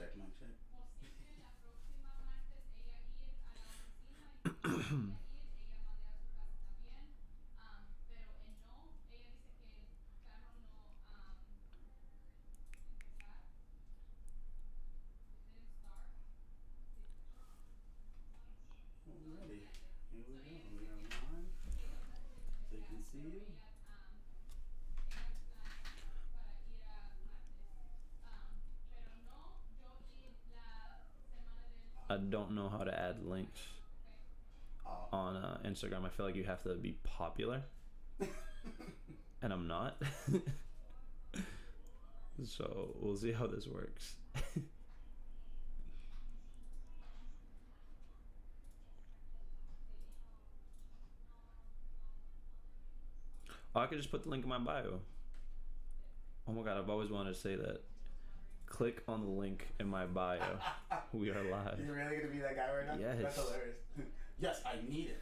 check, mic check. Alrighty, here we go. We are live. They can see you. I don't know how to add links on Instagram. I feel like you have to be popular, and I'm not. So we'll see how this works. Oh, I could just put the link in my bio. Oh my god, I've always wanted to say that. Click on the link in my bio. We are live. You're really gonna be that guy right now? Yes. That's hilarious. Yes, I need it.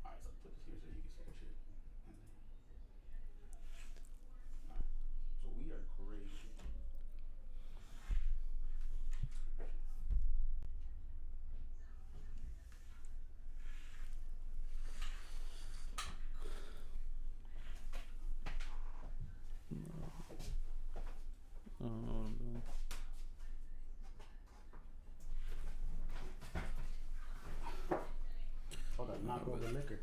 Alright, so put this here so you can see the shit. Alright, so we are great. I don't know what I'm doing. Hold on, knock over liquor.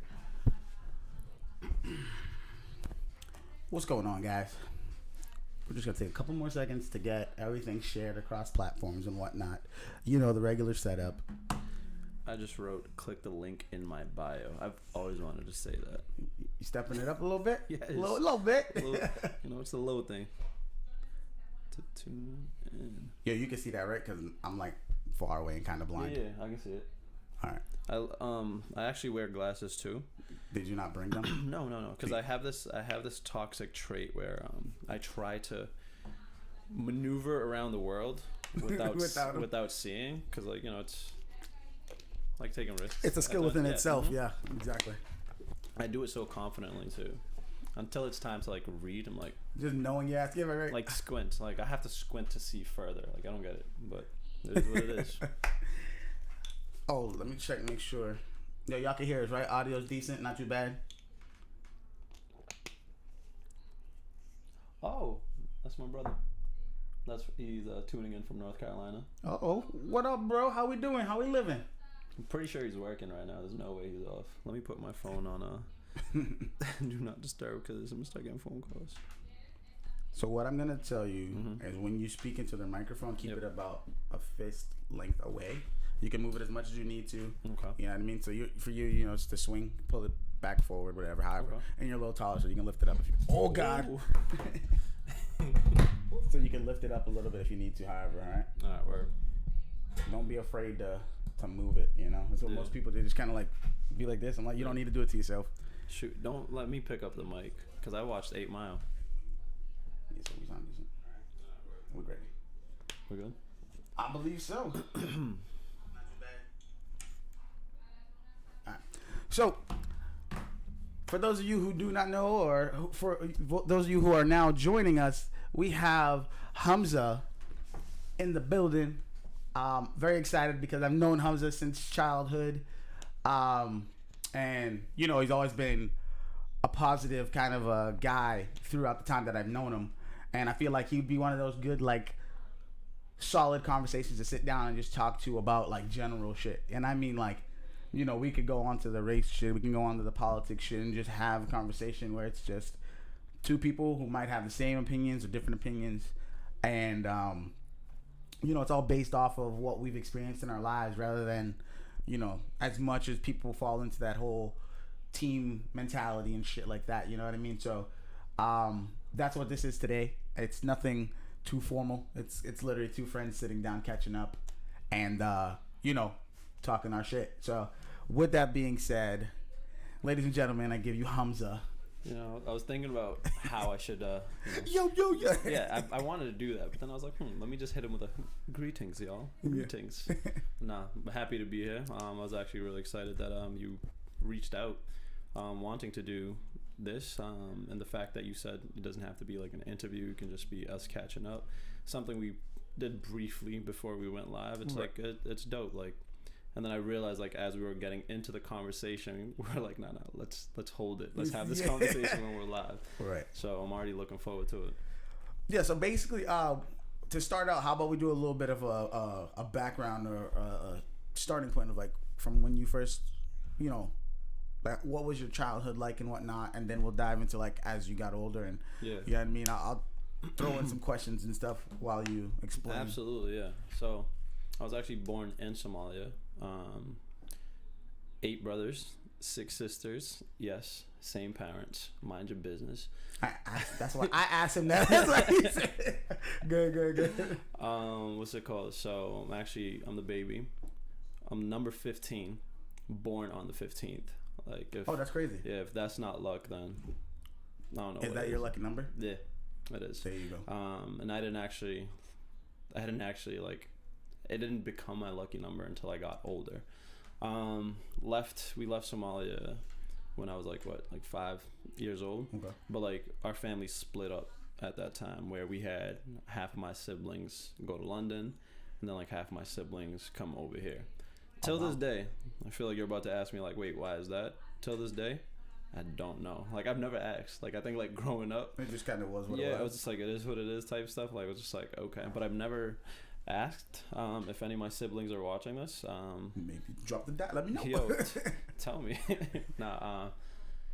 What's going on, guys? We're just gonna take a couple more seconds to get everything shared across platforms and whatnot. You know, the regular setup. I just wrote, click the link in my bio. I've always wanted to say that. You stepping it up a little bit? Yes. A little bit. It's the low thing. To tune in. Yeah, you can see that, right? Because I'm like far away and kind of blind. Yeah, I can see it. All right. I actually wear glasses too. Did you not bring them? No. Because I have this toxic trait where I try to maneuver around the world without seeing. Because it's like taking risks. It's a skill within itself. Mm-hmm. Yeah, exactly. I do it so confidently too. Until it's time to like read, I'm like just knowing you have to give it right. Like squint. Like I have to squint to see further. Like I don't get it, but it is what it is. Oh, let me check, make sure. Yo, y'all can hear us, right? Audio's decent, not too bad. Oh, that's my brother. He's tuning in from North Carolina. Oh, what up, bro? How we doing? How we living? I'm pretty sure he's working right now. There's no way he's off. Let me put my phone on do not disturb because I'm gonna start getting phone calls. So what I'm gonna tell you is when you speak into the microphone, keep it about a fist length away. You can move it as much as you need to. Okay. You know what I mean? So for you, it's the swing, pull it back forward, whatever, however. Okay. And you're a little taller, so you can lift it up. Oh God. So you can lift it up a little bit if you need to, however. All right. All right. Word. Don't be afraid to move it. That's what most people do. Just kind of like be like this. I'm like, you don't need to do it to yourself. Shoot, don't let me pick up the mic because I watched 8 Mile. Yeah, so we sound decent. We're great. We're good? I believe so. Not too bad. All right. So, for those of you who do not know, or for those of you who are now joining us, we have HAMZA in the building. Very excited because I've known HAMZA since childhood. And he's always been a positive kind of a guy throughout the time that I've known him. And I feel like he'd be one of those good, like, solid conversations to sit down and just talk to about, like, general shit. And I mean, like, we could go on to the race shit, we can go on to the politics shit and just have a conversation where it's just two people who might have the same opinions or different opinions. And, it's all based off of what we've experienced in our lives rather than, as much as people fall into that whole team mentality and shit like that. You know what I mean? So, that's what this is today. It's nothing too formal. It's literally two friends sitting down, catching up, and talking our shit. So, with that being said, ladies and gentlemen, I give you HAMZA. I was thinking about how I should. Yo. Yeah, I wanted to do that, but then I was like, let me just hit him with a greetings, y'all. Greetings. Nah, I'm happy to be here. I was actually really excited that you reached out. wanting to do this, and the fact that you said it doesn't have to be like an interview, it can just be us catching up. Something we did briefly before we went live. It's like it's dope. Like, and then I realized, like, as we were getting into the conversation, we're like, no, let's hold it. Let's have this conversation when we're live. Right. So I'm already looking forward to it. Yeah. So basically, to start out, how about we do a little bit of a background or a starting point of like from when you first, you know, like what was your childhood like and whatnot, and then we'll dive into like as you got older and you know what I mean. I'll throw in some questions and stuff while you explain. Absolutely, yeah. So I was actually born in Somalia. 8 brothers, 6 sisters. Yes, same parents. Mind your business. That's why I asked him that. That's what he said. Good. What's it called? So I'm the baby. I'm number 15, born on the 15th. Like, if that's crazy. Yeah, if that's not luck, then I don't know. Is that your lucky number? Yeah, it is. There you go. And I didn't actually like, it didn't become my lucky number until I got older. We left Somalia when I was like 5 years old. Okay. But like our family split up at that time, where we had half of my siblings go to London, and then like half of my siblings come over here. Till this day, I feel like you're about to ask me like, wait, why is that? Till this day, I don't know. Like, I've never asked. Like, I think like growing up, it just kind of was what it was. Yeah, it was just like, it is what it is type stuff. Like, it was just like, okay. But I've never asked if any of my siblings are watching this. Maybe drop the dot. Let me know. Yo, tell me.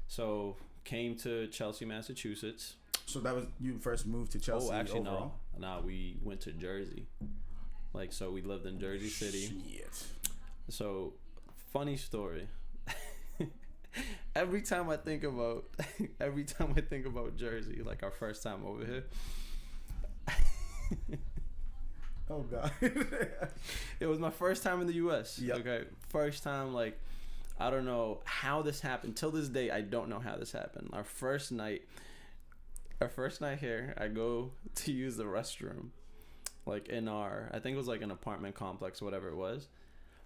So came to Chelsea, Massachusetts. So that was, you first moved to Chelsea? Oh, actually, overall? No, we went to Jersey. Like, so we lived in Jersey City. Shit. So, funny story. Every time I think about Jersey, like our first time over here. Oh God. It was my first time in the US. Yep. Okay. First time, like, I don't know how this happened. Till this day, I don't know how this happened. Our first night here, I go to use the restroom. Like in I think it was like an apartment complex or whatever it was.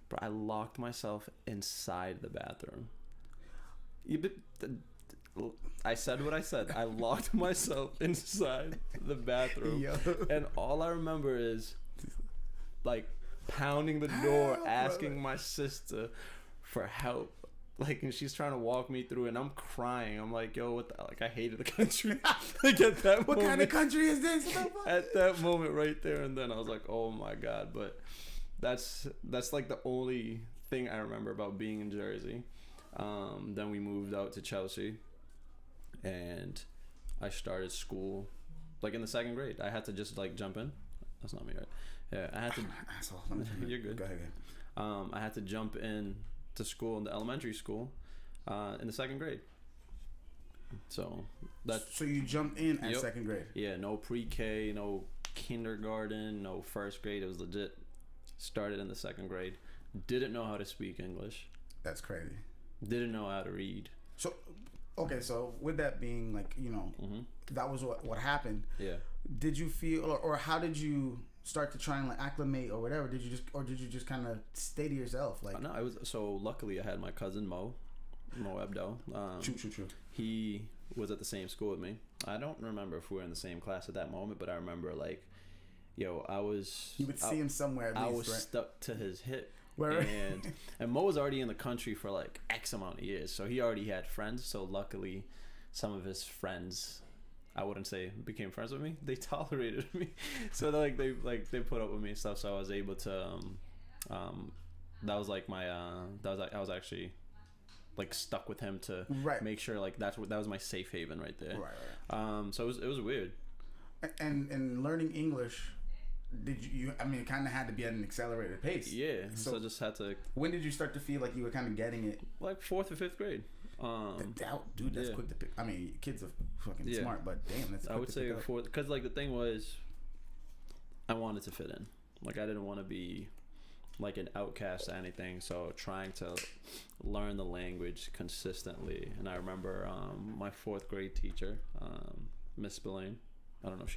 But I locked myself inside the bathroom. I said what I said. I locked myself inside the bathroom. Yo. And all I remember is like pounding the door, asking my sister for help. Like, and she's trying to walk me through, and I'm crying. I'm like, yo, what the, like, I hated the country. Like, at that what moment, kind of country is this? At that moment right there and then, I was like, oh my God. But that's like the only thing I remember about being in Jersey. Then we moved out to Chelsea, and I started school like in the 2nd grade. I had to just like jump in. That's not me, right? Yeah, I had to. Asshole. You're good. Go ahead. I had to jump in to school in the elementary school in the 2nd grade. So you jumped in at 2nd grade. Yeah, no pre-K, no kindergarten, no 1st grade. It was legit. Started in the 2nd grade. Didn't know how to speak English. That's crazy. Didn't know how to read. So, okay, so with that being like, you know, that was what happened. Yeah. Did you feel, or how did you start to try and like acclimate or whatever? Did you just kind of stay to yourself? Like, no, I was, so luckily I had my cousin Mo Abdo. True. He was at the same school with me. I don't remember if we were in the same class at that moment, but I remember like, yo, you would see him somewhere at least, I was right? stuck to his hip. Where? And Mo was already in the country for like X amount of years, so he already had friends. So luckily, some of his friends, I wouldn't say became friends with me, they tolerated me. So they put up with me and stuff. So I was able to, that was like my, I was actually like stuck with him to make sure like that was my safe haven right there. Right. So it was weird. And learning English. Did you? I mean, it kind of had to be at an accelerated pace. Yeah. So I just had to. When did you start to feel like you were kind of getting it? Like 4th or 5th grade. Dude, that's quick to pick. I mean, kids are fucking smart, but damn, that's. I would say 4th, because like the thing was, I wanted to fit in. Like I didn't want to be like an outcast or anything. So trying to learn the language consistently. And I remember my 4th grade teacher, Miss Spillane. I don't know if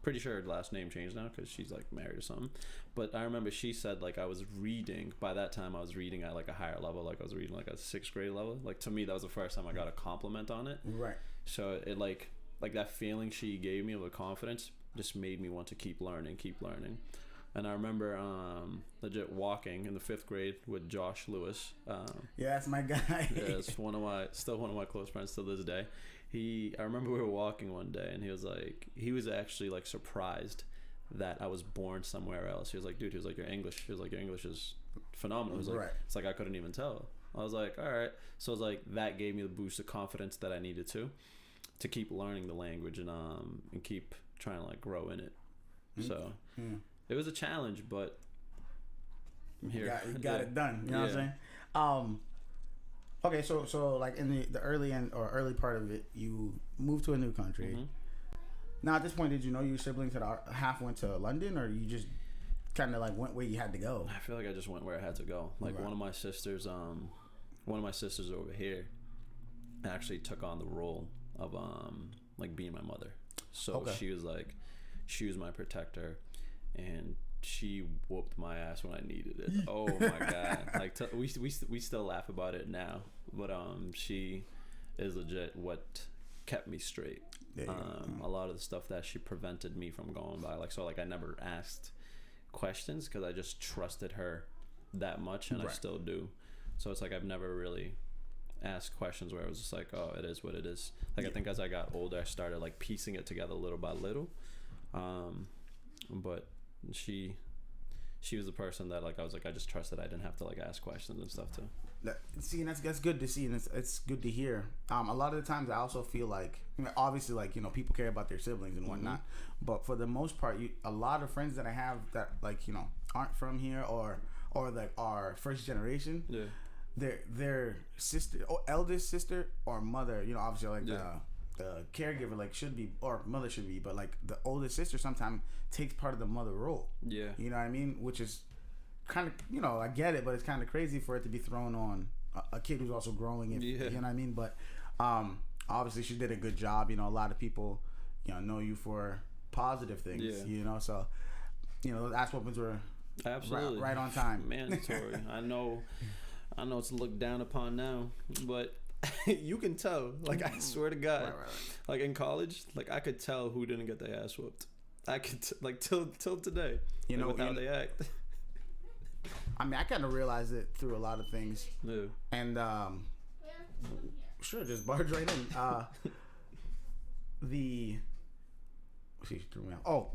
pretty sure her last name changed now because she's like married or something. But I remember she said like I was reading. By that time, I was reading at like a higher level. Like I was reading like a 6th grade level. Like to me, that was the first time I got a compliment on it. Right. So it like that feeling she gave me of the confidence just made me want to keep learning. And I remember legit walking in the 5th grade with Josh Lewis. Yeah, that's my guy. Yeah, it's still one of my close friends to this day. I remember we were walking one day, and he was actually like surprised that I was born somewhere else. He was like, dude, he was like, your English is phenomenal. He was like, right. It's like I couldn't even tell. I was like, all right. So it was like that gave me the boost of confidence that I needed to keep learning the language and keep trying to like grow in it. So it was a challenge, but I'm here. You got it done. You know what I'm saying? Okay, so like in the early part of it, you moved to a new country. Mm-hmm. Now at this point, did you know your siblings had half went to London, or you just kind of like went where you had to go? I feel like I just went where I had to go. Like right. one of my sisters over here actually took on the role of like being my mother. So she was my protector, and she whooped my ass when I needed it. Oh my god! Like we still laugh about it now, but she is legit what kept me straight. A lot of the stuff that she prevented me from going by, like I never asked questions because I just trusted her that much, and right. I still do. So it's like I've never really asked questions where I was just like, oh, it is what it is. Like I think as I got older, I started like piecing it together little by little. But she was the person that like I was like I just trusted. I didn't have to like ask questions and stuff too. That's good to see, and it's good to hear. A lot of the times I also feel like, obviously, like, people care about their siblings and whatnot, mm-hmm. but for the most part, a lot of friends that I have that like aren't from here or like are first generation, their sister or eldest sister or mother, obviously like the caregiver like should be, or mother should be, but like the oldest sister sometimes takes part of the mother role. Yeah, you know what I mean, which is kind of, I get it, but it's kind of crazy for it to be thrown on a kid who's also growing. You know what I mean? But obviously she did a good job. A lot of people know you for positive things. So ass whoopings were absolutely right on time, mandatory. I know it's looked down upon now, but you can tell. Like I swear to God, right. Like in college, like I could tell who didn't get their ass whooped. I could like till today. With how they act. I mean, I kind of realized it through a lot of things. Yeah. And sure, just barge right in. She threw me out.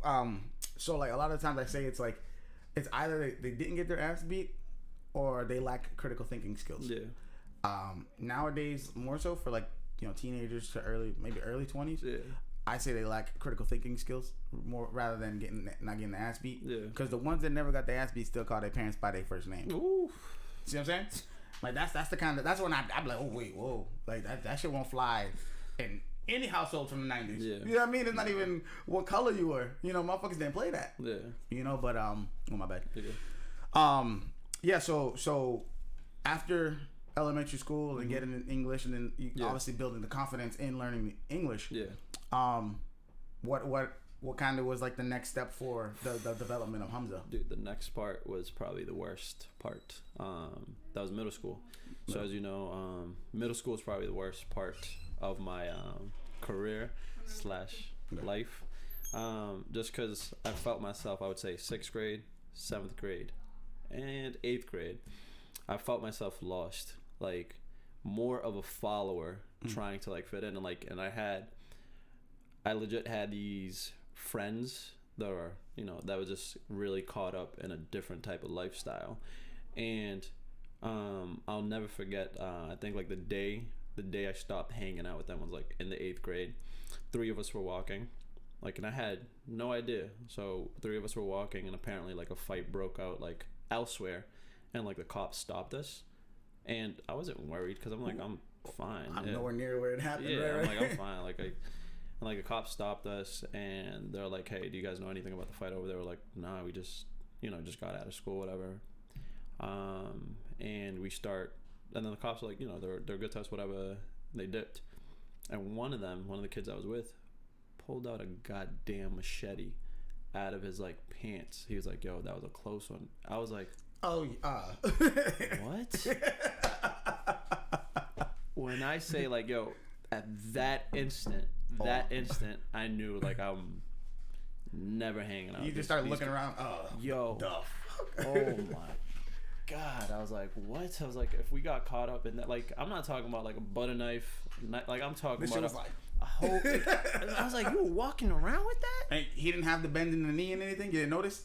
So like a lot of times I say it's like it's either they didn't get their ass beat or they lack critical thinking skills. Yeah. Nowadays, more so for like teenagers to early 20s. Yeah. I say they lack critical thinking skills more rather than not getting the ass beat. Yeah. Because the ones that never got their ass beat still call their parents by their first name. Ooh. See what I'm saying? Like that's the kind of, that's when I'm like, oh wait, whoa, like that shit won't fly in any household from the 90s. Yeah. You know what I mean? It's not even what color you were. Motherfuckers didn't play that. Yeah. But oh my bad. Yeah. So after elementary school and getting in English, and then obviously building the confidence in learning English. Yeah. What kind of was like the next step for the development of HAMZA? Dude, the next part was probably the worst part. That was middle school. So as you know, middle school is probably the worst part of my career / life. Just because I felt myself, I would say 6th grade, 7th grade, and 8th grade, I felt myself lost, like more of a follower trying to like fit in, and I legit had these friends that were, that was just really caught up in a different type of lifestyle. And I'll never forget, I think like the day I stopped hanging out with them was like in the 8th grade. 3 of us were walking, like, and I had no idea. So 3 of us were walking, and apparently like a fight broke out like elsewhere, and like the cops stopped us. And I wasn't worried because I'm like, I'm fine. I'm nowhere near where it happened. Yeah, right? I'm like, I'm fine. Like the cops stopped us, and they're like, hey, do you guys know anything about the fight over there? We're like, nah, we just just got out of school, whatever. And we start, and then the cops are like, they're good to us, whatever. They dipped, and one of the kids I was with pulled out a goddamn machete out of his like pants. He was like, yo, that was a close one. I was like, oh, what? When I say like, yo, at that instant, I knew like I'm never hanging out. You just started looking around. Yo, oh my God! I was like, what? I was like, if we got caught up in that, like, I'm not talking about like a butter knife, like I'm talking this about shit was like a whole. I was like, you were walking around with that? And he didn't have the bend in the knee and anything. You didn't notice?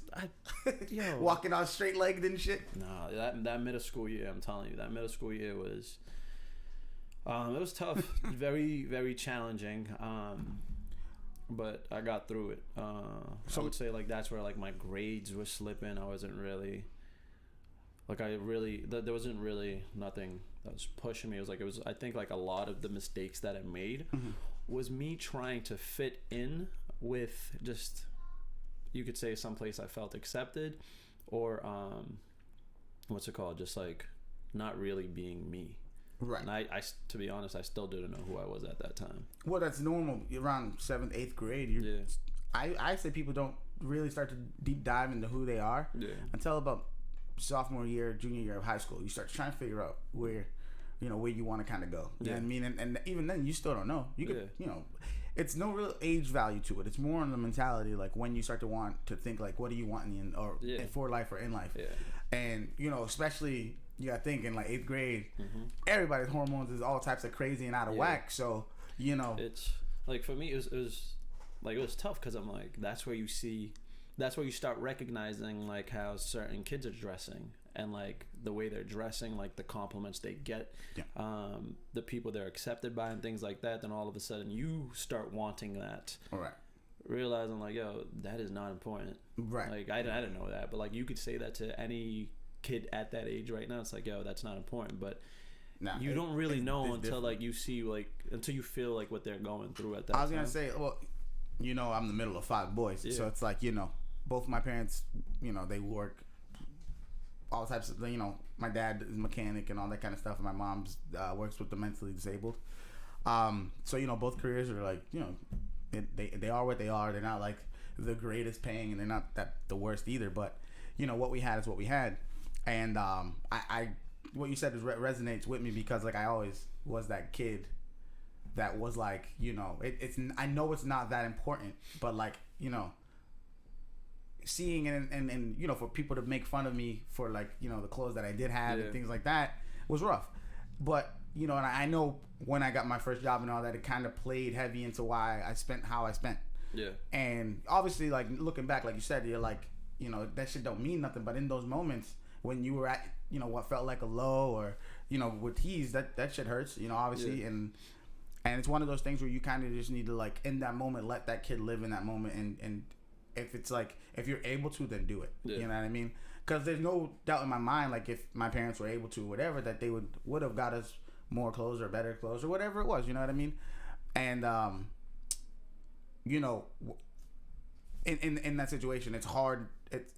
Yo, walking out straight legged and shit. No, that middle school year, I'm telling you, that middle school year was. It was tough, very, very challenging. But I got through it. So I would say like that's where like my grades were slipping. I wasn't really like there wasn't really nothing that was pushing me. I think like a lot of the mistakes that I made was me trying to fit in with just, you could say, someplace I felt accepted, or what's it called? Just like not really being me. Right. And I, to be honest, I still didn't know who I was at that time. Well, that's normal. Around 7th, 8th grade, I say people don't really start to deep dive into who they are until about sophomore year, junior year of high school. You start trying to figure out where you want to kind of go. You know what I mean? And even then, you still don't know. You could, it's no real age value to it. It's more on the mentality, like when you start to want to think, like, what do you want in the end, or for life or in life? Yeah. And, especially, you got to think in like 8th grade, everybody's hormones is all types of crazy and out of whack. So, it's like, for me, it was tough because I'm like, that's where you start recognizing like how certain kids are dressing and like the way they're dressing, like the compliments they get, the people they're accepted by and things like that. Then all of a sudden you start wanting that. All right. Realizing like, yo, that is not important. Right. Like I didn't know that, but like you could say that to any kid at that age right now. It's like, yo, that's not important, but you don't really know until different. Like you see until you feel like what they're going through at that time. I was gonna say, well, I'm the middle of 5 boys, so it's like, both my parents, they work all types of, my dad is a mechanic and all that kind of stuff, and my mom's works with the mentally disabled. So both careers are like, they are what they are. They're not like the greatest paying, and they're not the worst either. But what we had is what we had. And I what you said resonates with me because like I always was that kid that was like, it's I know it's not that important, but like, seeing and for people to make fun of me for like, the clothes that I did have and things like that was rough. But and I know when I got my first job and all that, it kind of played heavy into why I spent how I spent. Yeah. And obviously, like looking back, like you said, you're like, that shit don't mean nothing. But in those moments when you were at, what felt like a low, or with tease, that shit hurts. Obviously, and it's one of those things where you kind of just need to like in that moment let that kid live in that moment, and if it's like if you're able to, then do it. You know what I mean? Because there's no doubt in my mind, like if my parents were able to, whatever, that they would have got us more clothes or better clothes or whatever it was. You know what I mean? And in that situation, it's hard.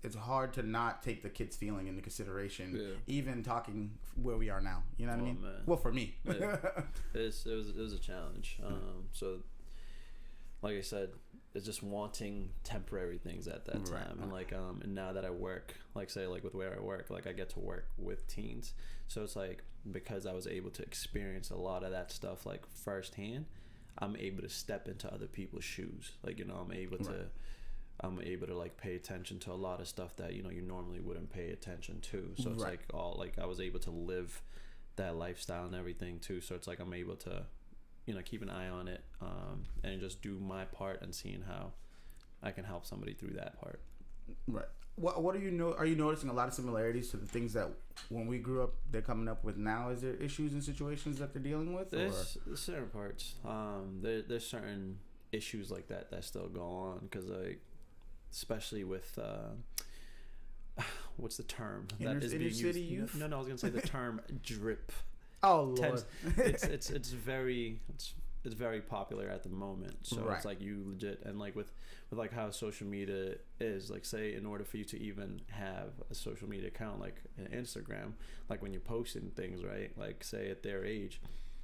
It's hard to not take the kid's feeling into consideration, even talking where we are now. You know what I mean? Man. Well, for me, it was a challenge. So, like I said, it's just wanting temporary things at that time, and like and now that I work, like say like with where I work, like I get to work with teens, so it's like because I was able to experience a lot of that stuff like firsthand, I'm able to step into other people's shoes. Like I'm able to like pay attention to a lot of stuff that you normally wouldn't pay attention to. So it's like all like I was able to live that lifestyle and everything too. So it's like I'm able to keep an eye on it and just do my part and seeing how I can help somebody through that part. Right. What are you noticing a lot of similarities to the things that when we grew up they're coming up with now? Is there issues and situations that they're dealing with? There's certain parts. There's certain issues like that still go on because like especially with what's the term that is being used? Youth? No, I was gonna say the term drip. Oh Lord, it's very popular at the moment. So it's like you legit and like with like how social media is, like say in order for you to even have a social media account like an Instagram, like when you're posting things, right? Like say at their age,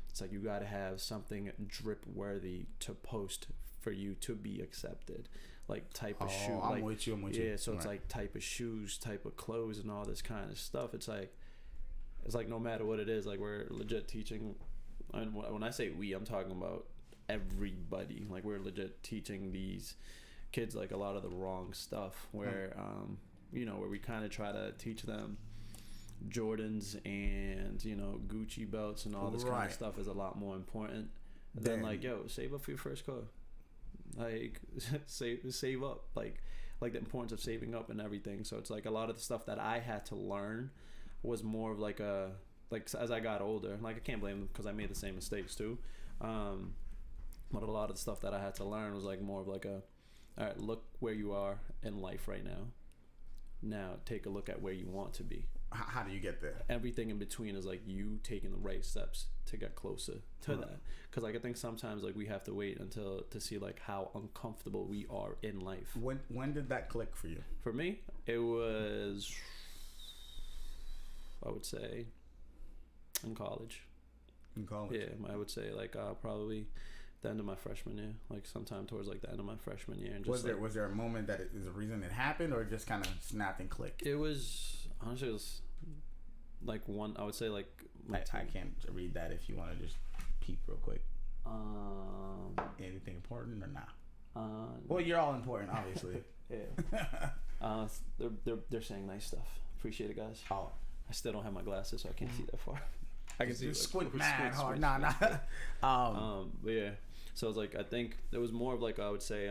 it's like you got to have something drip worthy to post for you to be accepted. Like type of shoe. I'm like, with you. Yeah, so it's like type of shoes, type of clothes, and all this kind of stuff. It's like no matter what it is, like we're legit teaching. And when I say we, I'm talking about everybody. Like we're legit teaching these kids like a lot of the wrong stuff. Where where we kind of try to teach them Jordans and Gucci belts and all this kind of stuff is a lot more important than like, yo, save up for your first car. Like save up, like the importance of saving up and everything. So it's like a lot of the stuff that I had to learn was more of like as I got older. Like I can't blame them because I made the same mistakes too. But a lot of the stuff that I had to learn was like more of like all right, look where you are in life right now. Now take a look at where you want to be. How do you get there? Everything in between is like you taking the right steps to get closer to that. Because like I think sometimes like we have to wait until to see like how uncomfortable we are in life. When did that click for you? For me, it was, I would say, in college. In college? Yeah, I would say like probably the end of my freshman year, like sometime towards like the end of my freshman year. And just was there a moment that is a reason it happened, or just kind of snapped and clicked? It was honestly it was like one. I would say like I can't read that if you want to just peep real quick. Anything important or not? Well, you're all important, obviously. Yeah. They're saying nice stuff. Appreciate it, guys. Oh, I still don't have my glasses, so I can't see that far. I can see like, squint mad hard. Nah. But yeah. So it's like I think it was more of like I would say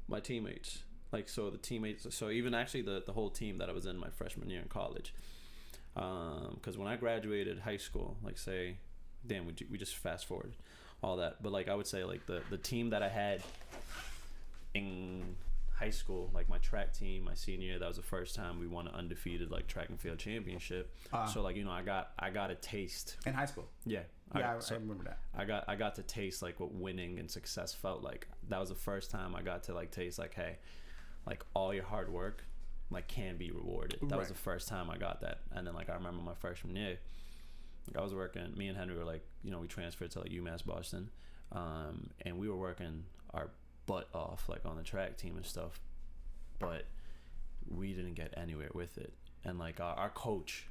my teammates. Like so the teammates. So even actually the whole team that I was in my freshman year in college. Because when I graduated high school, like say, damn, we just fast forward all that. But like I would say like the team that I had in high school, like my track team, my senior year, that was the first time we won an undefeated like track and field championship. So like I got a taste in high school. Yeah, I remember that. I got to taste like what winning and success felt like. That was the first time I got to like taste like, hey, like all your hard work like can be rewarded. That was the first time I got that. And then like I remember my freshman year, like I was working. Me and Henry were like, we transferred to like UMass Boston, and we were working our butt off like on the track team and stuff, but we didn't get anywhere with it. And like our coach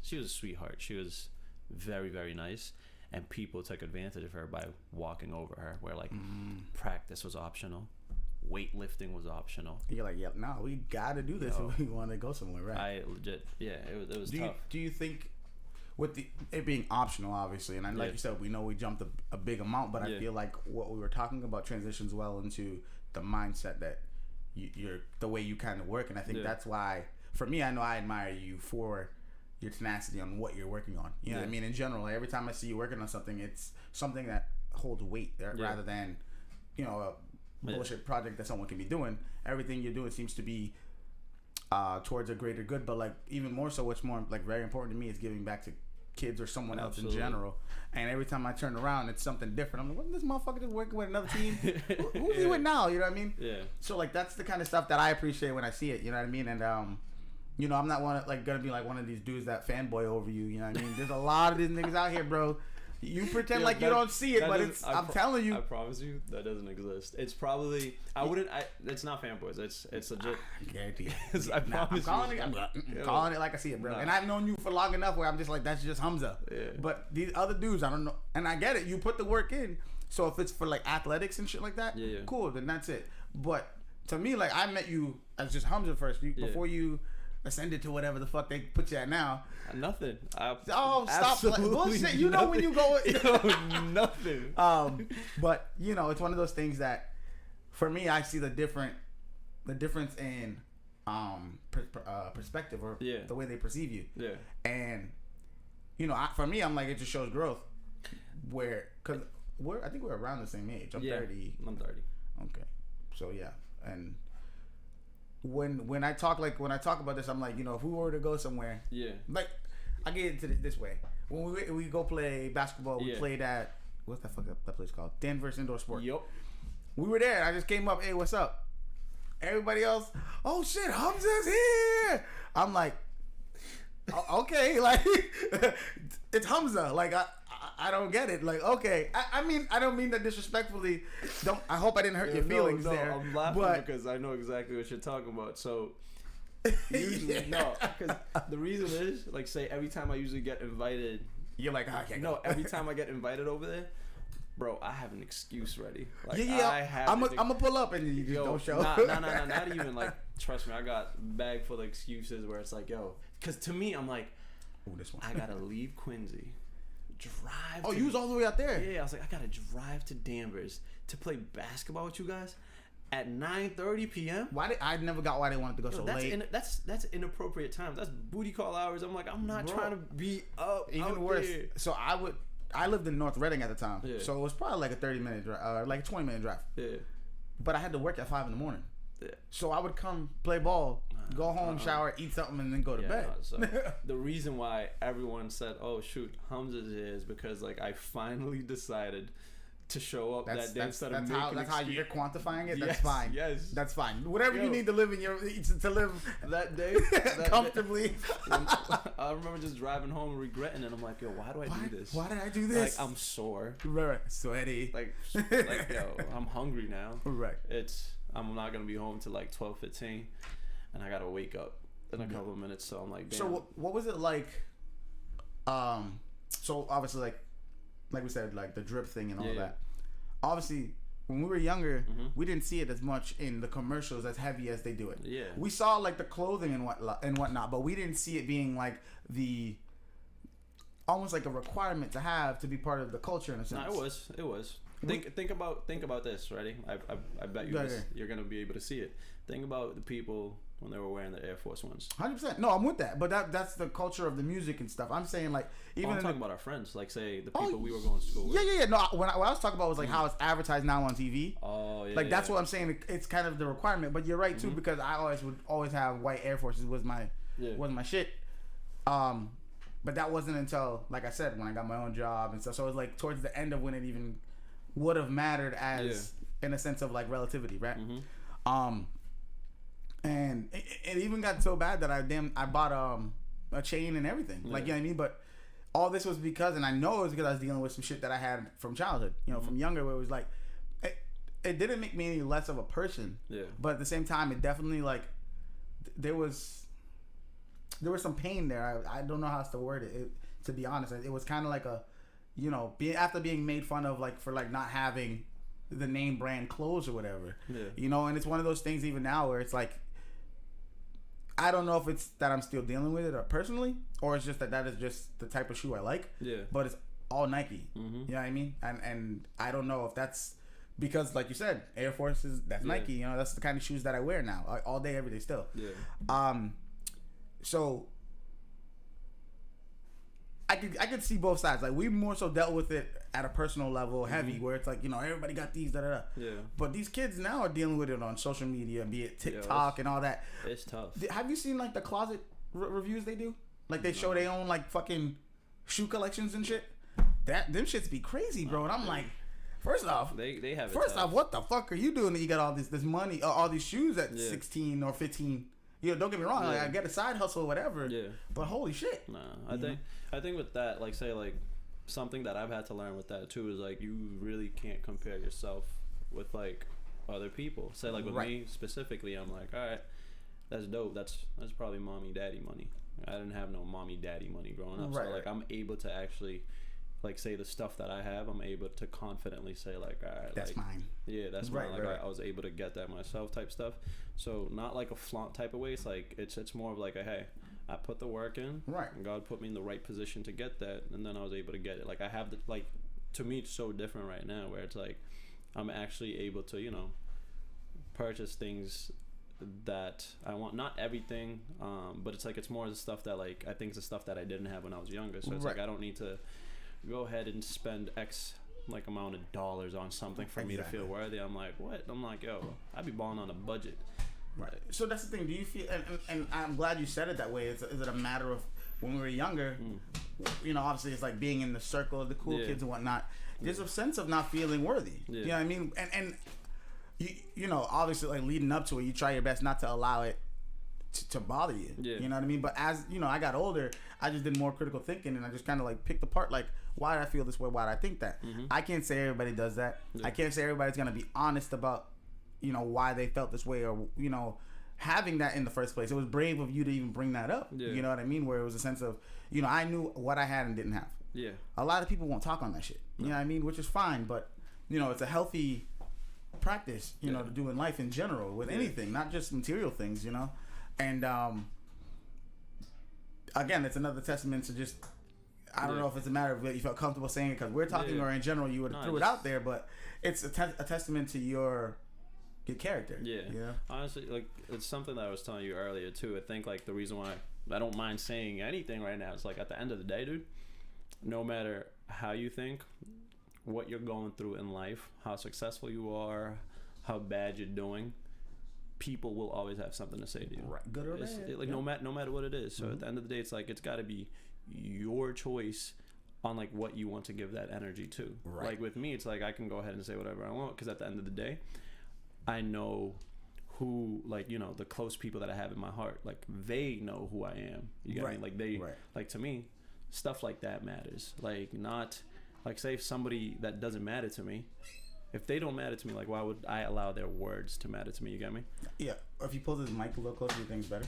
she was a sweetheart. She was very, very nice, and people took advantage of her by walking over her, where like practice was optional, weightlifting was optional. You're like, yeah, no, we gotta do this if we want to go somewhere, right? I legit, yeah, it was tough. Do you think with it being optional, obviously, and like you said, we know we jumped a big amount, but I feel like what we were talking about transitions well into the mindset that you're the way you kind of work, and I think that's why, for me, I know I admire you for your tenacity on what you're working on. You know what I mean? In general, every time I see you working on something, it's something that holds weight rather than, a bullshit project that someone can be doing. Everything you're doing seems to be towards a greater good, but like even more so, what's more like very important to me is giving back to kids or someone else in general. And every time I turn around, it's something different. I'm like, what, this motherfucker just working with another team? Who's he with now? You know what I mean? Yeah. So like that's the kind of stuff that I appreciate when I see it. You know what I mean? And I'm not gonna be like one of these dudes that fanboy over you. You know what I mean? There's a lot of these niggas out here, bro. You pretend like you don't see it, but it's. I'm telling you. I promise you that doesn't exist. It's probably. It's not fanboys. It's legit. I guarantee it. I promise I'm calling it like I see it, bro. And I've known you for long enough where I'm just like, that's just HAMZA. Yeah. But these other dudes, I don't know. And I get it. You put the work in. So if it's for like athletics and shit like that, cool. Then that's it. But to me, like I met you as just HAMZA first before you ascended to whatever the fuck they put you at now. Nothing. Stop bullshit. You know when you go nothing. But it's one of those things that for me I see the difference in perspective or the way they perceive you. Yeah. And for me I'm like, it just shows growth. Cause I think we're around the same age. I'm 30. I'm 30. Okay. So yeah. And when I talk about this, I'm like, if we were to go somewhere, like I get into it this way. When we go play basketball, we played at what's that place called? Denver's Indoor Sport. Yep. We were there. I just came up. Hey, what's up? Everybody else, oh shit, HAMZA's here. I'm like, okay, like it's HAMZA. Like I don't get it. Like, okay, I mean, I don't mean that disrespectfully. I hope I didn't hurt your feelings there. I'm laughing because I know exactly what you're talking about. So usually no, because the reason is like, say every time I usually get invited, you're like, I can't. No, every time I get invited over there, bro, I have an excuse ready. Like, yeah. I'm gonna pull up and you just don't show. Not even like. Trust me, I got a bag full of excuses where it's like, yo, because to me, I'm like, oh, this one. I gotta leave Quincy, drive. Oh, you was all the way out there. Yeah, I was like, I gotta drive to Danvers to play basketball with you guys at 9:30 p.m. I never got why they wanted to go so late. That's inappropriate times. That's booty call hours. I'm like, I'm not trying to be up. Even worse. There. So I lived in North Reading at the time, so it was probably like a 30-minute drive, like a 20-minute drive. Yeah. But I had to work at 5 a.m. Yeah. So I would come play ball, go home, shower, eat something, and then go to bed. So the reason why everyone said, "Oh shoot, HAMZA," is because like I finally decided to show up that day instead of making that's how you're quantifying it. That's yes, fine. Yes, that's fine. Whatever you need to live in to live that day comfortably. I remember just driving home and regretting it. I'm like, yo, why do I do this? Why did I do this? Like, I'm sore, right? Sweaty. Like yo, I'm hungry now. Right. I'm not gonna be home till like 12:15, and I gotta wake up in a couple of minutes. So I'm like, damn. So what was it like? So obviously, like we said, like the drip thing and all that. Obviously, when we were younger, we didn't see it as much in the commercials as heavy as they do it. Yeah. We saw like the clothing and whatnot, but we didn't see it being like the almost like a requirement to have to be part of the culture in a sense. No, it was. Think about this, ready? I bet you're gonna be able to see it. Think about the people when they were wearing the Air Force Ones. 100%. No, I'm with that, but that's the culture of the music and stuff. I'm saying like even I'm talking about our friends, like say the people we were going to school with. Yeah. No, what I was talking about was like how it's advertised now on TV. Oh yeah. Like that's what I'm saying. It's kind of the requirement, but you're right too because I would have white Air Forces was my shit. But that wasn't until, like I said, when I got my own job and stuff. So it was like towards the end of when it even would have mattered as in a sense of like relativity, right? And it even got so bad that I bought a chain and everything, like, you know what I mean. But all this was because, and I know it was because I was dealing with some shit that I had from childhood, you know, from younger, where it was like it didn't make me any less of a person, but at the same time it definitely like there was some pain there. I don't know how else to word it, to be honest. It was kind of like a, you know, after being made fun of like for like not having the name brand clothes or whatever, you know. And it's one of those things even now where it's like I don't know if it's that I'm still dealing with it or personally, or it's just that is just the type of shoe I like. But it's all Nike. You know what I mean? And I don't know if that's because, like you said, Air Forces, that's Nike. You know, that's the kind of shoes that I wear now, all day, every day, still. So I could see both sides. Like we more so dealt with it at a personal level, heavy, where it's like, you know, everybody got these, da da da. But these kids now are dealing with it on social media, be it TikTok and all that. It's tough. Have you seen like the closet reviews they do? Like they show their own like fucking shoe collections and shit. Them shits be crazy, bro. And I'm like, first off, they have. First off, what the fuck are you doing that you got all this money, all these shoes at 16 or 15? You know, don't get me wrong. Like I get a side hustle, or whatever. But holy shit. Nah, I think with that, like say like something that I've had to learn with that too is like you really can't compare yourself with like other people. Say like with me specifically, I'm like, all right, that's dope. That's probably mommy daddy money. I didn't have no mommy daddy money growing up, so like I'm able to actually like say the stuff that I have, I'm able to confidently say like, all right, that's like, mine. Yeah, that's mine. Like I was able to get that myself type stuff. So not like a flaunt type of way. It's like it's more of like a hey, I put the work in. And God put me in the right position to get that, and then I was able to get it. Like I have the like, to me it's so different right now where it's like I'm actually able to, you know, purchase things that I want. Not everything, but it's like it's more the stuff that like I think it's the stuff that I didn't have when I was younger. So it's like I don't need to go ahead and spend X like amount of dollars on something for me to feel worthy. I'm like, what? I'm like, yo, I be balling on a budget. Right. So that's the thing. Do you feel? And I'm glad you said it that way. Is it a matter of when we were younger? You know, obviously it's like being in the circle of the cool kids and whatnot. There's a sense of not feeling worthy. You know what I mean? And you know, obviously like leading up to it, you try your best not to allow it to bother you. Yeah. You know what I mean? But as you know, I got older, I just did more critical thinking, and I just kind of like picked apart like, why did I feel this way? Why did I think that? I can't say everybody does that. I can't say everybody's gonna be honest about, you know, why they felt this way, or you know, having that in the first place. It was brave of you to even bring that up. You know what I mean? Where it was a sense of, you know, I knew what I had and didn't have. Yeah. A lot of people won't talk on that shit. You know what I mean? Which is fine, but you know, it's a healthy practice, you know, to do in life in general with anything, not just material things, you know. And again, it's another testament to just, I don't know if it's a matter of you felt comfortable saying it because we're talking, or in general you would have threw it out there, but it's a testament to your character. Yeah. Honestly, like, it's something that I was telling you earlier too. I think like the reason why I don't mind saying anything right now is like, at the end of the day, dude, no matter how you think, what you're going through in life, how successful you are, how bad you're doing, people will always have something to say to you. Right. Good or bad. Like no matter what it is. So at the end of the day, it's like, it's got to be your choice on like what you want to give that energy to. Right. Like with me, it's like I can go ahead and say whatever I want, because at the end of the day, I know who, like, you know, the close people that I have in my heart, like they know who I am. You get me? Like they, like, to me, stuff like that matters. Like, not like, say if somebody that doesn't matter to me, if they don't matter to me, like, why would I allow their words to matter to me? You get me? Yeah. Or if you pull this mic a little closer, you think it's better?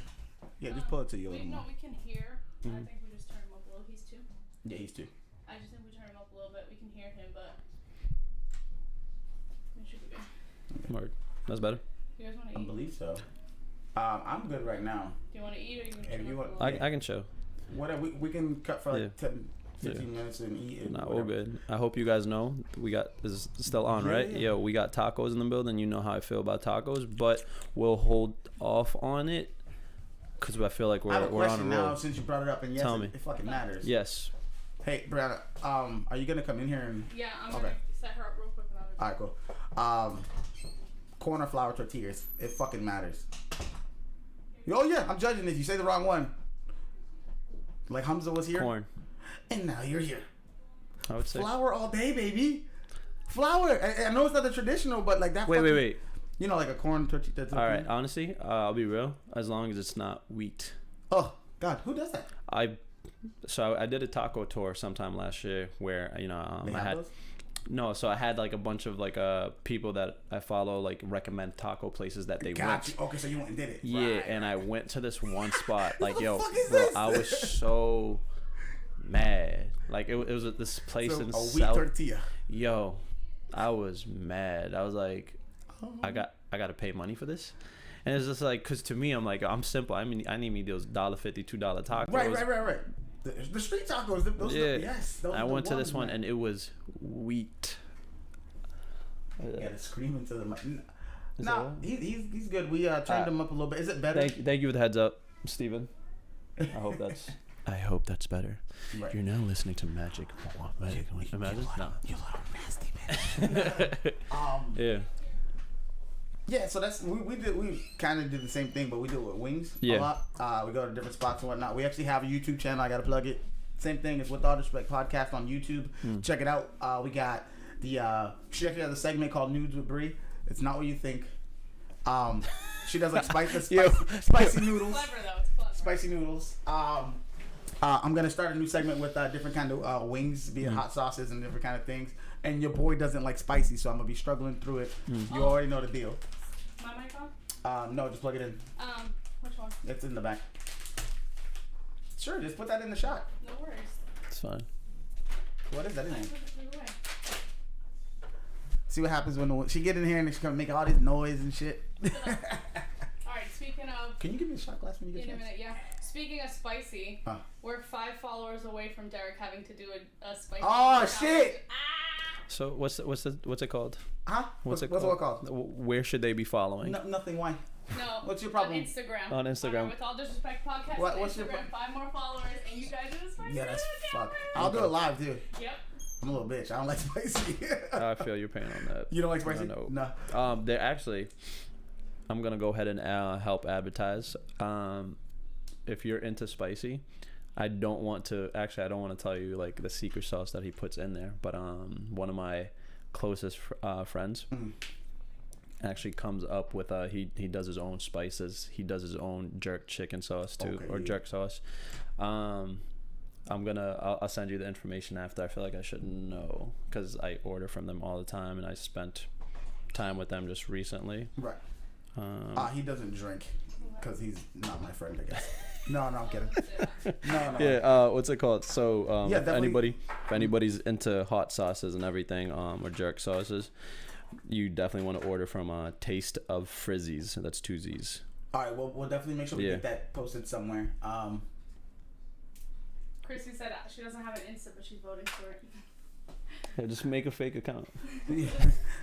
Yeah, just pull it to you a little more. No, we can hear. I think we just turn him up a little. He's 2. Yeah, he's 2. I just think we turn him up a little bit. We can hear him, but it should be good. Word. That's better. You guys want to eat? I believe so. I'm good right now. Do you want to eat, or you can? If you want, I can show. Whatever. We can cut for like 10, 15 minutes and eat. And nah, we're good. I hope you guys know we got, this is still on, right? Yo, we got tacos in the building. You know how I feel about tacos, but we'll hold off on it because I feel like we're on a roll. I have a question now since you brought it up, and yes, it fucking matters. Yes. Hey, Brianna, are you gonna come in here and? Yeah, I'm gonna set her up real quick. All right, cool. Corn or flour tortillas? It fucking matters. Oh yeah, I'm judging if you say the wrong one. Like HAMZA was here. Corn. And now you're here. I would say flour all day, baby. Flour. I know it's not the traditional, but like that. Wait. You know, like a corn tortilla. All right, honestly, I'll be real. As long as it's not wheat. Oh God, who does that? So I did a taco tour sometime last year where, you know, I had. Those? No, so I had like a bunch of like people that I follow like recommend taco places that they went. Okay, so you went and did it. Yeah, and I went to this one spot. Like, yo, bro, I was so mad. Like it was this place in South. A wheat tortilla. Yo, I was mad. I was like, I got to pay money for this. And it's just like, cause to me, I'm like, I'm simple. I mean, I need me those $1.50, $2 tacos. Right. The street tacos. Those yes. I went to this one and it was wheat. Yeah, scream into the mic. Nah, he's good. We turned him up a little bit. Is it better? Thank you for the heads up, Steven. I hope that's better. Right. You're now listening to Magic. Magic. Imagine? No. You little nasty man. Yeah. Yeah, so that's we kind of did the same thing, but we do it with wings a lot. We go to different spots and whatnot. We actually have a YouTube channel. I gotta plug it. Same thing as With All Respect podcast on YouTube. Check it out. We got the she actually has a segment called Nudes with Brie. It's not what you think. She does like spicy noodles. It's clever though. It's clever. Spicy noodles. I'm gonna start a new segment with different kind of wings, be it hot sauces and different kind of things. And your boy doesn't like spicy, so I'm gonna be struggling through it. You already know the deal. My mic on? No, just plug it in. Which one? It's in the back. Sure, just put that in the shot. No worries. It's fine. What is that in there? See what happens when she get in here and she's gonna make all this noise and shit. Alright, speaking of... Can you give me a shot glass when you get in a minute, yeah. Speaking of spicy, we're 5 followers away from Derek having to do a spicy... Oh, shit! So what's it called? Huh? What's it called? Where should they be following? Nothing. Why? No. What's your problem? On Instagram. With All Disrespect podcast. What's your problem? 5 more followers, and you guys do the spicy. Yeah, that's fuck. I'll do it live too. Yep. I'm a little bitch. I don't like spicy. I feel your pain on that. You don't like spicy? No. They're actually. I'm gonna go ahead and help advertise. If you're into spicy, I don't want to tell you like the secret sauce that he puts in there, but one of my closest friends actually comes up with he does his own spices. He does his own jerk chicken sauce too, or jerk sauce. I'll send you the information after. I feel like I should know because I order from them all the time, and I spent time with them just recently. Right. He doesn't drink because he's not my friend, I guess. No, I'm kidding. No. Yeah. What's it called? So, yeah, if anybody's into hot sauces and everything, or jerk sauces, you definitely want to order from Taste of Frizzies. That's 2 Z's. All right. Well, we'll definitely make sure we get that posted somewhere. Chrissy said she doesn't have an Insta, but she's voting for it. Yeah, just make a fake account. Yeah.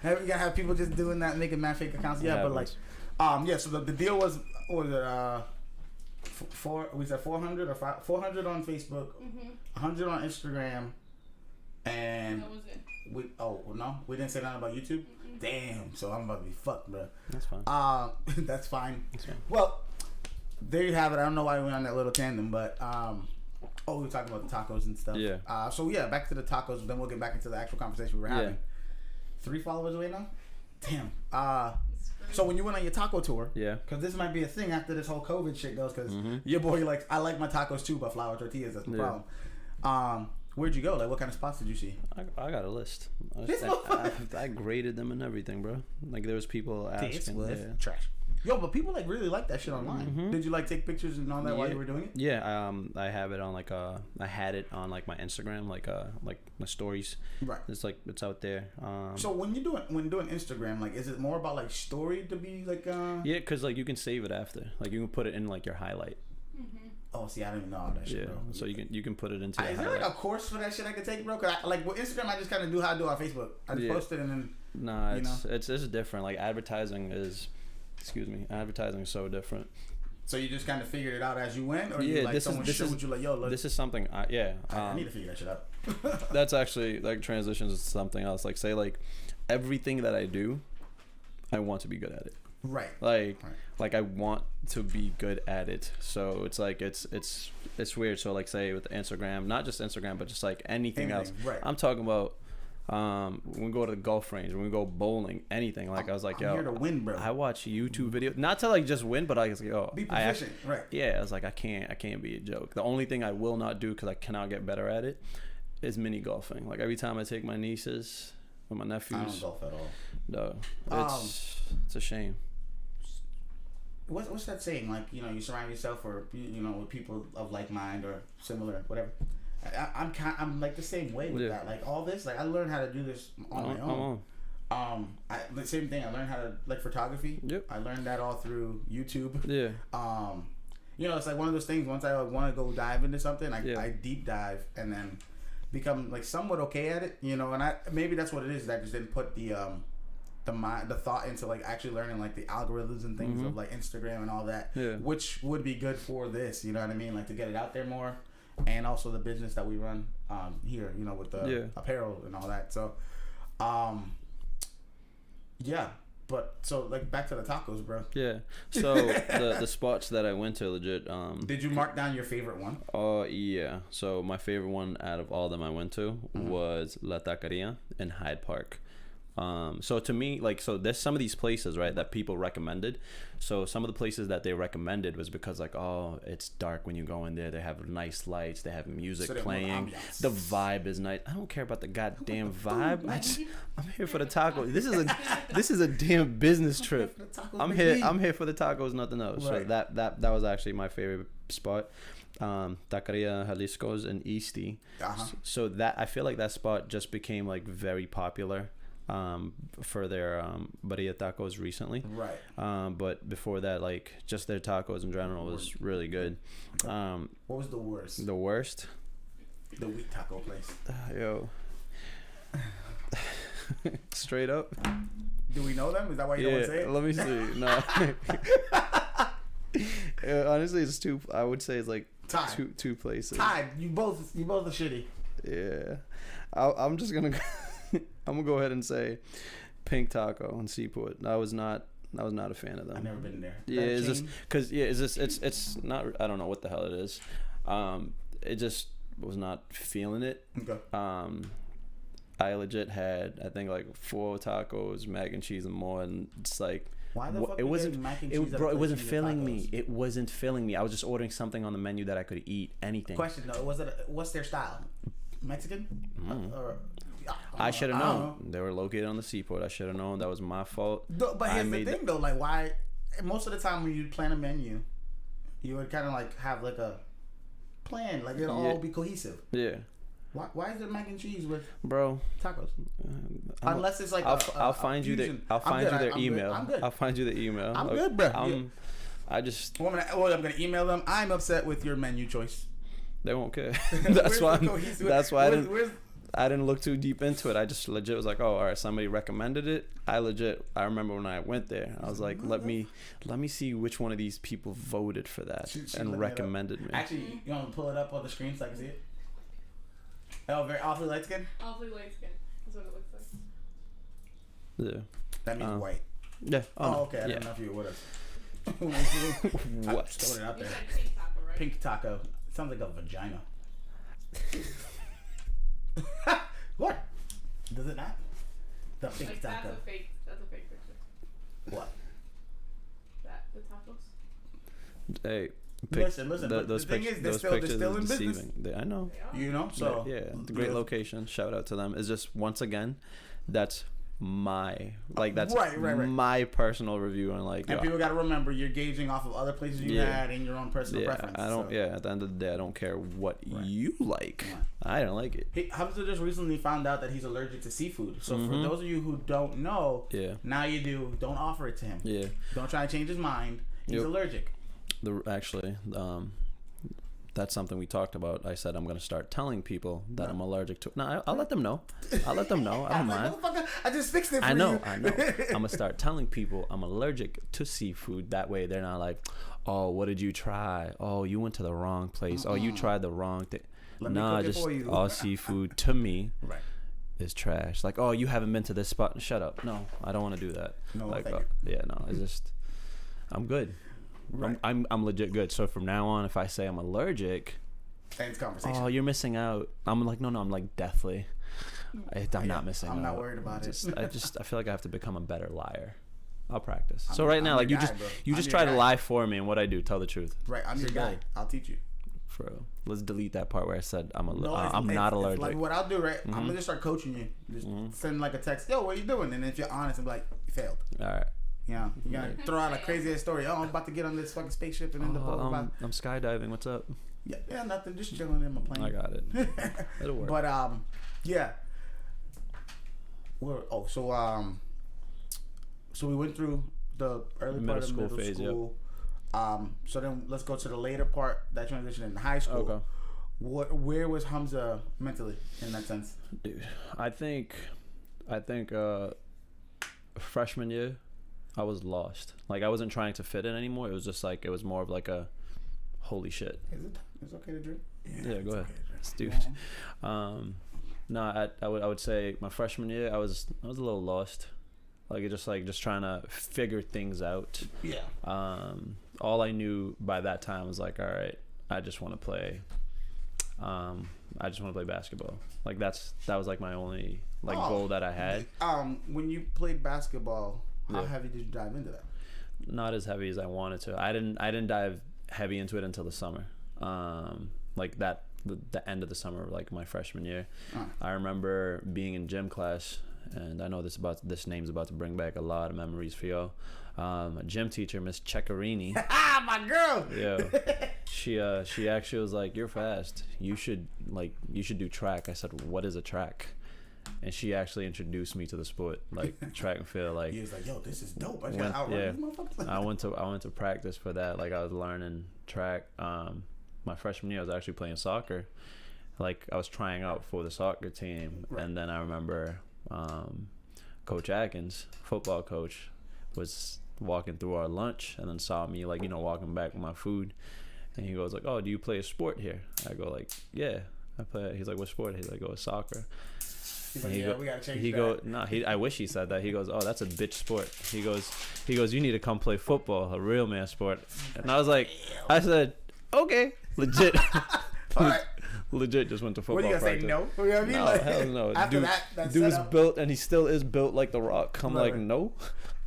You gotta have people just doing that, making mad fake accounts. Yeah, but like, yeah. So the deal was we said 400 or 400 on Facebook, 100 on Instagram, and That was it. we didn't say nothing about YouTube. Damn, so I'm about to be fucked, bro. That's fine. That's fine. That's fine. Well, there you have it. I don't know why we went on that little tandem, but we were talking about the tacos and stuff. Yeah. So yeah, back to the tacos. Then we'll get back into the actual conversation we were having. 3 followers away now. Damn. So when you went on your taco tour, because this might be a thing after this whole COVID shit goes, because your boy I like my tacos too, but flour tortillas, that's the problem. Where'd you go? Like, what kind of spots did you see? I got a list. I graded them and everything, bro. Like, there was people asking. Trash. Yo, but people like really like that shit online. Did you like take pictures and all that while you were doing it? Yeah, I have it on like I had it on like my Instagram, like my stories. Right. It's out there. So when doing Instagram, like, is it more about like story to be like? Yeah, because like you can save it after, like you can put it in like your highlight. Oh, see, I don't even know all that shit, bro. So you can put it into. Is there like a course for that shit I could take, bro? Cause like with Instagram, I just kind of do how I do on Facebook. I just post it and then. Nah, it's different. Like advertising is so different. So you just kind of figured it out as you went, or someone showed you like, yo, look. This is something. I need to figure that shit out. That's actually like transitions to something else. Like say like everything that I do, I want to be good at it. Right. Like I want to be good at it. So it's like it's weird. So like say with Instagram, not just Instagram, but just like anything else. Right. I'm talking about when we go to the golf range, when we go bowling, anything. Like I was like, I'm here to win, bro. I watch YouTube videos, not to like just win, but I was like, be proficient, right? Yeah, I was like, I can't be a joke. The only thing I will not do because I cannot get better at it is mini golfing. Like every time I take my nieces or my nephews, I don't golf at all. No, it's a shame. What's that saying? Like, you surround yourself with people of like mind or similar, whatever. I'm like the same way with that. Like all this, like I learned how to do this on my own. The same thing. I learned how to like photography. Yep. I learned that all through YouTube. Yeah. It's like one of those things. Once I want to go dive into something, I deep dive and then become like somewhat okay at it. And maybe that's what it is. I just didn't put the thought into like actually learning like the algorithms and things of like Instagram and all that, which would be good for this. You know what I mean? Like to get it out there more. And also the business that we run here, with the apparel and all that. So, but so like back to the tacos, bro. Yeah. So the spots that I went to legit. Did you mark down your favorite one? Oh yeah. So my favorite one out of all of them I went to was La Taqueria in Hyde Park. So to me, like, so there's some of these places, right, that people recommended. So some of the places that they recommended was because like, oh, it's dark when you go in there. They have nice lights. They have music playing. The vibe is nice. I don't care about the goddamn vibe. I'm here for the tacos. This is a damn business trip. I'm here for the tacos, nothing else. Right. So that was actually my favorite spot. Taqueria Jalisco's in Eastie. So that I feel like that spot just became like very popular. For their barilla tacos recently, right? But before that, like just their tacos in general was really good. What was the worst? The worst? The wheat taco place. Yo, straight up. Do we know them? Is that why you don't want to say it? Let me see. No. Honestly, it's two. I would say it's like two places. Tied. You both are shitty. Yeah, I'm just gonna. I'm gonna go ahead and say Pink Taco in Seaport. I was not a fan of them. I've never been there. Yeah, it's not. I don't know what the hell it is. It just was not feeling it. Okay. I legit had, I think, like 4 tacos, mac and cheese, and more. And it's like, why the fuck it wasn't, mac and cheese bro, it wasn't filling tacos? me. It wasn't filling me. I was just ordering something on the menu that I could eat. Anything. Question though, what's their style? Mexican? Or, I should have known. They were located on the seaport. I should have known. That was my fault. But here's the thing though, like why? Most of the time when you plan a menu, you would kind of like have like a plan, like it'll all be cohesive. Yeah. Why is there mac and cheese with tacos? Unless it's like I'll find you their email. I'm good. I'll find you the email. I'm good, bro. I just. I'm gonna email them. I'm upset with your menu choice. They won't care. That's why. I didn't look too deep into it. I just legit was like, oh, all right, somebody recommended it. I remember when I went there, I was like, let me see which one of these people voted for that and recommended me. Actually, you want to pull it up on the screen so I can see it? Oh, very awfully light skin? Awfully light skin. That's what it looks like. Yeah. That means white. Yeah. Oh, okay. I didn't know if you were with us. What? I just throwed it out there. You said pink taco, right? Pink taco. Sounds like a vagina. What? Does it not? The pink like, taco. That's a fake picture. What? The tacos? Hey. Listen. Those the thing is, they're still in business. I know. You know, so yeah, the great location. Shout out to them. It's just once again, that's my my personal review on like. And people got to remember, you're gauging off of other places you had and your own personal preference. I don't. So. Yeah, at the end of the day, I don't care what you like. Right. I don't like it. HAMZA just recently found out that he's allergic to seafood. So for those of you who don't know, now you do. Don't offer it to him. Yeah. Don't try to change his mind. He's allergic. That's something we talked about. I said I'm going to start telling people that I'm allergic to. No, I'll let them know. I don't mind. I just fixed it for I know. you. I'm going to start telling people I'm allergic to seafood. That way they're not like, oh, what did you try? Oh, you went to the wrong place. Oh, you tried the wrong thing. Nah, just all seafood to me is trash. Like, oh, you haven't been to this spot. Shut up. No, I don't want to do that. No, like, it's just, I'm good. Right. I'm legit good. So from now on, if I say I'm allergic, ends conversation. Oh, you're missing out. I'm like, no, I'm like deathly. I'm not missing out. I'm not worried about it. I feel like I have to become a better liar. I'll practice. So right now, like you just try to lie for me, and what I do, tell the truth. Right, I'm your guy. I'll teach you. Bro, let's delete that part where I said I'm not allergic. Like what I'll do, right? I'm gonna just start coaching you. Just send like a text. Yo, what are you doing? And if you're honest, I'm like, you failed. All right. Yeah, you gotta throw out a crazy ass story. Oh, I'm about to get on this fucking spaceship and then I'm skydiving. What's up? Yeah, nothing. Just chilling in my plane. I got it. It'll work. But yeah. So we went through the early part of middle school. Yep. So then let's go to the later part, that transition in high school. Okay. Where was HAMZA mentally in that sense? Dude, I think freshman year, I was lost. Like, I wasn't trying to fit in anymore. It was just like, it was more of like a holy shit. Is it okay to drink? Yeah, go ahead. Okay dude. I would say my freshman year, I was a little lost. Like, just trying to figure things out. Yeah. All I knew by that time was like, all right, I just want to play basketball. Like, that was like my only goal that I had. When you played basketball, how heavy did you dive into that? Not as heavy as I wanted to. I didn't dive heavy into it until the summer. Like that, the end of the summer, like my freshman year. I remember being in gym class, and I know this name's about to bring back a lot of memories for y'all. A gym teacher, Miss Ceccarini. My girl. Yeah. She actually was like, "You're fast. You should do track." I said, "What is a track?" And she actually introduced me to the sport, like track and field. Like, he was like, "Yo, this is dope." I went to practice for that. Like, I was learning track. My freshman year, I was actually playing soccer. Like, I was trying out for the soccer team, and then I remember Coach Atkins, football coach, was walking through our lunch and then saw me walking back with my food, and he goes like, "Oh, do you play a sport here?" I go like, "Yeah, I play." He's like, "What sport?" He's like, "Oh, soccer." He's like, we gotta change he that. Go, nah, I wish he said that. He goes, "Oh, that's a bitch sport." He goes, "You need to come play football, a real man sport." And I was like, I said, "Okay, legit." All right. legit just went to football What are you gonna practice. say? No, you know what I mean? No, Like, hell no. After Dude, dude is built, and he still is built like the Rock. I'm like, Right. no.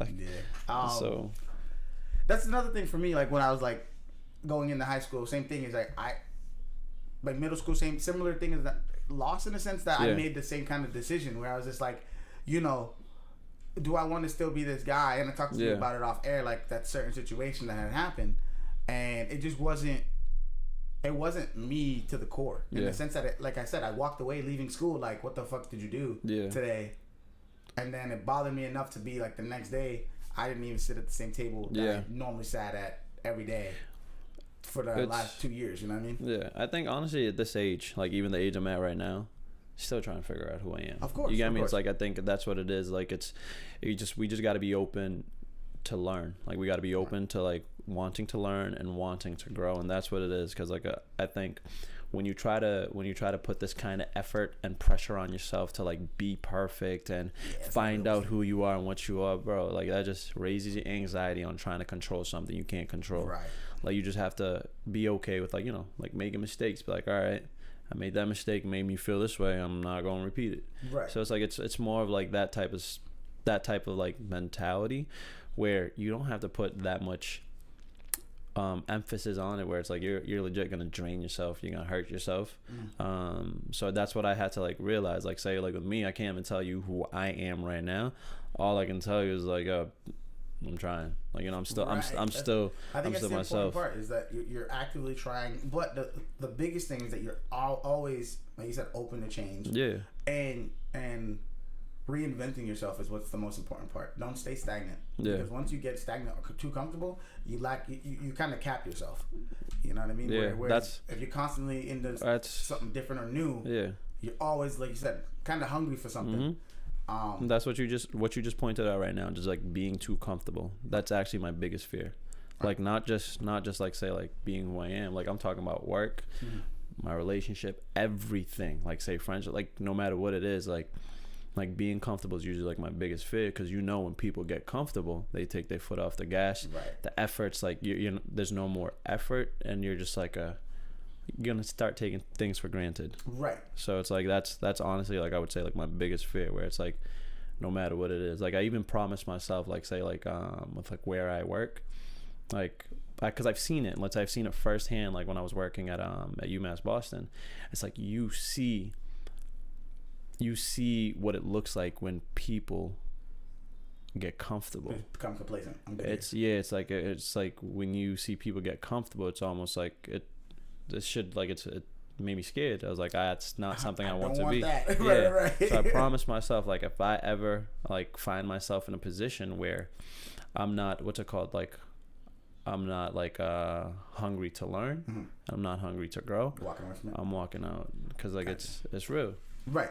Like, yeah. so That's another thing for me. Like when I was like going into high school, same thing is like middle school, similar thing is that lost in the sense that I made the same kind of decision where I was just like, you know, do I want to still be this guy? And I talked to you about it off air, like that certain situation that had happened, and it just wasn't. It wasn't me to the core in the sense that, like I said, I walked away leaving school like, what the fuck did you do today? And then it bothered me enough to be like the next day, I didn't even sit at the same table that I normally sat at every day for the last 2 years. You know what I mean? Yeah, I think honestly at this age, like even the age I'm at right now, still trying to figure out who I am. Of course, you get me. It's like I think that's what it is. Like we just got to be open to learn. Like we got to be open to like wanting to learn and wanting to grow, and that's what it is. Because like I think when you try to put this kind of effort and pressure on yourself to like be perfect and find out who you are and what you are, bro, like that just raises your anxiety on trying to control something you can't control. Right. Like you just have to be okay with like, you know, like making mistakes. Be like, all right, I made that mistake, made me feel this way, I'm not gonna repeat it. Right. So it's like it's more of like that type of like mentality where you don't have to put that much emphasis on it, where it's like you're legit gonna drain yourself, you're gonna hurt yourself. So that's what I had to like realize. Like say like with me, I can't even tell you who I am right now. All I can tell you is like I'm trying. Like, you know, I'm still I think that's the important part is that you're actively trying, but the biggest thing is that you're always, like you said, open to change. Yeah. And reinventing yourself is what's the most important part. Don't stay stagnant. Yeah. Because once you get stagnant or too comfortable, you kind of cap yourself. You know what I mean? Yeah. Whereas if you're constantly into something different or new, you're always, like you said, kind of hungry for something. Mm-hmm. That's what you just pointed out right now, just like being too comfortable. That's actually my biggest fear. Like not just like say like being who I am. Like I'm talking about work, my relationship, everything. Like say friendship, like no matter what it is, like being comfortable is usually like my biggest fear, because you know when people get comfortable, they take their foot off the gas. Right. The effort's like you there's no more effort, and you're just like you're gonna start taking things for granted. Right. So it's like that's honestly like I would say like my biggest fear, where it's like no matter what it is, like I even promised myself, like say like with like where I work, like because I've seen it. I've seen it firsthand. Like when I was working at UMass Boston, it's like you see what it looks like when people get comfortable, become complacent. It's like when you see people get comfortable, it's almost like it made me scared. I was like, that's not something I want to be. That. Yeah. Right. So I promised myself, like if I ever like find myself in a position where I'm not I'm not like hungry to learn, I'm not hungry to grow, I'm walking out, because like it's real. Right.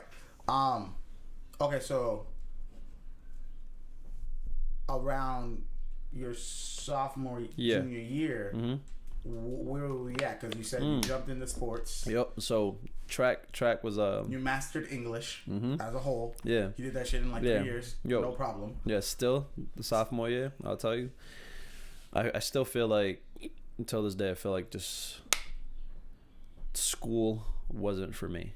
Okay, so around your sophomore junior year, where were we at? Because you said you jumped into sports. Yep. So track was you mastered English as a whole. Yeah. You did that shit in like 3 years. Yep. No problem. Yeah. Still the sophomore year, I'll tell you, I still feel like until this day I feel like just school wasn't for me.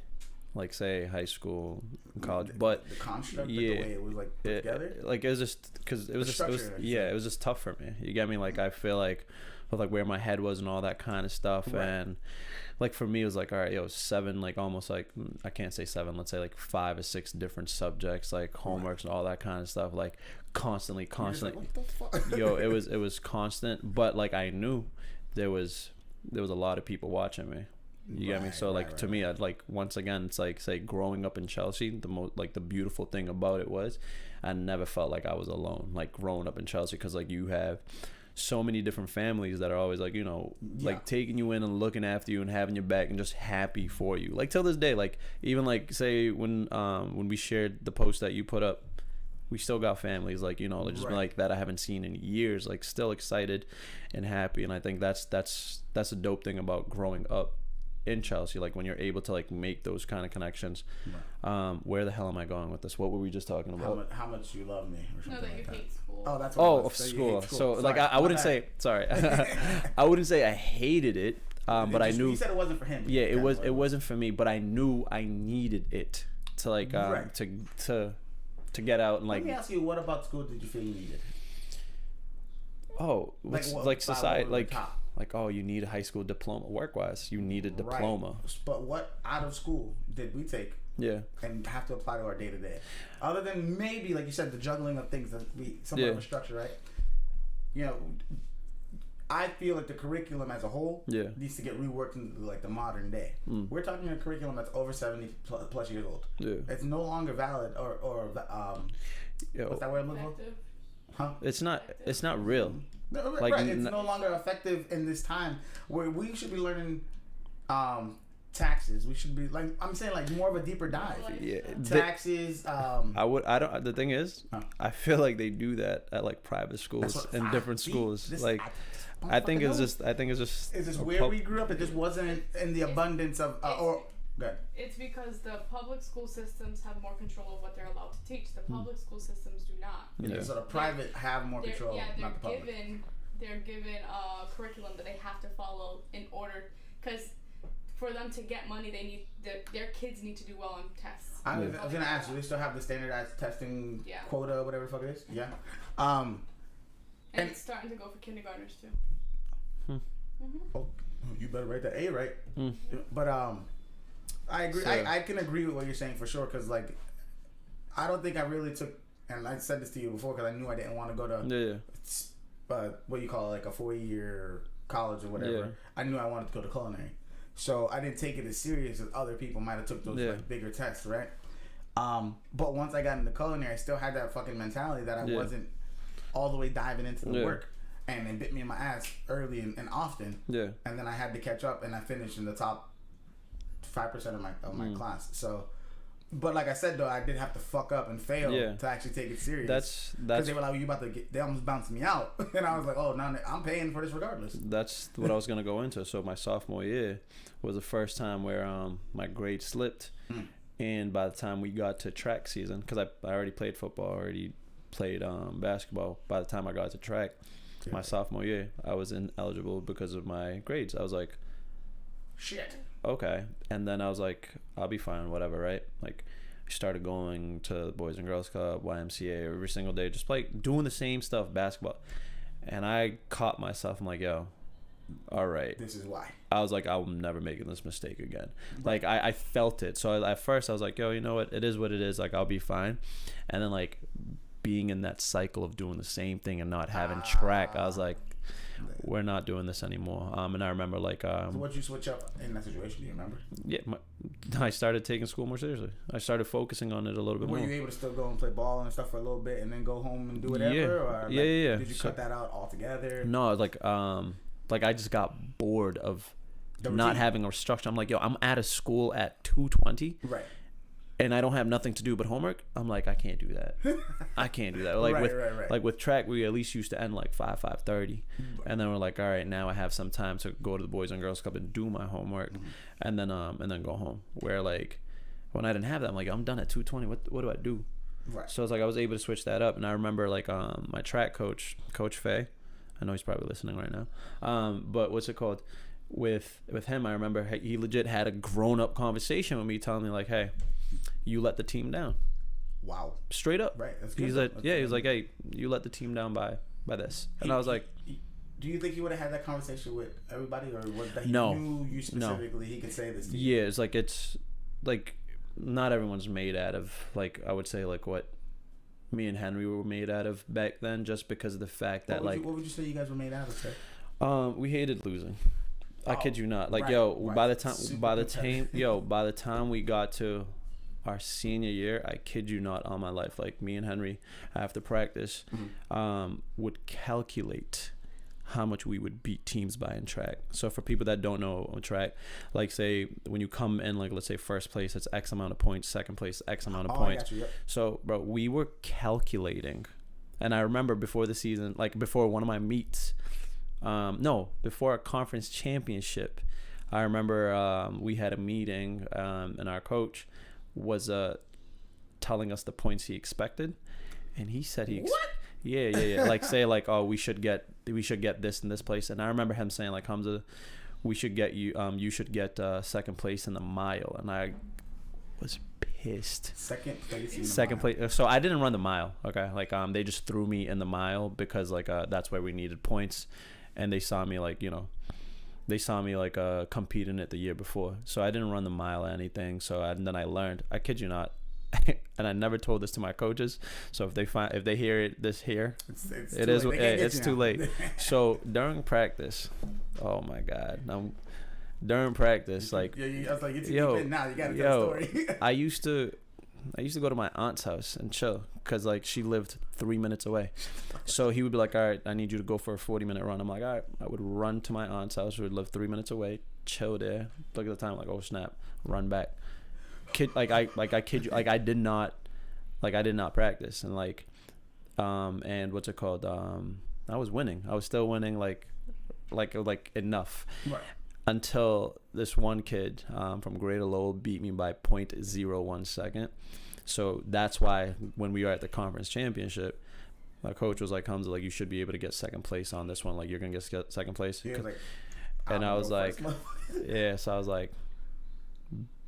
Like say high school, college, but the construct, the way it was like put together. Like it was just because it was just tough for me. You get me? Like I feel like with like where my head was and all that kind of stuff, and like for me it was like, all right, it was 7, like almost like I can't say 7, let's say like 5 or 6 different subjects, like homeworks and all that kind of stuff, like constantly. Like, what the fuck? Yo, it was constant, but like I knew there was a lot of people watching me. You get me? So like to me, I'd like, once again, it's like say growing up in Chelsea, the beautiful thing about it was I never felt like I was alone, like growing up in Chelsea, because like you have so many different families that are always like, you know, like taking you in and looking after you and having your back and just happy for you. Like till this day, like even like say when we shared the post that you put up, we still got families, like, you know, just like that I haven't seen in years, like still excited and happy. And I think that's a dope thing about growing up in Chelsea, like when you're able to like make those kind of connections. Where the hell am I going with this? What were we just talking about? How much you love me, or something that you hate school. Oh, that's what school. So like I wouldn't say sorry. I wouldn't say I hated it. But I knew you said it wasn't for him. Yeah, it wasn't for me, but I knew I needed it to like to get out and like. Let me ask you, what about school did you feel you needed? Oh, like society, like oh, you need a high school diploma. Work-wise, you need a diploma. Right. But what out of school did we take? Yeah. And have to apply to our day to day, other than maybe like you said, the juggling of things that we somewhat of a structure, right? You know, I feel like the curriculum as a whole needs to get reworked into like the modern day. We're talking a curriculum that's over 70 plus years old. Yeah. It's no longer valid or what's that word I'm looking for? Huh? It's not real. No, like, right. It's no longer effective in this time where we should be learning taxes. We should be like I'm saying like more of a deeper dive. Yeah. Taxes. The thing is, I feel like they do that at like private schools and different schools. Like I think it's just is this where we grew up? It just wasn't in the abundance of good. It's because the public school systems have more control of what they're allowed to teach. The public school systems do not. Yeah. So the private have more control. Yeah, not the public. They're given a curriculum that they have to follow in order, because for them to get money, they need their kids need to do well on tests. I was gonna ask you. They still have the standardized testing quota, whatever the fuck it is. Yeah. And it's starting to go for kindergartners too. Oh, you better write the A right. But I agree. So, I can agree with what you're saying for sure, because like I don't think I really took, and I said this to you before because I knew I didn't want to go to what you call it, like a 4-year college or whatever. Yeah. I knew I wanted to go to culinary, so I didn't take it as serious as other people might have took those like bigger tests, right? But once I got into culinary, I still had that fucking mentality that I wasn't all the way diving into the work, and it bit me in my ass early and often. Yeah, and then I had to catch up, and I finished in the top 5% of my class. So, but like I said though, I did have to fuck up and fail to actually take it serious. That's because they were like, "You about to get?" They almost bounced me out, and I was like, "Oh, no, I'm paying for this regardless." That's what I was gonna go into. So my sophomore year was the first time where my grade slipped, and by the time we got to track season, because I already played football, already played basketball. By the time I got to track, my sophomore year, I was ineligible because of my grades. I was like, shit. Okay. And then I was like, I'll be fine, whatever, right? Like, I started going to the Boys and Girls Club, YMCA every single day, just like doing the same stuff, basketball. And I caught myself. I'm like, yo, all right. This is why. I was like, I'm never making this mistake again. Like, I felt it. So at first I was like, yo, you know what? It is what it is. Like, I'll be fine. And then, like, being in that cycle of doing the same thing and not having track, I was like, we're not doing this anymore. And I remember like so what'd you switch up in that situation? Do you remember? Yeah, I started taking school more seriously. I started focusing on it a little bit more. Were you able to still go and play ball and stuff for a little bit and then go home and do whatever? Or yeah. Did you cut that out altogether? No, like I just got bored of not having a structure. I'm like, yo, I'm out of school at 2:20. Right. And I don't have nothing to do but homework. I'm like, I can't do that. I can't do that. Like right. Like with track, we at least used to end like 5:30, and then we're like, all right, now I have some time to go to the Boys and Girls Club and do my homework, and then go home. Where like when I didn't have that, I'm like, I'm done at 2:20. What do I do? Right. So it's like I was able to switch that up, and I remember like my track coach, Coach Faye. I know he's probably listening right now. But what's it called? With him, I remember he legit had a grown up conversation with me, telling me like, hey, you let the team down. Wow. Straight up. Right. That's good. He's like, he was like, hey, you let the team down by this. And I was like, do you think he would have had that conversation with everybody, or was that he knew you specifically? He could say this to you? Yeah, it's like not everyone's made out of, like, I would say like what me and Henry were made out of back then, just because of the fact that what would you say you guys were made out of, sir? We hated losing. I kid you not. Like, by the time we got to our senior year, I kid you not, on my life, like me and Henry after practice would calculate how much we would beat teams by in track. So for people that don't know track, like say when you come in, like let's say first place, it's X amount of points, second place, X amount of points. So bro, we were calculating. And I remember before the season, like before one of my meets, before a conference championship, I remember we had a meeting and our coach was telling us the points he expected, and he said yeah like say like, oh, we should get this in this place. And I remember him saying like, HAMZA, we should get you. You should get second place in the mile, and I was pissed. Second place. Second place. So I didn't run the mile. Okay, like they just threw me in the mile because like that's where we needed points, and they saw me like compete in it the year before. So I didn't run the mile or anything. And then I learned. I kid you not. And I never told this to my coaches. So if they hear this here, it's too late. So during practice, oh my God, during practice, like I was like, you're too deep in now. You gotta tell the story. I used to go to my aunt's house and chill because like she lived 3 minutes away. So he would be like, all right, I need you to go for a 40-minute run. I'm like, all right. I would run to my aunt's house, who would live 3 minutes away, chill there, look at the time, like, oh snap, run back. I kid you, like I did not practice, and and what's it called? I was winning. I was still winning, like enough. Right. Until this one kid from Greater Lowell beat me by 0.01 second. So that's why when we were at the conference championship, my coach was like, "HAMZA, like you should be able to get second place on this one. Like you're gonna get second place." He was like, and I was like, "Yeah." So I was like,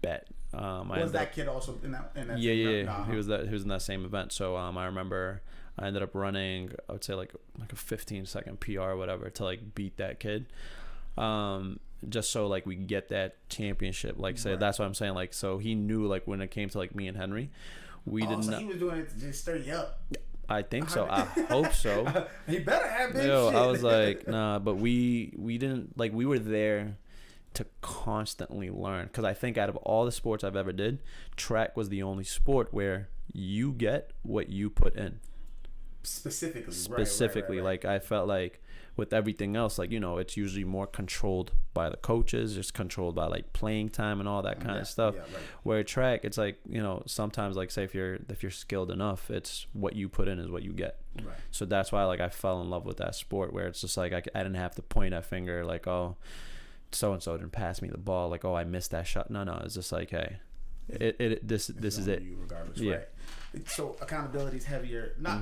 "Bet." Was that kid also in that? Yeah. Nah. He was in that same event. So I remember I ended up running, I would say like a 15-second PR or whatever to like beat that kid. Just so like we get that championship, like say, right. That's what I'm saying. Like, so he knew like when it came to like me and Henry, we didn't. So he was doing it to just stir you up. I think so. I hope so. He better have been. Shit. I was like, nah, but we didn't, like, we were there to constantly learn, because I think out of all the sports I've ever did, track was the only sport where you get what you put in. Specifically, right. Like I felt like with everything else, like, you know, it's usually more controlled by the coaches, it's controlled by like playing time and all that kind of stuff. Yeah, right. Where track, it's like, you know, sometimes like say if you're skilled enough, it's what you put in is what you get. Right. So that's why like I fell in love with that sport, where it's just like I didn't have to point a finger like, oh, so and so didn't pass me the ball, like, oh, I missed that shot. No, it's just like, hey, this is it. Regardless, yeah. Right. So accountability is heavier, not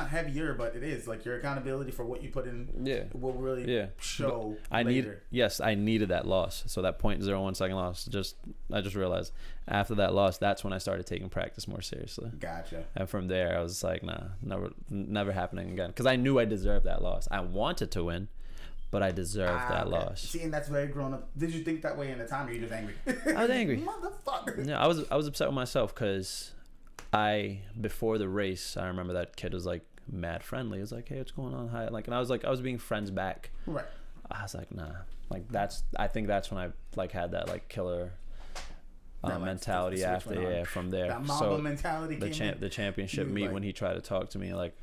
heavier, but it is like your accountability for what you put in. Yeah, will really show. I needed that loss. So that 0.01 second loss. I just realized after that loss, that's when I started taking practice more seriously. Gotcha. And from there, I was like, nah, never happening again. Because I knew I deserved that loss. I wanted to win, but I deserved that loss. See, and that's very grown up. Did you think that way in the time, or you just angry? I was angry. Motherfucker. Yeah, I was upset with myself because before the race, I remember that kid was like mad friendly. He was like, hey, what's going on? Hi. Like, and I was being friends back. Right. I was like, nah. Like I think that's when I like had that like killer mentality after. From there. That Mamba mentality. The championship meet, like, when he tried to talk to me, like,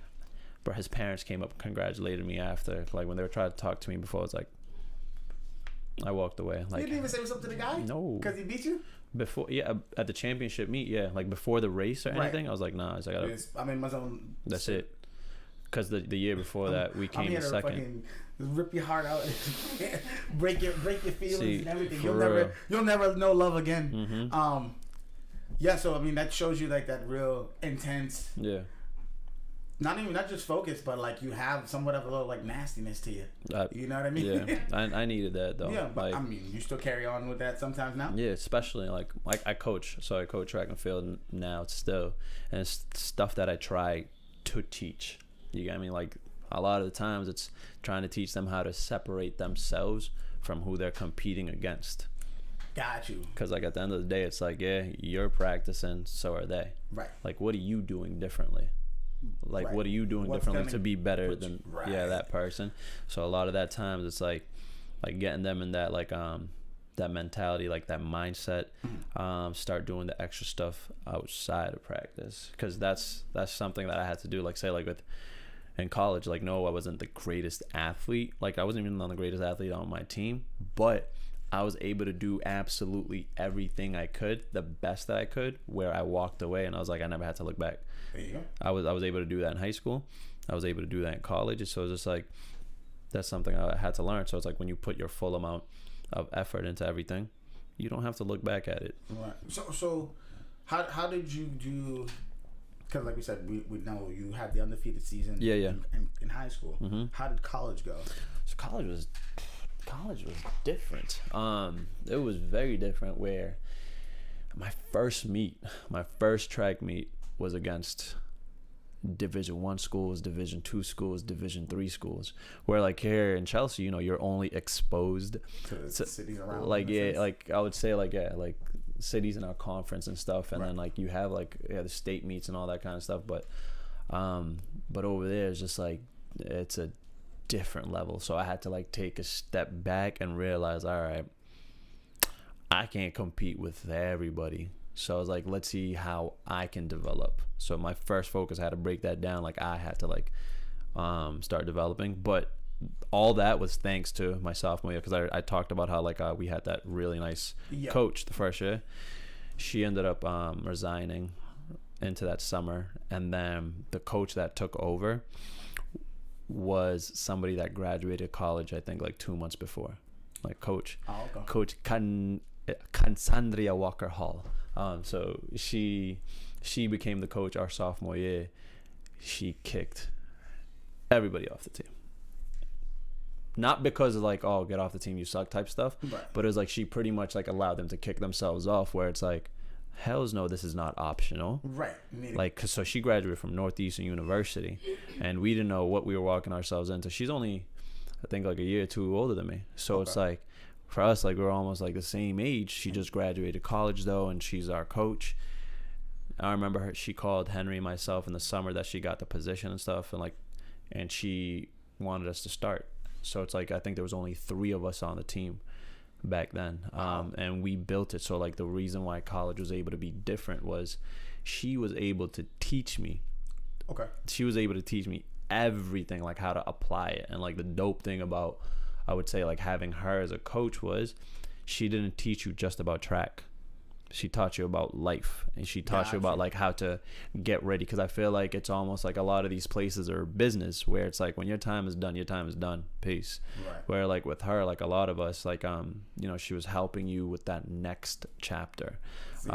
bro, his parents came up and congratulated me after. Like when they were trying to talk to me before, it's like I walked away. Like, you didn't even say what's up to the guy? No. Because he beat you? Before, at the championship meet, like before the race or anything, I was like, nah, I gotta. I'm in my zone. That's it. Because the year before that, we came in second. Rip your heart out, break your feelings and everything. You'll never know love again. Mm-hmm. Yeah. So I mean, that shows you like that real intense. Yeah. Not just focus, but like you have somewhat of a little like nastiness to you. You know what I mean? Yeah, I needed that though. Yeah, but like, I mean, you still carry on with that sometimes now. Yeah, especially like I coach, so I coach track and field now still, and it's stuff that I try to teach. You get me? Like a lot of the times, it's trying to teach them how to separate themselves from who they're competing against. Got you. Because like at the end of the day, it's like, yeah, you're practicing, so are they. Right. Like, what are you doing differently? Like, what are you doing differently to be better than that person? So a lot of that times it's like getting them in that like that mentality, like that mindset. Start doing the extra stuff outside of practice, because that's something that I had to do. Like say like in college, like no, I wasn't the greatest athlete. Like I wasn't even on the greatest athlete on my team, but I was able to do absolutely everything I could, the best that I could, where I walked away and I was like, I never had to look back. There you go. I was able to do that in high school. I was able to do that in college. So it's just like, that's something I had to learn. So it's like when you put your full amount of effort into everything, you don't have to look back at it. Right. So how did you do? Because like we said, we know you had the undefeated season. In high school. Mm-hmm. How did college go? So college college was different. It was very different. Where my first track meet was against Division 1 schools, Division 2 schools, Division 3 schools. Where like here in Chelsea, you know, you're only exposed to the cities around. Like like I would say like cities in our conference and stuff, and then like you have like the state meets and all that kind of stuff. But over there it's just like it's a different level. So I had to like take a step back and realize, all right, I can't compete with everybody. So I was like, let's see how I can develop. So my first focus, I had to break that down. Like I had to like start developing. But all that was thanks to my sophomore year, because I talked about how like we had that really nice coach the first year. She ended up resigning into that summer, and then the coach that took over was somebody that graduated college, I think like 2 months before, like Coach Cassandra Walker Hall. So she became the coach our sophomore year. She kicked everybody off the team. Not because of like, oh, get off the team, you suck type stuff, but it was like she pretty much like allowed them to kick themselves off, where it's like, hells no, this is not optional. Right. Like, so she graduated from Northeastern University, and we didn't know what we were walking ourselves into. She's only, I think, like a year or two older than me. So it's like, for us, like we're almost like the same age. She just graduated college though, and she's our coach. I remember she called Henry and myself in the summer that she got the position and stuff, and she wanted us to start. So it's like, I think there was only 3 of us on the team back then. And we built it. So like the reason why college was able to be different was she was able to teach me. Okay. She was able to teach me everything, like how to apply it. And like the dope thing about, I would say, like having her as a coach was she didn't teach you just about track. She taught you about life, and she taught you about like how to get ready. Because I feel like it's almost like a lot of these places are business, where it's like when your time is done, peace. Right. Where like with her, like a lot of us, like you know, she was helping you with that next chapter. See,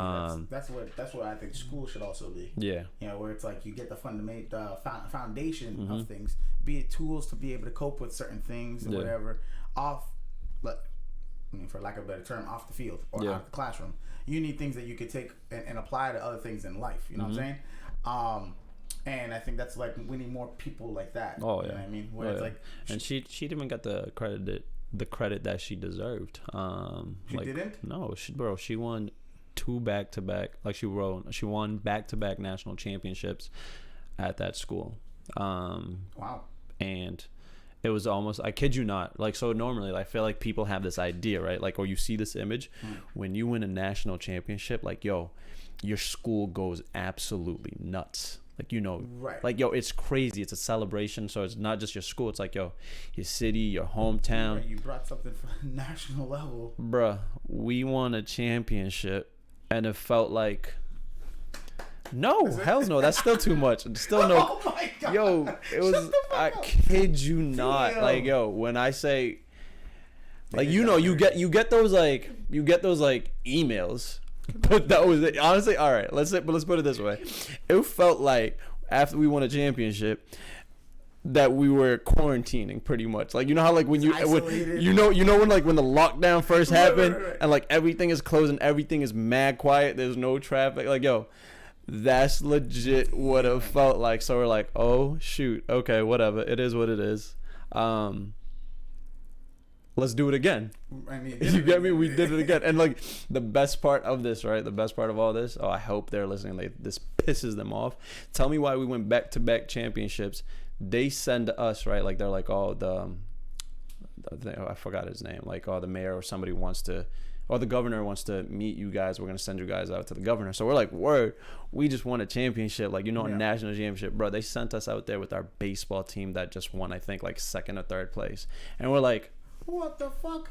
that's what I think school should also be. Yeah. You know, where it's like you get the foundation of things, be it tools to be able to cope with certain things and whatever for lack of a better term, off the field or out of the classroom. You need things that you could take and apply to other things in life. You know what I'm saying? And I think that's like, we need more people like that. Oh, yeah. You know what I mean? Where it's like, and she didn't even get the credit that she deserved. She didn't? No, she won 2 back-to-back. Like she won back-to-back national championships at that school. Wow. And it was almost, I kid you not, like, so normally I feel like people have this idea, right? Like, or you see this image when you win a national championship, like, yo, your school goes absolutely nuts. Like, you know, like, yo, it's crazy. It's a celebration. So it's not just your school. It's like, yo, your city, your hometown. Right, you brought something from a national level. Bruh, we won a championship, and it felt like, no, hells no, that's still too much. Still no. Oh my God. Yo, it was, I kid you not. Damn. Like, yo, when I say, like, you know, you get those emails. But that was it. Honestly, all right, let's put it this way. It felt like after we won a championship that we were quarantining pretty much. Like, you know how like when you know when like when the lockdown first happened and like everything is closed and everything is mad quiet, there's no traffic. Like, yo, that's legit what it felt like. So we're like, oh shoot, okay, whatever, it is what it is. Let's do it again. I mean, you get me? We did it again. And like the best part of this, right? The best part of all this, I hope they're listening. This pisses them off. Tell me why we went back-to-back championships. They send us, right? Like they're like, oh, I forgot his name. Like, oh, the mayor or somebody wants to, or the governor wants to meet you guys. We're going to send you guys out to the governor. So we're like, word, we just won a championship. Like, you know, a national championship, bro. They sent us out there with our baseball team that just won, I think, like 2nd or 3rd place. And we're like, what the fuck?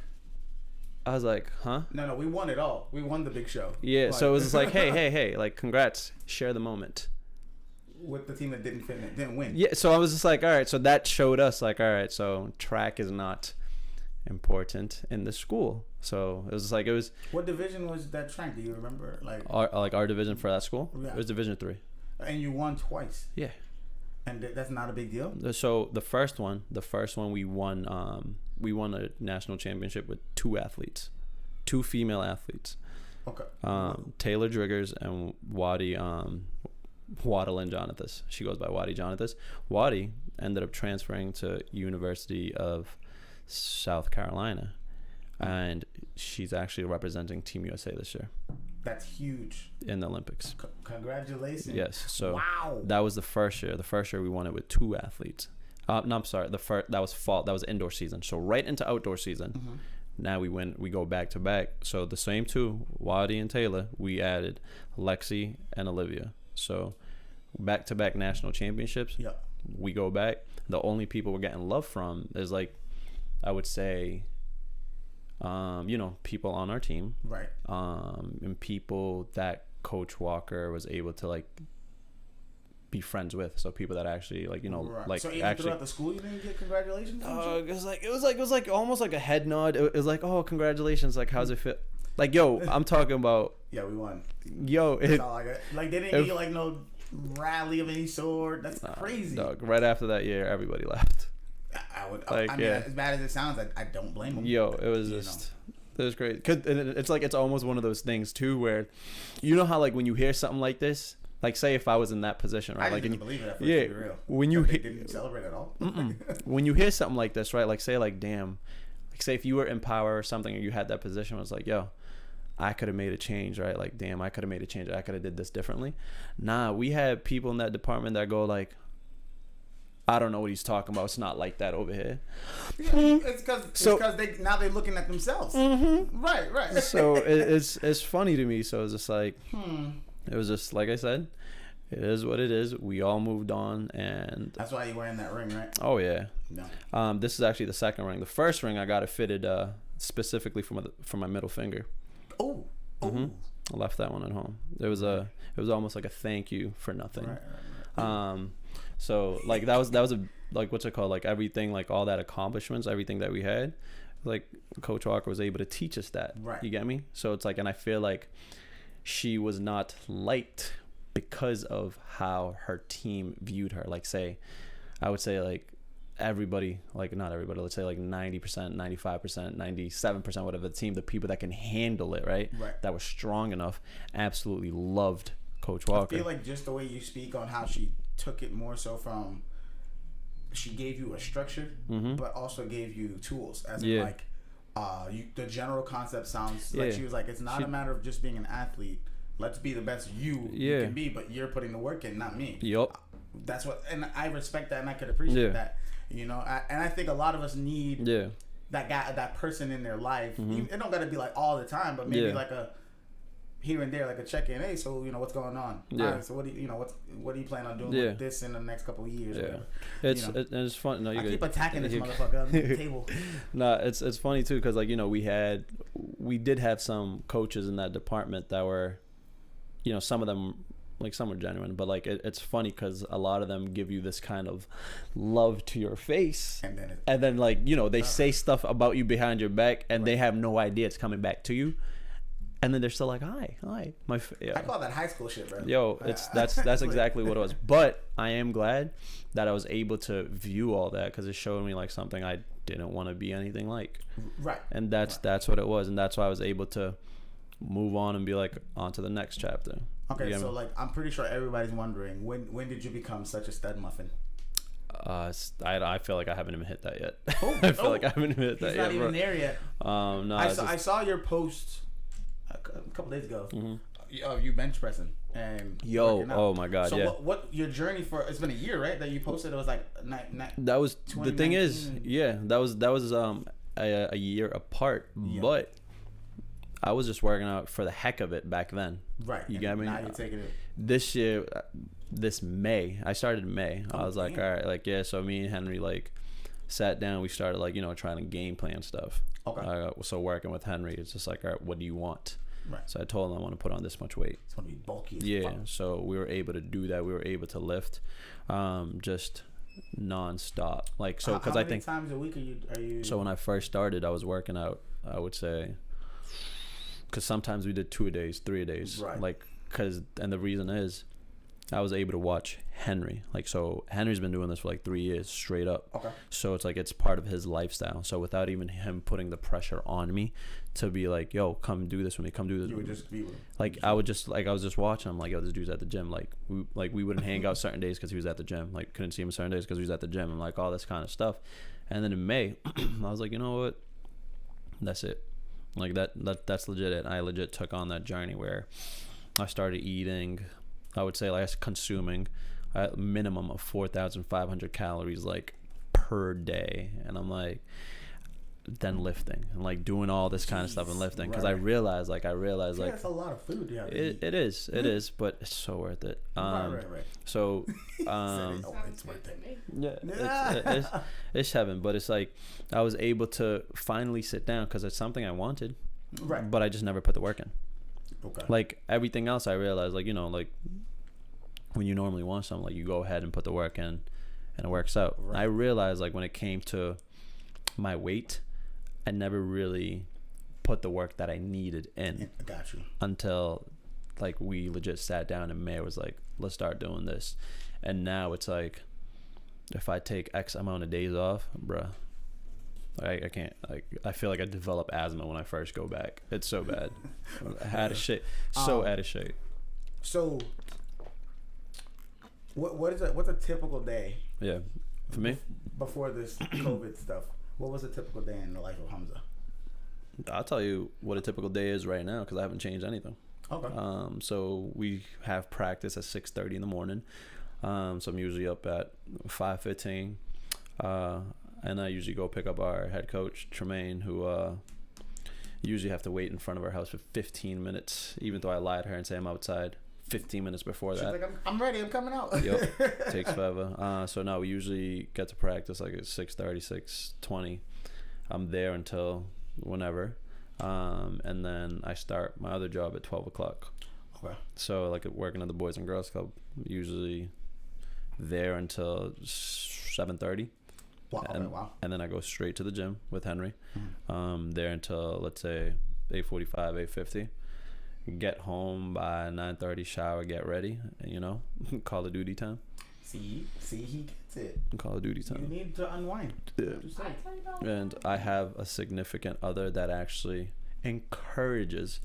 I was like, huh? No, we won it all. We won the big show. Yeah, like, so it was just like, hey, like, congrats. Share the moment. With the team that didn't win. Yeah, so I was just like, all right, so that showed us, like, all right, so track is not important in the school. So it was just like, it was... What division was that track? Do you remember? Like our division for that school? Yeah. It was Division 3. And you won twice? Yeah. And that's not a big deal? So the first one we won we won a national championship with 2 female athletes. Okay. Taylor Driggers and Wadi Waddle Jonathas. She goes by Wadi Jonathas. Wadi ended up transferring to University of South Carolina, and she's actually representing Team USA this year. That's huge. In the Olympics. Congratulations. Yes. So wow. That was the first year. The first year we won it with 2 athletes. No, I'm sorry. That was fall. That was indoor season. So right into outdoor season. Mm-hmm. Now we go back to back. So the same 2, Wadi and Taylor, we added Lexi and Olivia. So back to back national championships. Yeah. We go back. The only people we're getting love from is, like, I would say, people on our team. Right. And people that Coach Walker was able to, like, be friends with. So people that actually, like, right. like, so even actually throughout the school, you didn't get congratulations? It was like almost like a head nod. It was like, oh, congratulations. Like, how's it feel? Like, yo, I'm talking about. Yeah, we won. Yo, that's all I got. Like, they didn't get like no rally of any sort. That's crazy. Dog, right after that year, everybody left. I would. Like, I mean, as bad as it sounds, I don't blame them. Yo, it was just. It was great. It's like, it's almost one of those things too, where, how, like, when you hear something like this. Like, say if I was in that position, right? I didn't believe it at first, yeah, to be real. When you didn't celebrate at all. When you hear something like this, right? Like, say, like, damn, like, say if you were in power or something, or you had that position, it was like, yo, I could have made a change, right? Like, damn, I could have made a change. I could have did this differently. Nah, we had people in that department that go like, I don't know what he's talking about. It's not like that over here. Yeah, it's because they're looking at themselves. Mm-hmm. Right. So it's funny to me. So it's just like, it was just, like I said, it is what it is. We all moved on, and that's why you're wearing that ring, right? Oh yeah. No. This is actually the second ring. The first ring I got it fitted specifically for my middle finger. Oh. Mm-hmm. I left that one at home. It was almost like a thank you for nothing. Right. So, like, that was a, like, what's it called? Like, everything, like, all that accomplishments, everything that we had, like, Coach Walker was able to teach us that. Right. You get me? So it's like, and I feel like she was not liked because of how her team viewed her. Like, say, I would say, like, everybody, like, not everybody, let's say, like, 90%, 95%, 97%, whatever the team, the people that can handle it, right? That were strong enough, absolutely loved Coach Walker. I feel like just the way you speak on how she took it more so from, she gave you a structure, but also gave you tools, as in, like, the general concept sounds like she was like, it's not a matter of just being an athlete. Let's be the best you can be, but you're putting the work in, not me. Yep. That's what, and I respect that, and I could appreciate that. And I think a lot of us need that guy, that person in their life. It don't gotta be like all the time, but maybe like a here and there, like a check-in. Hey, so what's going on? All right, so what do you plan on doing with this in the next couple of years? It's fun. No, I keep attacking this motherfucker on the table. No, it's funny too, because, like, we did have some coaches in that department that were, some of them, like, some were genuine, but, like, it's funny because a lot of them give you this kind of love to your face, and then like, they say stuff about you behind your back, and they have no idea it's coming back to you. And then they're still like, hi. I call that high school shit, bro. Yo, that's exactly what it was. But I am glad that I was able to view all that, because it showed me, like, something I didn't want to be anything like. Right. And that's what it was, and that's why I was able to move on and be like, on to the next chapter. Okay, so, like, I'm pretty sure everybody's wondering, when did you become such a stud muffin? I feel like I haven't even hit that yet. I feel like I haven't even hit that yet. He's not even there yet. No. I saw your post a couple days ago of you bench pressing and oh my god. So what your journey for? It's been a year, right? That you posted. It was like that was the thing is that was a year apart, but I was just working out for the heck of it back then. Right. You get me? Now you're taking it. This year, this May, I started in May. I was like, all right, like, so me and Henry, like, sat down. We started, like, trying to game plan stuff. Okay. So working with Henry, it's just like, all right, what do you want? Right. So I told him I want to put on this much weight. It's going to be bulky as fuck. So we were able to do that. We were able to lift just nonstop. Like, so, because I think... How many times a week are you... So when I first started, I was working out, I would say... Because sometimes we did 2 a days, 3 a days. Right. Like, and the reason is, I was able to watch Henry. Like, so Henry's been doing this for like 3 years straight up. Okay. So it's like it's part of his lifestyle. So without even him putting the pressure on me to be like, yo, come do this with me, come do this. You would just be with him. Like I was just watching. I'm like, yo, this dude's at the gym. Like we wouldn't hang out certain days because he was at the gym. Like couldn't see him certain days because he was at the gym, and like all this kind of stuff. And then in May, I was like, you know what? That's it. Like that's legit it. I legit took on that journey where I started eating, I would say like consuming a minimum of 4,500 calories like per day. And I'm like, then lifting and like doing all this kind of stuff and lifting, because I realized like that's a lot of food. Yeah, it is, but it's so worth it. Right. So it's worth it. Yeah, it's heaven. But it's like I was able to finally sit down because it's something I wanted, right? But I just never put the work in. Okay. Like everything else, I realized, like, you know, like when you normally want something, like you go ahead and put the work in, and it works out. Right. I realized like when it came to my weight, I never really put the work that I needed in. I got you. Until like we legit sat down and May was like, let's start doing this. And now it's like, if I take X amount of days off, bruh, I can't. Like I feel like I develop asthma when I first go back. It's so bad. Out of shape. So out of shape. So what's a typical day? Yeah, for me. Before this COVID stuff, what was a typical day in the life of HAMZA? I'll tell you what a typical day is right now because I haven't changed anything. Okay. So we have practice at 6:30 in the morning. So I'm usually up at 5:15. And I usually go pick up our head coach, Tremaine, who usually have to wait in front of our house for 15 minutes, even though I lie to her and say I'm outside 15 minutes before that. She's like, I'm ready, I'm coming out. Yep, takes forever. So now we usually get to practice like at 6:30, 6:20. I'm there until whenever. And then I start my other job at 12 o'clock. Okay. So like working at the Boys and Girls Club, usually there until 7:30. Wow. And then I go straight to the gym with Henry. Mm-hmm. There until let's say 8:45, 8:50. Get home by 9:30. Shower, get ready. And, you know, Call of Duty time. See, he gets it. Call of Duty time. You need to unwind. Yeah. And I have a significant other that actually encourages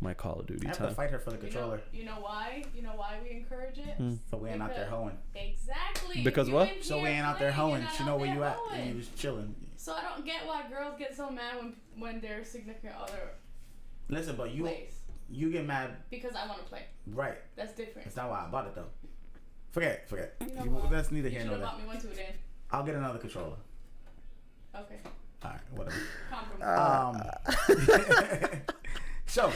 my Call of Duty I have time. to fight her for the controller. You know why? You know why we encourage it? So we ain't out there hoeing. Exactly. Because what? So we ain't out there hoeing. She know where you at. And you was chilling. So I don't get why girls get so mad when their significant other. Listen, but you get mad because I want to play. Right. That's different. That's not why I bought it though. Forget. You know That's neither here nor there. there. Bought me one too then. I'll get another controller. Okay. All right, whatever. Compromise. So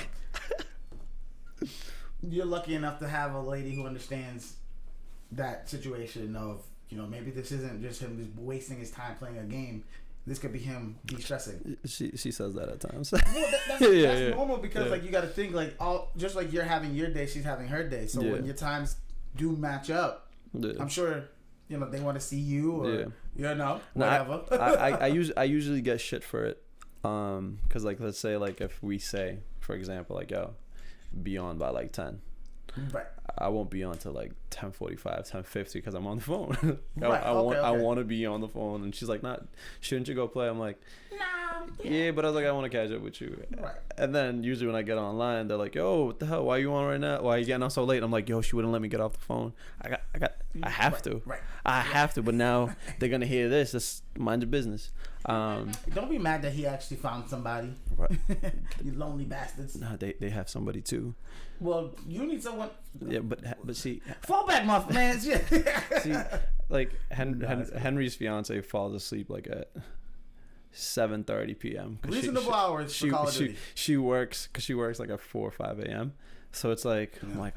you're lucky enough to have a lady who understands that situation of, you know, maybe this isn't just him just wasting his time playing a game. This could be him de-stressing. She says that at times. Well, that's normal because like you got to think like just like you're having your day, she's having her day. So when your times do match up, I'm sure, you know, they want to see you or you know, whatever. I usually get shit for it, cause like let's say like if we say for example like yo, be on by like 10. Right. I won't be on till like 10:45, 10:50 because I'm on the phone. Right. I want to be on the phone, and she's like, shouldn't you go play? I'm like, nah. Yeah, but I was like, I want to catch up with you. Right. And then usually when I get online, they're like, yo, what the hell? Why are you on right now? Why are you getting on so late? I'm like, yo, she wouldn't let me get off the phone. I have to. Right. I have to. But now they're gonna hear this. Just mind your business. Don't be mad that he actually found somebody. Right. You lonely bastards. Nah, they have somebody too. Well, you need someone. Yeah, but see, fallback month, man. Yeah. See, like Henry's fiance falls asleep like at 7:30 p.m. Reasonable hours for Call of Duty. She works like at 4 or 5 a.m. So it's like I'm like,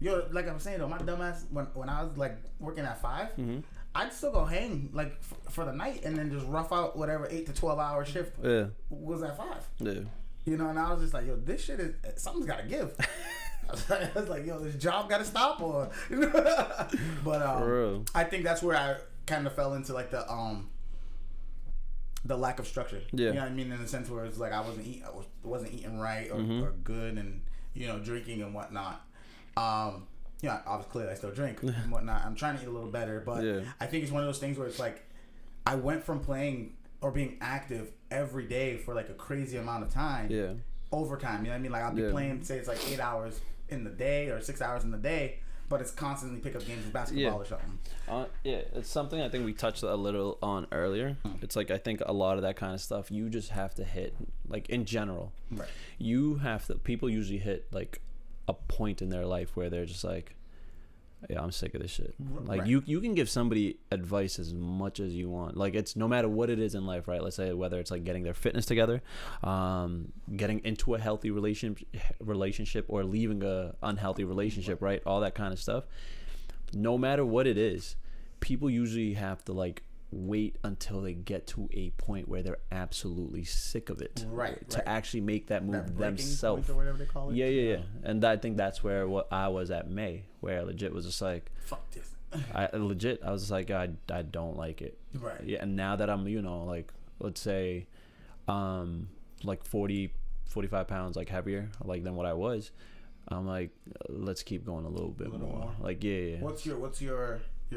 yo, like I'm saying though, my dumbass when I was like working at 5, I'd still go hang like for the night and then just rough out whatever 8 to 12 hour shift was at 5. Yeah. You know, and I was just like, yo, this shit is something's got to give. I was like, yo, this job got to stop or. But I think that's where I kind of fell into like the lack of structure. Yeah. You know what I mean? In the sense where it's like I wasn't eating right or good and, you know, drinking and whatnot. Yeah, obviously I still drink and whatnot. I'm trying to eat a little better, but I think it's one of those things where it's like I went from playing or being active every day for like a crazy amount of time. Yeah. Overtime, you know what I mean? Like I'll be playing, say it's like 8 hours in the day or 6 hours in the day, but it's constantly pick up games of basketball or something. It's something I think we touched a little on earlier. It's like I think a lot of that kind of stuff you just have to hit, like in general. Right. You have to. People usually hit like a point in their life where they're just like, yeah, I'm sick of this shit. Like you can give somebody advice as much as you want. Like it's no matter what it is in life, right? Let's say whether it's like getting their fitness together, getting into a healthy relationship or leaving a unhealthy relationship, right? All that kind of stuff. No matter what it is, people usually have to like wait until they get to a point where they're absolutely sick of it, to actually make that move themselves, or whatever they call it. Yeah. And I think that's where what I was at May, where I legit was just like, fuck this. I was just like, I don't like it. Right. Yeah. And now that I'm, like let's say, like 40, 45 pounds like heavier like than what I was, I'm like, let's keep going a little bit more. Like yeah. What's your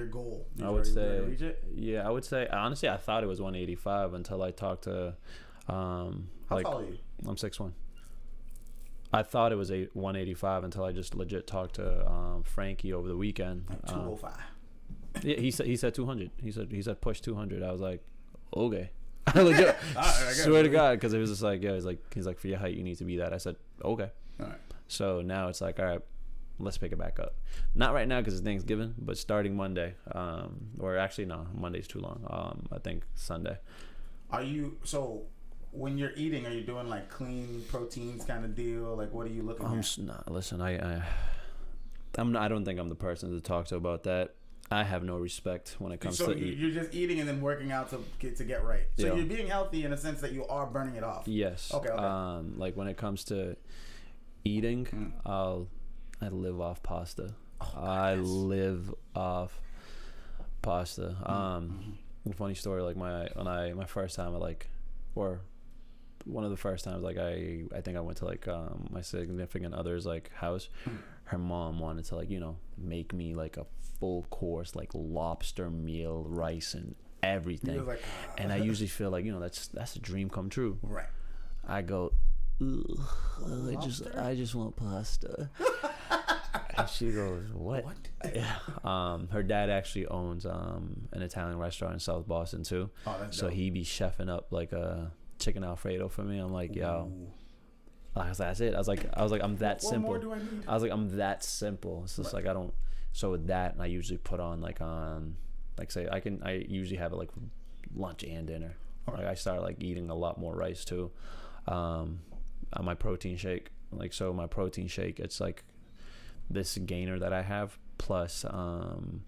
goal? I would say, reach it? Yeah, I would say, honestly, I thought it was 185 until I talked to, How tall are you? I'm 6'1". I thought it was 185 until I just legit talked to Frankie over the weekend. 205. Yeah, he said 200. He said push 200. I was like, okay. I legit swear to God, because it was just like, yeah, he's like for your height you need to be that. I said okay. All right. So now it's like, all right, let's pick it back up. Not right now because it's Thanksgiving, but starting Monday, or actually no, Monday's too long. I think Sunday. So when you're eating, are you doing like clean proteins kind of deal? Like what are you looking at? Listen, I don't think I'm the person to talk to about that. I have no respect when it comes to eating. You're just eating and then working out to get right. So you're being healthy in a sense that you are burning it off. Yes. Okay. Like when it comes to eating, I live off pasta. I live off pasta. Funny story, like my first time one of the first times, like I think I went to like my significant other's like house. Her mom wanted to like make me like a full course like lobster meal, rice and everything. Like, and I usually feel like that's a dream come true. Right. I go, I just want pasta. And she goes, what? Yeah. Her dad actually owns an Italian restaurant in South Boston too. Oh, that's so dope. He be chefing up like a chicken Alfredo for me. I'm like, yo. I was like, that's it. I was like, I'm that simple. What more do I need? I was like, I'm that simple. It's just like I don't. So with that, I usually put on like say I usually have it like lunch and dinner. Like I start like eating a lot more rice too. On my protein shake, my protein shake, it's like this gainer that I have plus banana,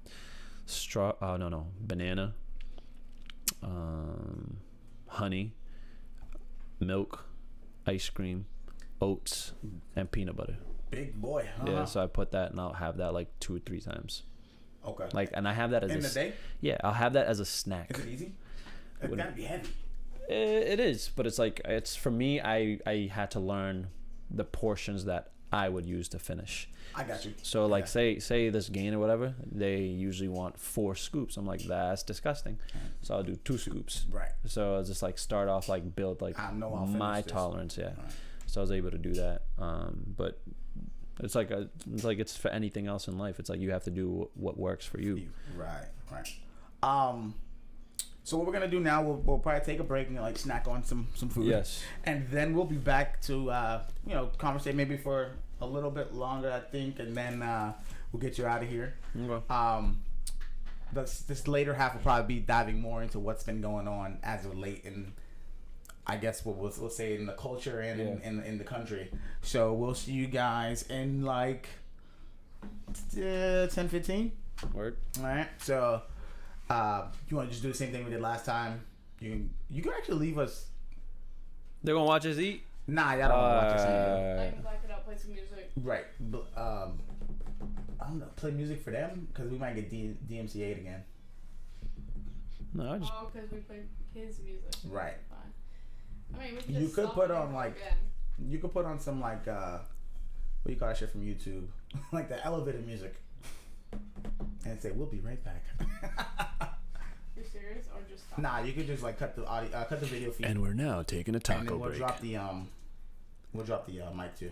honey, milk, ice cream, oats, and peanut butter. Big boy. Yeah, so I put that and I'll have that like 2 or 3 times. Okay. Like, and I have that as in the day. Yeah, I'll have that as a snack. Is it easy? It's gotta be heavy. It is, but it's like for me. I had to learn the portions that I would use to finish. I got you. So like say this gain or whatever, they usually want 4 scoops. I'm like, that's disgusting. So I'll do 2 scoops. Right. So I'll just like start off like build like my tolerance. Yeah. Right. So I was able to do that. But it's like it's for anything else in life. It's like you have to do what works for you. Right. So what we're gonna do now, we'll probably take a break and like snack on some food. Yes. And then we'll be back to conversate maybe for a little bit longer, I think, and then we'll get you out of here. Okay. This later half will probably be diving more into what's been going on as of late, and I guess we'll say in the culture and in the country. So we'll see you guys in like 10-15. Word. All right. So. You want to just do the same thing we did last time? You can actually leave us. They're gonna watch us eat? Nah, y'all don't want to watch us eat. I can black it out, play some music. Right. I don't know. Play music for them because we might get DMCA'd again. No, because we play his music. Right. Fine. I mean, we can just you could put on like again. You could put on some like what do you call that shit from YouTube? Like the elevator music. And say, we'll be right back. You're serious or just stop? Nah, you could just like cut the audio, cut the video feed. And we're now taking a And then taco we'll break. drop the mic too.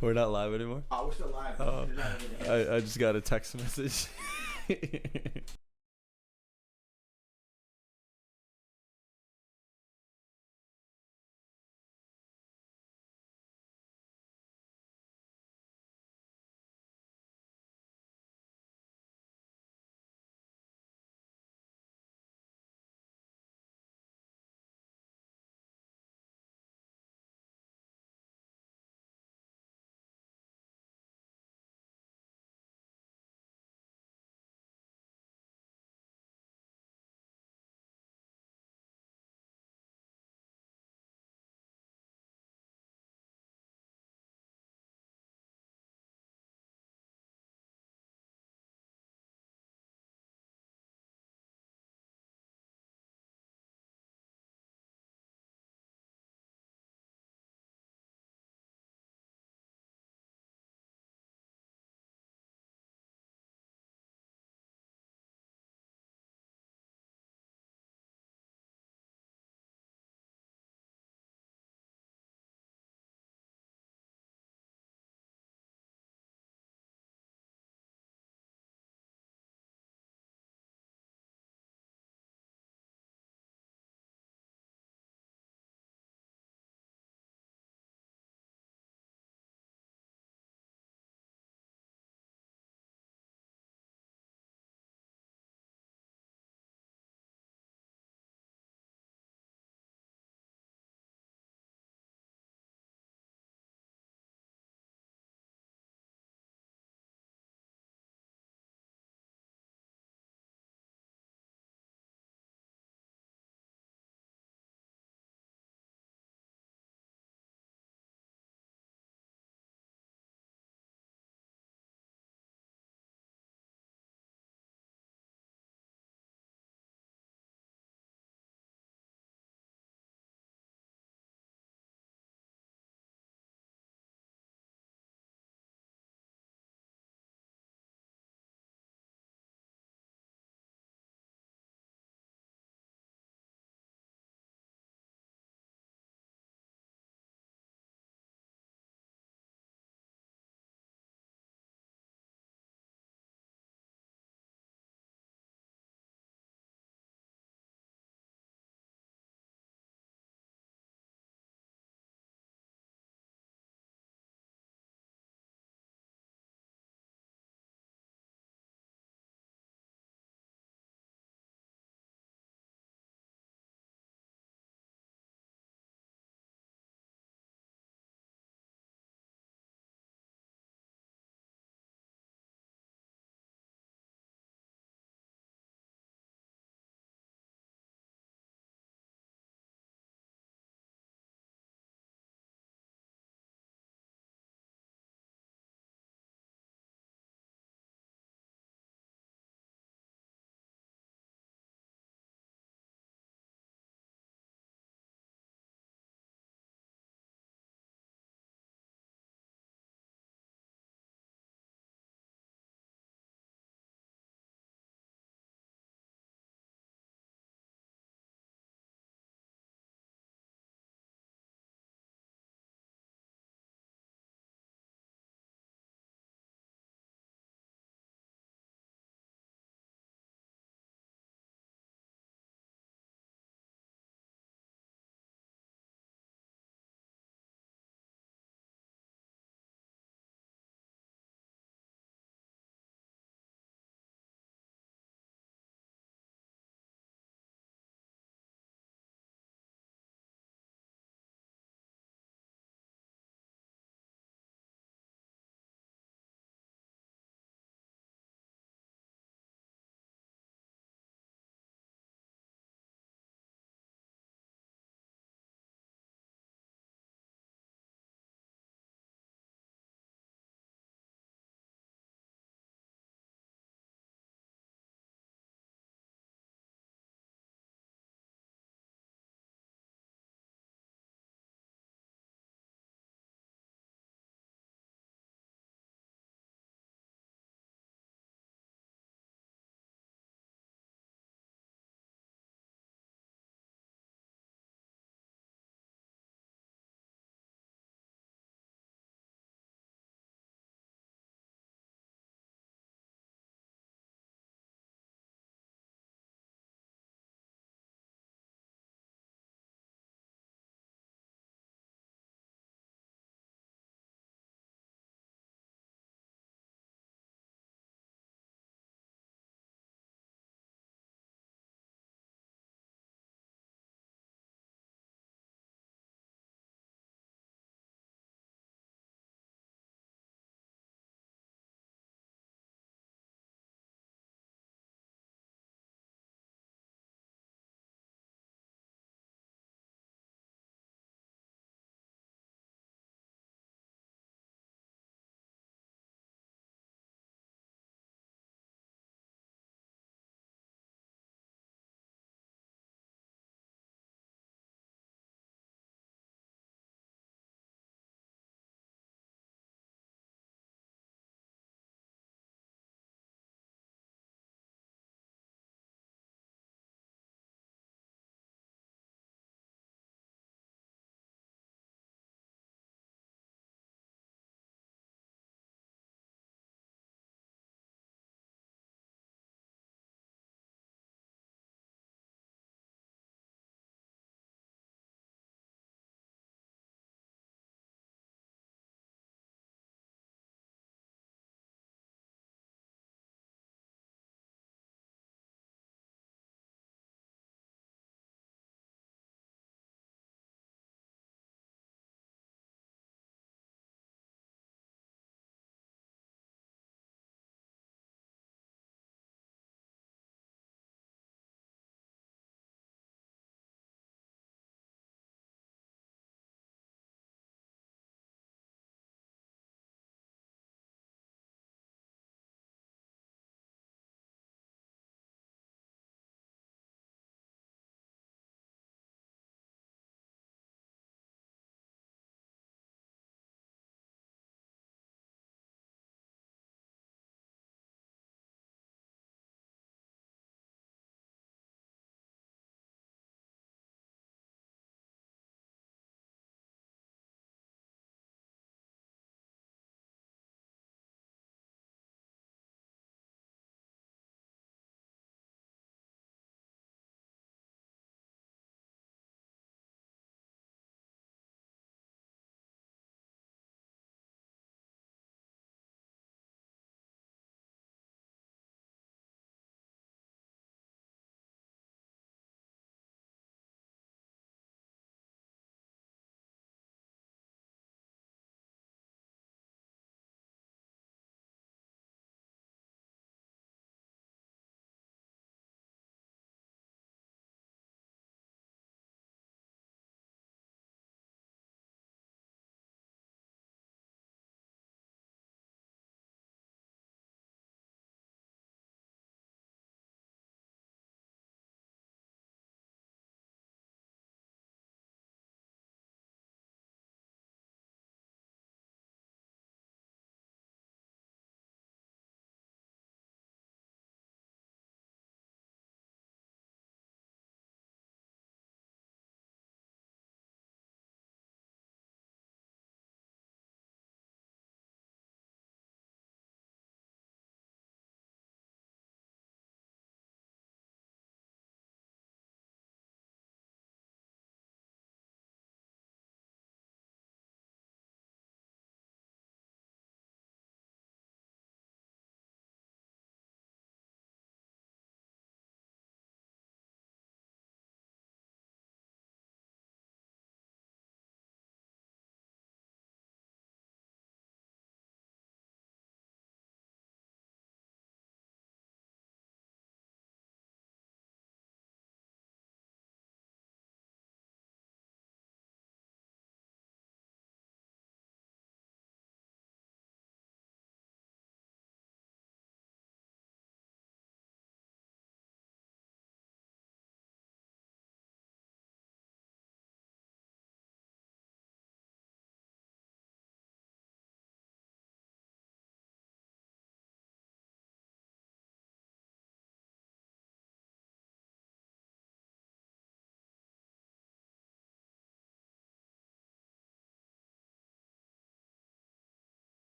We're not live anymore? Oh, we're still live. I just got a text message.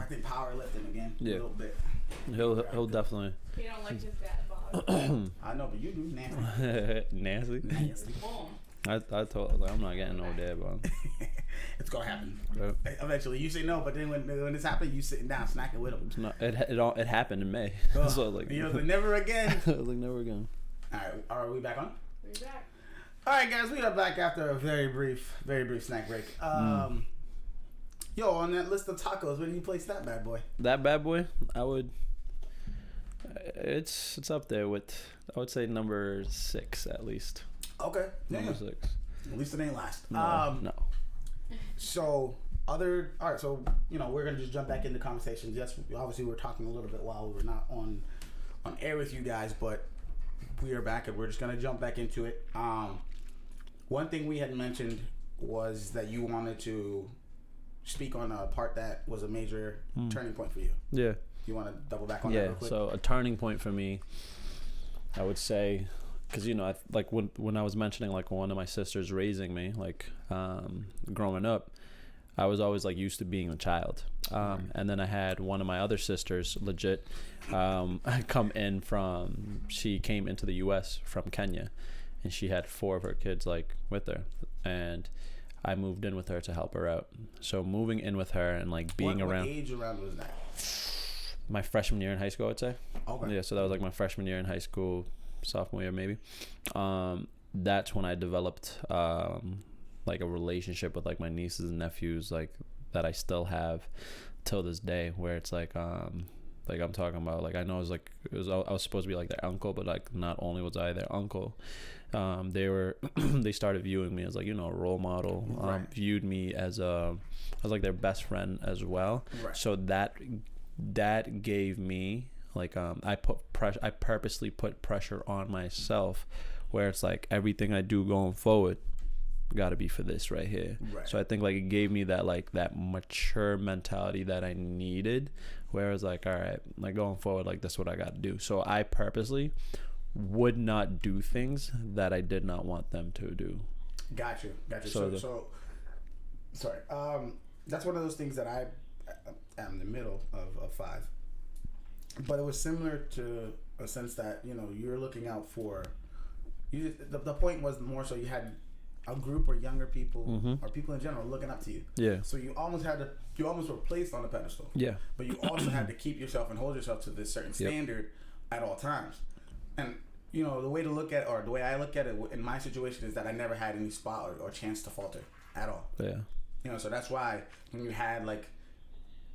think powerlifting again. A little bit. He'll definitely. He don't like his dad bod. I know, but you do nasty. Nasty. Boom. I told like, I'm not getting no dad bod. It's gonna happen. Yep. Eventually, you say no, but then when this happens, you sitting down snacking with him. It's not. It happened in May. So like, you know, like never again. I was like never again. All right, are we back on? We're back. All right, guys, we are back after a very brief snack break. Yo, on that list of tacos, where do you place that bad boy? That bad boy, I would. It's up there with, I would say number 6 at least. Okay, Number 6. At least it ain't last. No. So all right, so you know we're gonna just jump back into conversations. Yes, obviously we were talking a little bit while we were not on air with you guys, but we are back and we're just gonna jump back into it. One thing we had mentioned was that you wanted to speak on a part that was a major turning point for you. Yeah. You want to double back on that real quick? So a turning point for me, I would say, because you know, like when I was mentioning like one of my sisters raising me, like growing up, I was always like used to being a child, and then I had one of my other sisters, legit, she came into the U.S. from Kenya, and she had 4 of her kids like with her, and I moved in with her to help her out. So moving in with her and like being around. What age around was that? My freshman year in high school, I'd say. Okay. Yeah, so that was like my freshman year in high school, sophomore year maybe. That's when I developed like a relationship with like my nieces and nephews, like that I still have till this day, where it's like I'm talking about, like I know I was supposed to be like their uncle, but like not only was I their uncle, they started viewing me as like, you know, a role model. Right. Viewed me as like their best friend as well. Right. So that gave me like I purposely put pressure on myself, where it's like everything I do going forward got to be for this right here. Right. So I think like it gave me that like that mature mentality that I needed, where it's like, all right, like going forward, like this is what I got to do. So I purposely would not do things that I did not want them to do. Gotcha. So sorry. That's one of those things that I am in the middle of 5, but it was similar to a sense that, you know, you're looking out for you. The point was more so you had a group or younger people or people in general looking up to you. Yeah. So you almost were placed on a pedestal. Yeah. But you also had to keep yourself and hold yourself to this certain standard at all times. And you know, the way to look at, or the way I look at it in my situation, is that I never had any spot or chance to falter at all. Yeah. You know, so that's why when you had like,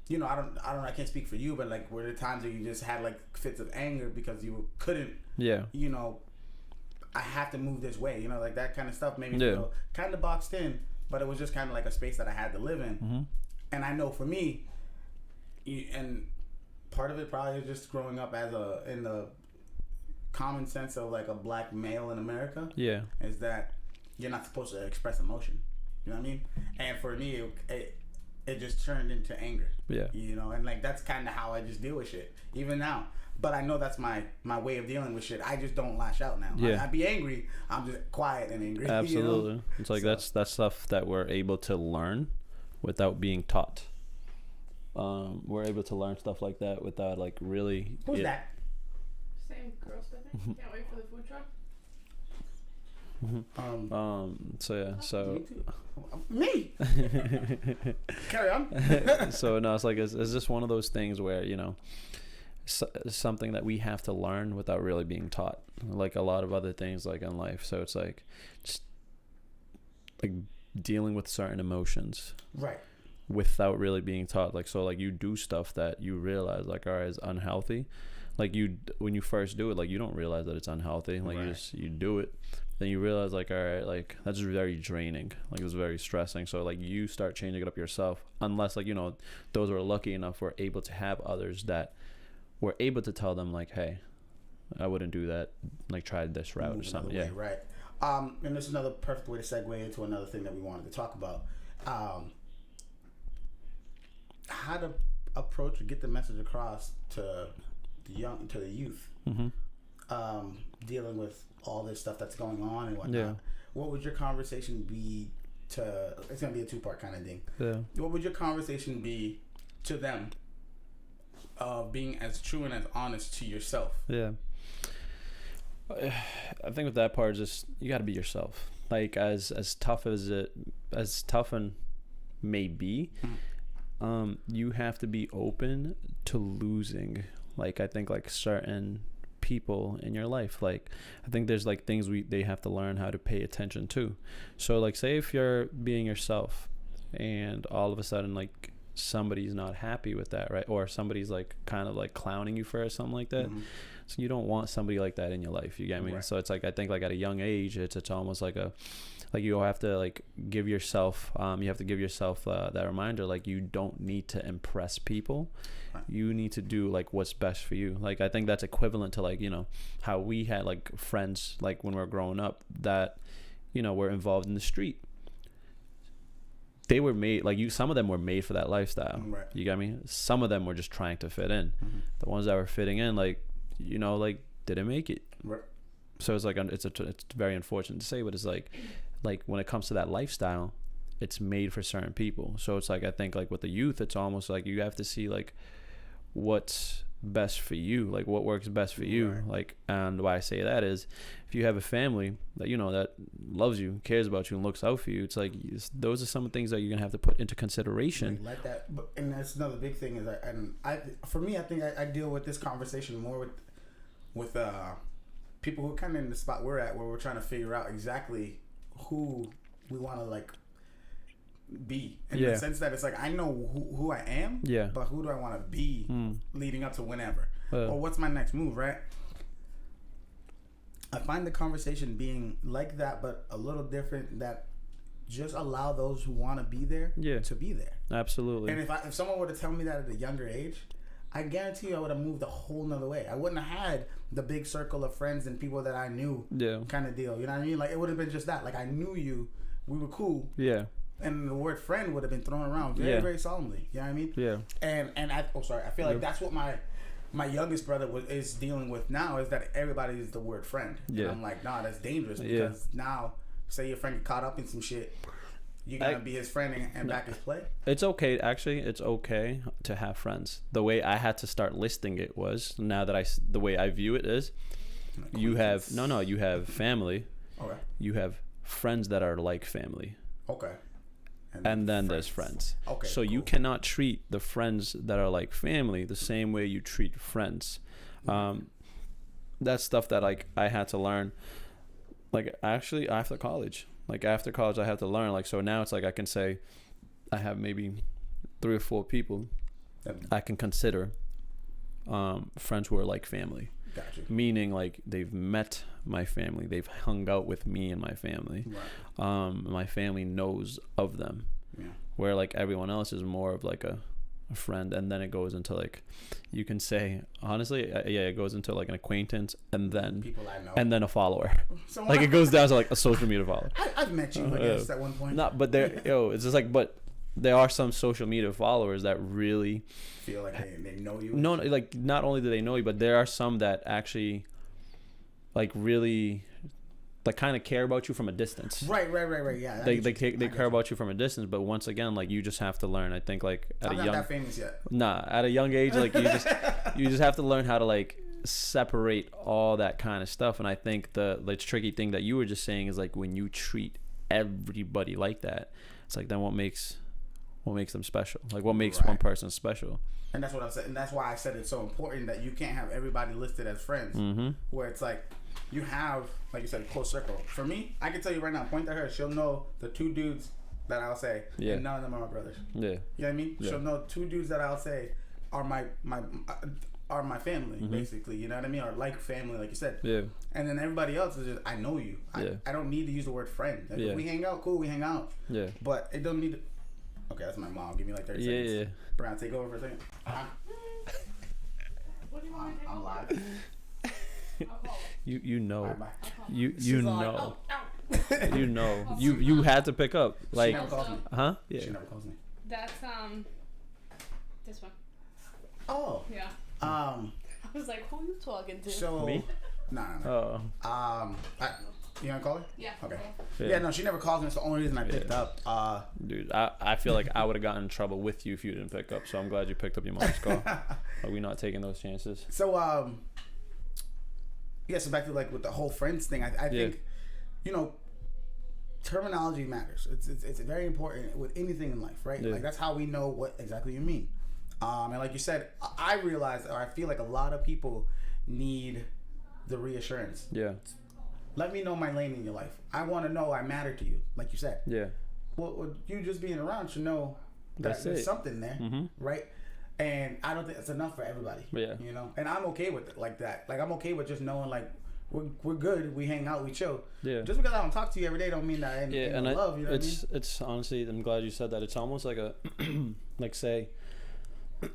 you know, I can't speak for you, but like, were there times where you just had like fits of anger because you couldn't, you know, I have to move this way, you know, like that kind of stuff made me feel kind of boxed in, but it was just kind of like a space that I had to live in. And I know for me, and part of it probably is just growing up in the common sense of like a black male in America, is that you're not supposed to express emotion. You know what I mean? And for me, it just turned into anger. Yeah. You know, and like that's kind of how I just deal with shit, even now. But I know that's my way of dealing with shit. I just don't lash out now. Yeah. I'd be angry. I'm just quiet and angry. Absolutely. You know? It's like that's stuff that we're able to learn without being taught. We're able to learn stuff like that without like really. Who's that? Same girl stepping. Can't wait for the food truck. So me. Carry on. So no, it's like it's just one of those things where, you know, something that we have to learn without really being taught, like a lot of other things like in life. So it's like just like dealing with certain emotions, right, without really being taught. Like, so like you do stuff that you realize like, all right, is unhealthy. Like when you first do it, like you don't realize that it's unhealthy. Like you do it, then you realize like, all right, like that's very draining. Like it's very stressing. So like you start changing it up yourself, unless like, you know, those who are lucky enough were able to have others that were able to tell them like, hey, I wouldn't do that. Like try this route or something. Way, right. And this is another perfect way to segue into another thing that we wanted to talk about. How to approach or get the message across to the youth, dealing with all this stuff that's going on and whatnot. Yeah. What would your conversation be it's gonna be a 2-part kind of thing. Yeah. What would your conversation be to them of being as true and as honest to yourself. Yeah. I think with that part, just you got to be yourself. Like as tough and may be, you have to be open to losing. Like I think like certain people in your life, like I think there's like things they have to learn how to pay attention to. So like say if you're being yourself and all of a sudden like somebody's not happy with that, right? Or somebody's like kind of like clowning you for it or something like that. So you don't want somebody like that in your life, you get me? Right. So it's like I think like at a young age it's almost like you have to like give yourself that reminder, like you don't need to impress people. Right. You need to do like what's best for you. Like I think that's equivalent to like, you know, how we had like friends like when we were growing up that, you know, were involved in the street. They were made like some of them were made for that lifestyle. Right. You got me? Some of them were just trying to fit in. The ones that were fitting in, like, you know, like didn't make it. Right. So it's like it's very unfortunate to say, but it's like when it comes to that lifestyle, it's made for certain people. So it's like I think like with the youth, it's almost like you have to see like what's best for you, like what works best for you. Right. Like, and why I say that is if you have a family that you know that loves you, cares about you, and looks out for you, it's like those are some things that you're gonna have to put into consideration. Like that, and that's another big thing is for me, I think I deal with this conversation more with people who are kind of in the spot we're at, where we're trying to figure out exactly who we want to like be in the sense that it's like I know who I am, but who do I want to be leading up to whenever, or what's my next move, right? I find the conversation being like that, but a little different. That just allow those who want to be there to be there. Absolutely. And if someone were to tell me that at a younger age, I guarantee you I would have moved a whole nother way. I wouldn't have had the big circle of friends and people that I knew, kind of deal. You know what I mean? Like it would have been just that. Like I knew you, we were cool. Yeah. And the word friend would have been thrown around very, very solemnly. You know what I mean? Yeah. And I feel like that's what my youngest brother is dealing with now, is that everybody is the word friend. Yeah. And I'm like, nah, that's dangerous because now, say your friend get caught up in some shit, you're gonna be his friend and back his play. It's okay, actually. It's okay to have friends. The way I had to start listing it was the way I view it is, you have family. Okay. You have friends that are like family. Okay. And then there's friends. Okay. So you cannot treat the friends that are like family the same way you treat friends. That's stuff that like I had to learn. Like actually after college. Like after college I had to learn. Like so now it's like I can say I have maybe 3 or 4 people I can consider friends who are like family. Gotcha. Meaning like they've met my family, they've hung out with me and my family. Right. My family knows of them. Yeah. Where like everyone else is more of like a friend, and then it goes into like, you can say honestly, it goes into like an acquaintance, and then people I know, and then a follower. So like it goes down to like a social media follower. I've met you, I guess, at one point. Not, but it's just like, but there are some social media followers that really feel like they know you. No, like not only do they know you, but there are some that actually like really like kind of care about you from a distance. Right. Yeah. They care about you from a distance, but once again, like you just have to learn. I think like I'm not that famous yet. At a young age, like you just have to learn how to like separate all that kind of stuff. And I think the tricky thing that you were just saying is like when you treat everybody like that, it's like then what makes them special? Like what makes one person special? And that's what I said, and that's why I said it's so important that you can't have everybody listed as friends. Mm-hmm. Where it's like you have, like you said, a close circle. For me, I can tell you right now, point at her, she'll know the 2 dudes that I'll say, and none of them are my brothers. Yeah. You know what I mean? Yeah. She'll know 2 dudes that I'll say are my family, basically. You know what I mean? Or like family, like you said. Yeah. And then everybody else is just, I know you. I don't need to use the word friend. Like, if we hang out, cool, we hang out. Yeah. But it don't need to. Okay, that's my mom. Give me like 30 seconds. Yeah. Brown, take over for a second. What do you want me to take over? I'm live. You know. You know. You know. You had to pick up. Like, she never calls me. Huh? Yeah. She never calls me. That's this one. Oh. Yeah. I was like, who are you talking to? So, me? No. Oh. You gonna call her? Yeah. Okay. Yeah, no, she never calls me. It's the only reason I picked up. Dude, I feel like I would have gotten in trouble with you if you didn't pick up. So I'm glad you picked up your mom's call. Are we not taking those chances? So, yeah, so back to like with the whole friends thing, I think, you know, terminology matters. It's very important with anything in life, right? Yeah. Like that's how we know what exactly you mean. And like you said, I realize, or I feel like a lot of people need the reassurance. Yeah. Let me know my lane in your life. I want to know I matter to you, like you said. Yeah. Well, you just being around should know that there's something there, right? And I don't think it's enough for everybody. Yeah. You know, and I'm okay with it like that. Like I'm okay with just knowing like we're good. We hang out. We chill. Yeah. Just because I don't talk to you every day don't mean that I ain't love. You know what I mean? It's honestly, I'm glad you said that. It's almost like a like say,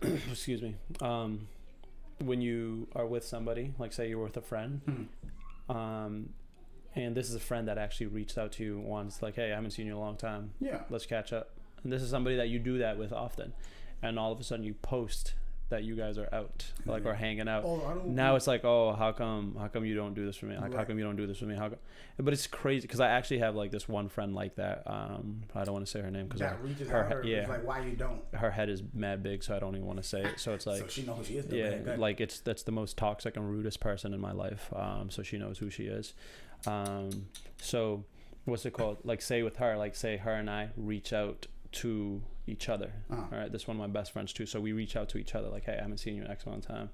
excuse me, when you are with somebody, like say you're with a friend, and this is a friend that actually reached out to you once, like, hey, I haven't seen you in a long time. Yeah. Let's catch up. And this is somebody that you do that with often. And all of a sudden you post that you guys are out, like, or hanging out. Now it's like, oh, how come you don't do this for me? Like, how come you don't do this for me? But it's crazy because I actually have like this one friend like that. I don't want to say her name because like, why you don't? Her head is mad big, so I don't even want to say it. So it's like, so she knows who she is. Yeah, like that's the most toxic and rudest person in my life. So she knows who she is. So what's it called? Like, say with her, like say her and I reach out to each other. All right, this is one of my best friends too. So we reach out to each other like, hey, I haven't seen you in X amount of time.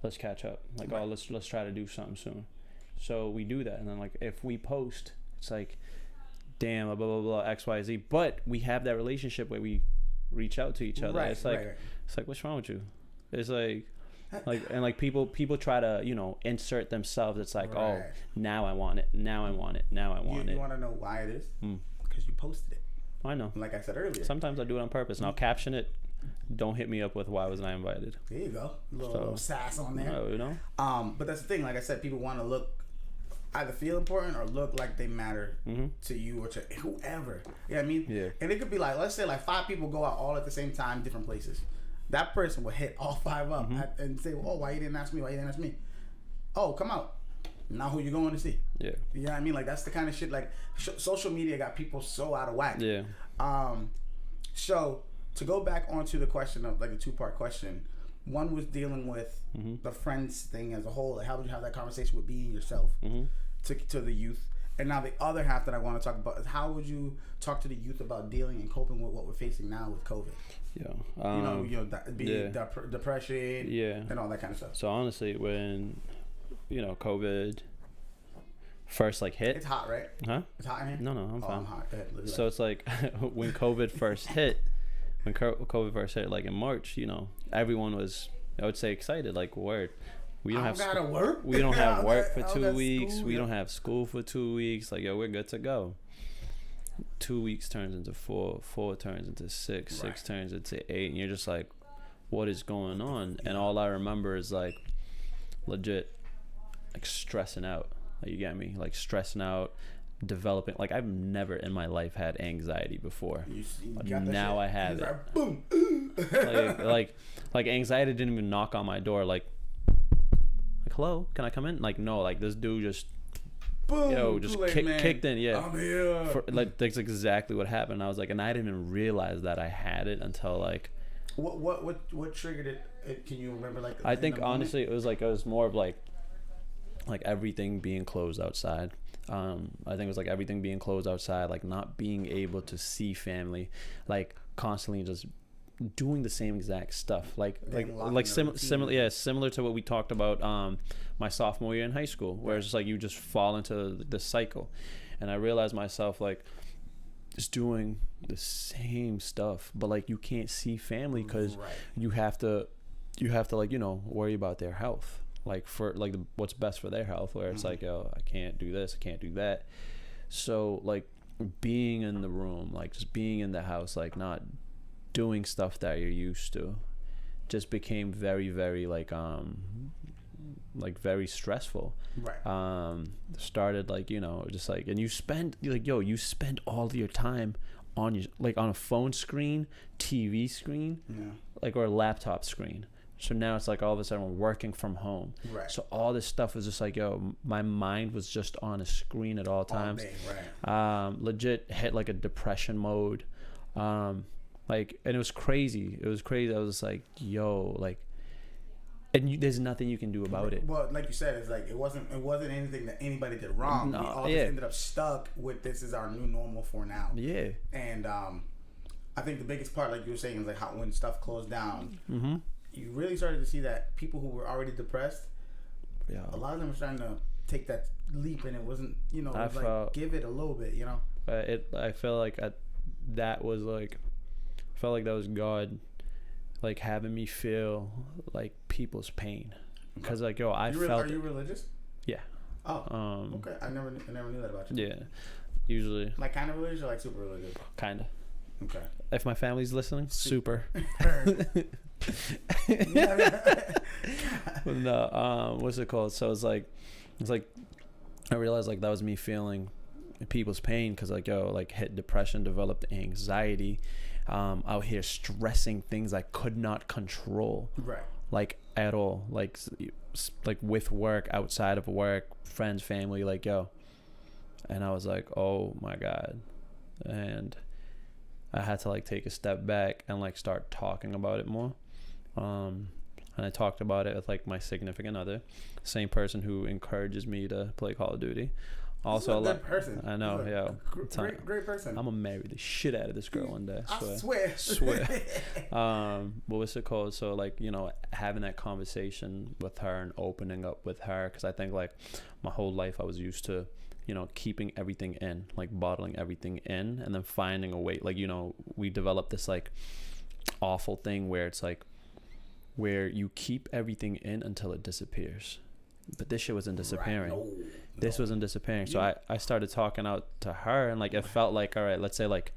Let's catch up. Like, oh, let's try to do something soon. So we do that, and then like if we post, it's like, damn, blah blah blah, X Y Z. But we have that relationship where we reach out to each other. It's like it's like, what's wrong with you? It's like and like people try to, you know, insert themselves. It's like, oh, now I want it. Now I want it. Now I want it. You want to know why it is? Because you posted it. I know. Like I said earlier. Sometimes I do it on purpose, and I'll caption it. Don't hit me up with why wasn't I invited. There you go. A little sass on there. You know. But that's the thing. Like I said, people want to look, either feel important or look like they matter to you or to whoever. You know what I mean? Yeah. And it could be like, let's say like 5 people go out all at the same time, different places. That person will hit all 5 up and say, oh, why you didn't ask me? Why you didn't ask me? Oh, come out. Now who you going to see? Yeah. You know what I mean? Like, that's the kind of shit, like, social media got people so out of whack. Yeah. So, to go back onto the question of, like, the 2-part question, one was dealing with the friends thing as a whole. Like, how would you have that conversation with being yourself to the youth? And now the other half that I want to talk about is how would you talk to the youth about dealing and coping with what we're facing now with COVID? Yeah. Depression, and all that kind of stuff. So honestly, when COVID first like hit, it's hot, right? Huh? It's hot in here. No, I'm fine. I'm hot. Go ahead, so it's like when COVID first hit, like in March, everyone was, I would say, excited. Like, word. We don't have work. We don't have work for 2 weeks. We don't have school for 2 weeks. Like, yo, we're good to go. 2 weeks turns into 4. 4 turns into 6. 6 turns into 8. And you're just like, what is going on? And all I remember is like, legit, like stressing out. Like, you get me? Like stressing out, developing. Like, I've never in my life had anxiety before. Now I have it. Like, boom. like anxiety didn't even knock on my door. Like, hello, can I come in? Like, no, like this dude just, boom, just late, kicked in. Yeah, I'm here. Like, that's exactly what happened. And I was like, and I didn't even realize that I had it until like. What triggered it? Can you remember? Like, I think honestly, it was more of like everything being closed outside. I think it was like everything being closed outside, like not being able to see family, like constantly just doing the same exact stuff, similar to what we talked about my sophomore year in high school, where it's just like you just fall into this cycle. And I realized myself like just doing the same stuff, but like you can't see family because you have to like, worry about their health, like for like what's best for their health, where it's like, yo, I can't do this, I can't do that. So like being in the room, like just being in the house, like not doing stuff that you're used to, just became very, very like very stressful. Started like, just like, and you spend all of your time on a phone screen, TV screen, like, or a laptop screen, So now it's like all of a sudden we're working from home. Right. So all this stuff was just like, yo, my mind was just on a screen at all times. All day, right. Legit hit like a depression mode. Like, and it was crazy. I was just like, yo, like, and there's nothing you can do about it. Well, like you said, it's like it wasn't anything that anybody did wrong. No, We all just ended up stuck with this is our new normal for now. Yeah. And I think the biggest part, like you were saying, is like how when stuff closed down, you really started to see that people who were already depressed, a lot of them were starting to take that leap, and it wasn't, you know, it was like give it a little bit, you know. I felt like that was God, like having me feel like people's pain, because like yo, I felt. Are you religious? Yeah. Oh. Okay. I never knew that about you. Yeah. Usually. Like kind of religious or like super religious? Kinda. Okay. If my family's listening, super. No, what's it called? So it's like I realized like that was me feeling people's pain, because like yo, like hit depression, developed anxiety, out here stressing things I could not control, right, like at all, like with work, outside of work, friends, family, like yo. And I was like, oh my God. And I had to like take a step back and like start talking about it more. And I talked about it with like my significant other, same person who encourages me to play Call of Duty. Also, a good person. I know, yeah. Great person. I'm gonna marry the shit out of this girl one day. I swear. What was it called? So like, you know, having that conversation with her and opening up with her, because I think like my whole life I was used to, you know, keeping everything in, like bottling everything in, and then finding a way. Like, you know, we developed this like awful thing where it's like where you keep everything in until it disappears. But this shit wasn't disappearing. Right. This wasn't disappearing. So I started talking out to her, and like it felt like, all right, let's say like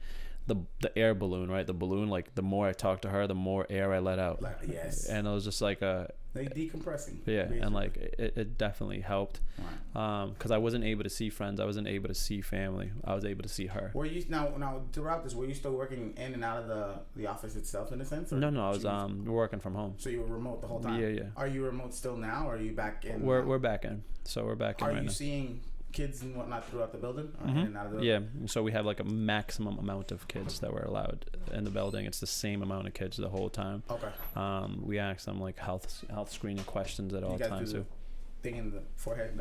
the air balloon, right? The balloon, like the more I talked to her, the more air I let out. Yes. And it was just like they decompressing. Yeah, basically. And like it definitely helped. Right. Because I wasn't able to see friends, I wasn't able to see family. I was able to see her. Were you now throughout this? Were you still working in and out of the office itself in a sense? Or no, I was working from home. So you were remote the whole time. Yeah. Are you remote still now, or are you back in? We're back in. So we're back in. Are right you now. Seeing kids and whatnot throughout the building? Or in and out of the building? Yeah. So we have like a maximum amount of kids that were allowed in the building. It's the same amount of kids the whole time. Okay. We ask them like health screening questions at all times too. Thing in the forehead,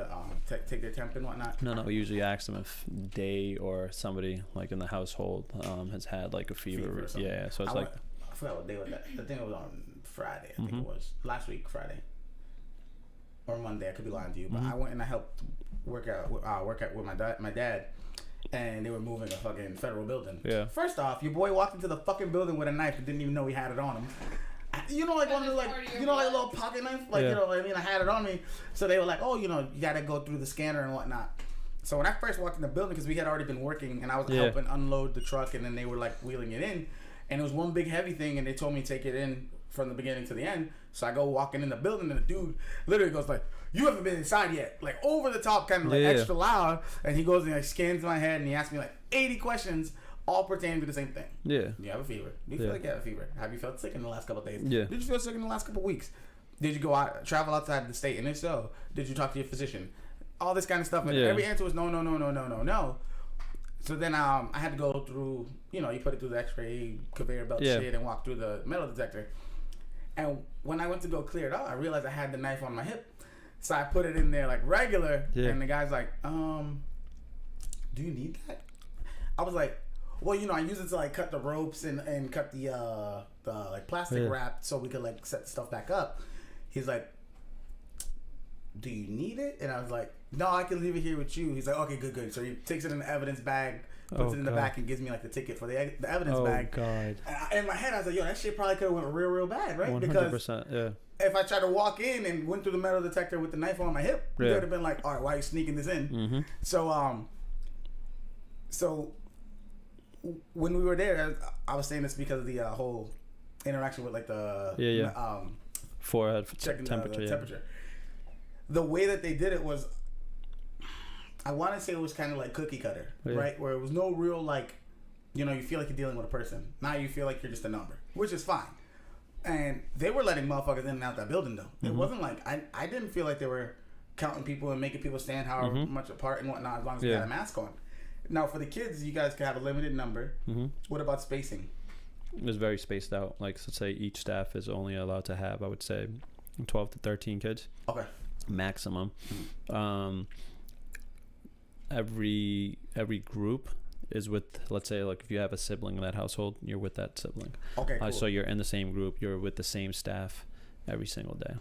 take their temp and whatnot. No, we usually ask them if they or somebody like in the household has had like a fever. Yeah. So it's like I forgot what day was that. I think it was on Friday. I think it was last week Friday or Monday. I could be lying to you, but I went and I helped work out with my dad, and they were moving a fucking federal building. Yeah. First off, your boy walked into the fucking building with a knife and didn't even know he had it on him. You know, like one of the like a little pocket knife, like you know, I mean, I had it on me, so they were like, oh, you know, you gotta go through the scanner and whatnot. So when I first walked in the building, because we had already been working, and I was helping unload the truck, and then they were like wheeling it in, and it was one big heavy thing, and they told me to take it in from the beginning to the end. So I go walking in the building, and the dude literally goes like, "You haven't been inside yet," like over the top, kind of like extra loud, and he goes and like scans my head, and he asks me like 80 questions. All pertaining to the same thing. Yeah. Do you have a fever? Do you feel like you have a fever? Have you felt sick in the last couple of days? Yeah. Did you feel sick in the last couple of weeks? Did you go out, travel outside of the state? And if so, did you talk to your physician? All this kind of stuff. And every answer was no. So then I had to go through, you know, you put it through the x-ray conveyor belt shit and walk through the metal detector. And when I went to go clear it out, I realized I had the knife on my hip. So I put it in there like regular. Yeah. And the guy's like, do you need that? I was like, well, you know, I use it to like cut the ropes and cut the like plastic wrap so we could like set the stuff back up. He's like, do you need it? And I was like, no, I can leave it here with you. He's like, okay, good. So he takes it in the evidence bag, puts it in the back, and gives me like the ticket for the evidence bag. Oh God! And in my head, I was like, yo, that shit probably could have went real bad, right? 100%. Because if I tried to walk in and went through the metal detector with the knife on my hip, they would have been like, all right, why are you sneaking this in? Mm-hmm. So when we were there, I was saying this because of the whole interaction with like the forehead checking temperature. The temperature. The way that they did it was, I want to say it was kind of like cookie cutter, right? Where it was no real like, you know, you feel like you're dealing with a person. Now you feel like you're just a number, which is fine. And they were letting motherfuckers in and out that building though. It wasn't like I didn't feel like they were counting people and making people stand however much apart and whatnot as long as they had a mask on. Now for the kids, you guys could have a limited number. What about spacing? It was very spaced out. Like, let's say each staff is only allowed to have, I would say, 12 to 13 kids. Okay. Maximum. Every group is with, let's say, like if you have a sibling in that household, you're with that sibling. Okay, cool. So you're in the same group, you're with the same staff every single day.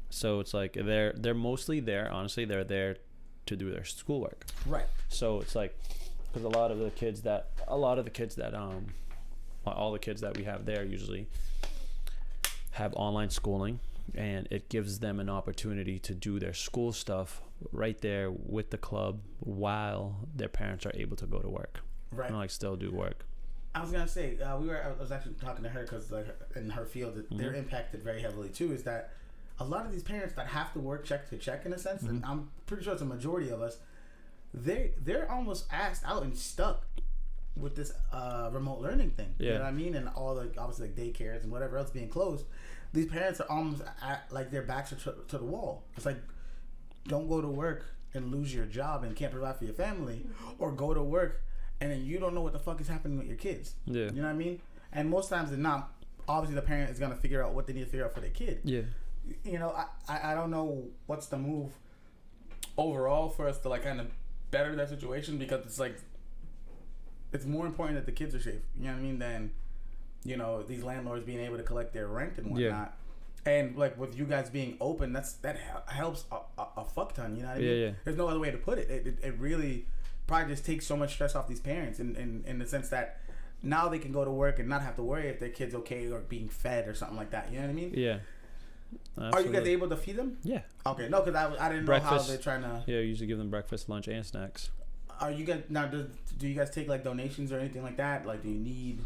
So it's like they're mostly there, honestly, they're there to do their schoolwork. Right. So it's like, because all the kids that we have there usually have online schooling, and it gives them an opportunity to do their school stuff right there with the club while their parents are able to go to work. Right. And like still do work. I was gonna say I was actually talking to her because like in her field they're impacted very heavily too. Is that a lot of these parents that have to work check to check in a sense, and I'm pretty sure it's a majority of us. They're almost asked out and stuck with this remote learning thing. Yeah. You know what I mean? And all the obviously like daycares and whatever else being closed. These parents are almost like their backs are to the wall. It's like, don't go to work and lose your job and can't provide for your family, or go to work and then you don't know what the fuck is happening with your kids. Yeah. You know what I mean? And most times they're not. Obviously, the parent is gonna figure out what they need to figure out for their kid. Yeah. You know, I don't know what's the move overall for us to like kind of better that situation, because it's like it's more important that the kids are safe. You know what I mean? Than, you know, these landlords being able to collect their rent and whatnot. Yeah. And like with you guys being open, that helps a fuck ton. You know what I mean? Yeah. There's no other way to put it. It really probably just takes so much stress off these parents in the sense that now they can go to work and not have to worry if their kid's okay or being fed or something like that. You know what I mean? Yeah. Absolutely. Are you guys able to feed them? Yeah. Okay. No, because I didn't know how they're trying to. Yeah, I usually give them breakfast, lunch, and snacks. Are you guys now? Do you guys take like donations or anything like that? Like, do you need?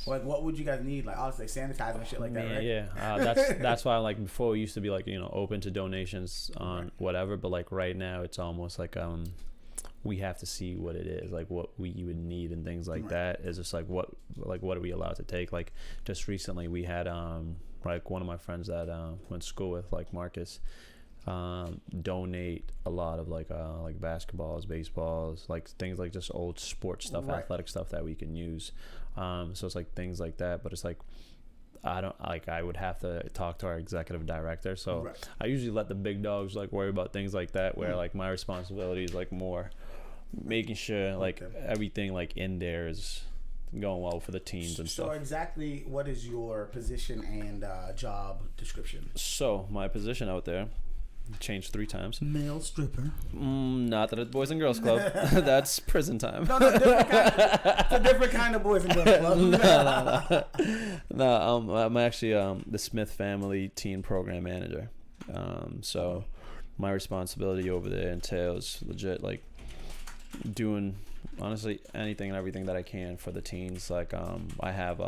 Like, what would you guys need? Like, obviously, sanitizer and shit like that, right? Yeah. That's why, like, before we used to be like, you know, open to donations on whatever, but like right now it's almost like we have to see what it is, like what we would need and things like that. Is just like what are we allowed to take? Like just recently we had like one of my friends that went to school with, like Marcus, donate a lot of like basketballs, baseballs, like things like just old sports stuff, athletic stuff that we can use. So it's like things like that, but it's like I would have to talk to our executive director. So I usually let the big dogs like worry about things like that, where like my responsibility is like more making sure like everything like in there is going well for the teams and stuff. So exactly what is your position and job description? So my position out there changed 3 times. Male stripper. Not at the Boys and Girls Club. That's prison time. No, it's a different kind of Boys and Girls Club. No, I'm actually the Smith Family Teen Program Manager. So my responsibility over there entails legit like doing honestly anything and everything that I can for the teens. Like I have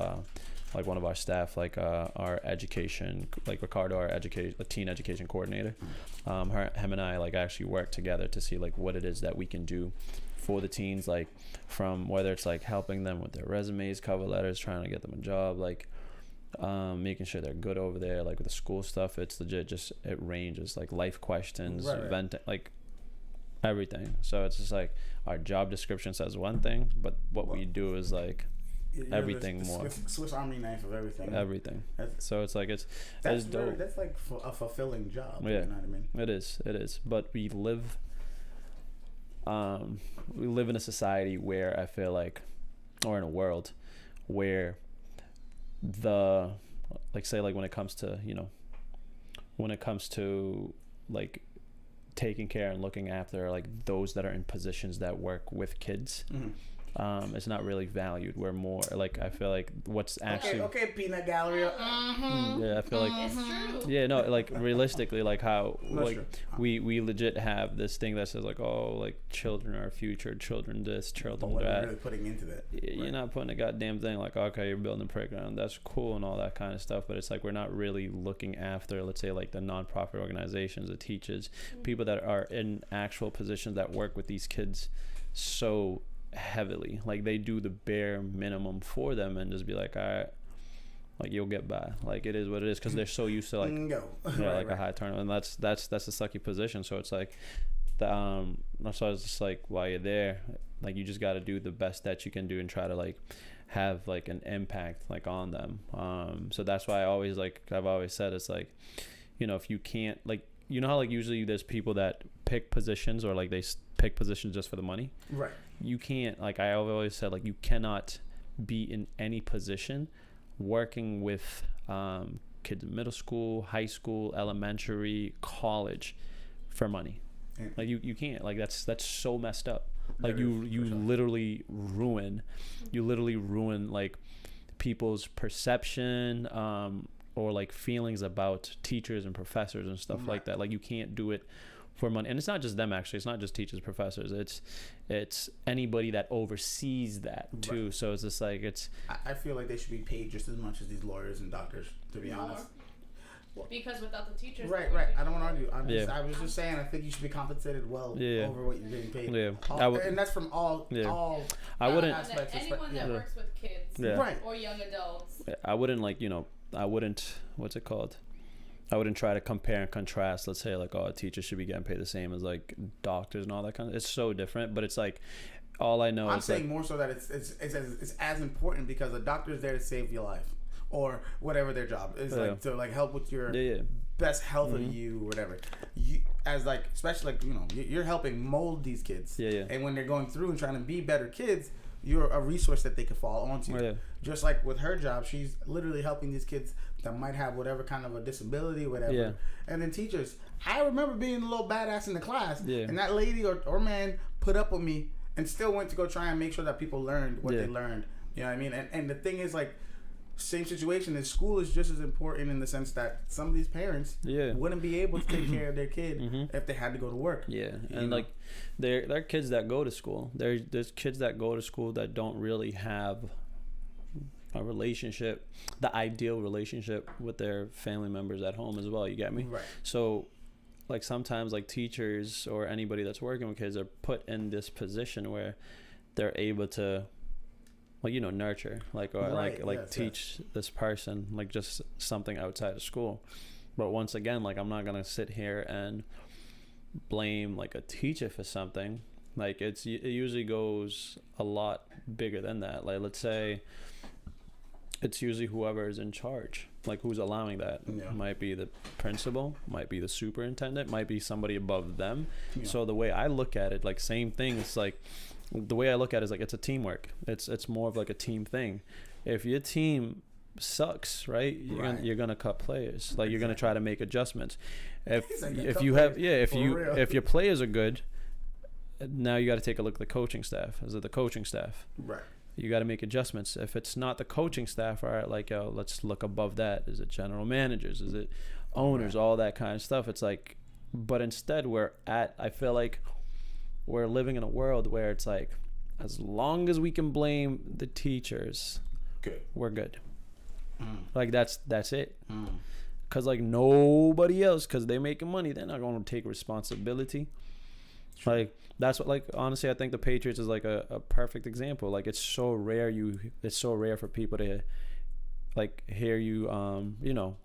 like one of our staff, like our education, like Ricardo, our teen education coordinator. Him and I like actually work together to see like what it is that we can do for the teens, like from whether it's like helping them with their resumes, cover letters, trying to get them a job, like making sure they're good over there, like with the school stuff. It's legit, just it ranges, like life questions, venting, like everything. So it's just like our job description says one thing, but what we do is like everything the more. Swiss Army knife of everything. Everything. So it's like it's dope. That's like a fulfilling job. Yeah, you know what I mean? It is. But we live in a society where I feel like, or in a world where the like say like when it comes to like taking care and looking after like those that are in positions that work with kids. It's not really valued. We're more like, I feel like what's actually okay peanut gallery. Yeah, I feel like yeah, no, like realistically, like how like we legit have this thing that says like, oh, like children are future, children this, children but what that. are you really putting into that? You're not putting a goddamn thing like, okay, you're building a playground, that's cool and all that kind of stuff, but it's like we're not really looking after, let's say like the nonprofit organizations, the teachers, people that are in actual positions that work with these kids so heavily. Like they do the bare minimum for them and just be like, all right, like you'll get by. Like it is what it is because they're so used to like a high turnover, and that's a sucky position. So it's like that's why it's just like while you're there, like you just got to do the best that you can do and try to like have like an impact like on them. So that's why I've always said it's like, you know, if you can't like, you know how like usually there's people that pick positions or like they pick positions just for the money. Right. You can't, like I always said, like you cannot be in any position working with kids in middle school, high school, elementary, college for money. Yeah. Like you can't. Like that's so messed up. Like you literally ruin like people's perception or like feelings about teachers and professors and stuff like that. Like you can't do it for money. And it's not just them, actually. It's not just teachers, professors. It's anybody that oversees that too. Right. So it's just like I feel like they should be paid just as much as these lawyers and doctors, to be honest. Because without the teachers, right. I don't want to argue. I was just saying I think you should be compensated well over what you're getting paid. Yeah. And that's from all I wouldn't aspects. Anyone that works with kids or young adults. I wouldn't what's it called? I wouldn't try to compare and contrast. Let's say like, oh, teachers should be getting paid the same as like doctors and all that kind of. It's so different, but it's like all I know. I'm saying more so that it's as important because a doctor is there to save your life or whatever their job is, like to like help with your best health of you or whatever. You as like especially like, you know, you're helping mold these kids. And when they're going through and trying to be better kids, you're a resource that they could fall onto. Just like with her job, she's literally helping these kids that might have whatever kind of a disability, whatever. And then teachers, I remember being a little badass in the class, and that lady or man put up with me and still went to go try and make sure that people learned what they learned. You know what I mean? And the thing is, like, same situation is school is just as important in the sense that some of these parents wouldn't be able to take care of their kid if they had to go to work. And like there are kids that go to school. There's kids that go to school that don't really have a relationship, the ideal relationship with their family members at home as well. You get me? Right. So like sometimes like teachers or anybody that's working with kids are put in this position where they're able to, like, you know, nurture, like, or like teach this person like just something outside of school. But once again, like, I'm not gonna sit here and blame like a teacher for something. Like it usually goes a lot bigger than that. Like, let's say it's usually whoever is in charge, like who's allowing that. Might be the principal, might be the superintendent, might be somebody above them. So the way I look at it, like, same thing. It's like, the way I look at it is like, it's a teamwork. It's more of like a team thing. If your team sucks, right, you're gonna cut players. Like, you're gonna try to make adjustments. If your players are good, now you got to take a look at the coaching staff. Is it the coaching staff? Right. You got to make adjustments. If it's not the coaching staff, all right, like, yo, let's look above that. Is it general managers? Is it owners? All that kind of stuff. It's like, but instead I feel like we're living in a world where it's like, as long as we can blame the teachers, we're good. Like, that's it. Because like nobody else, because they're making money, they're not going to take responsibility. Like, that's what, like, honestly, I think the Patriots is like a perfect example. Like, it's so rare for people to like hear you you know,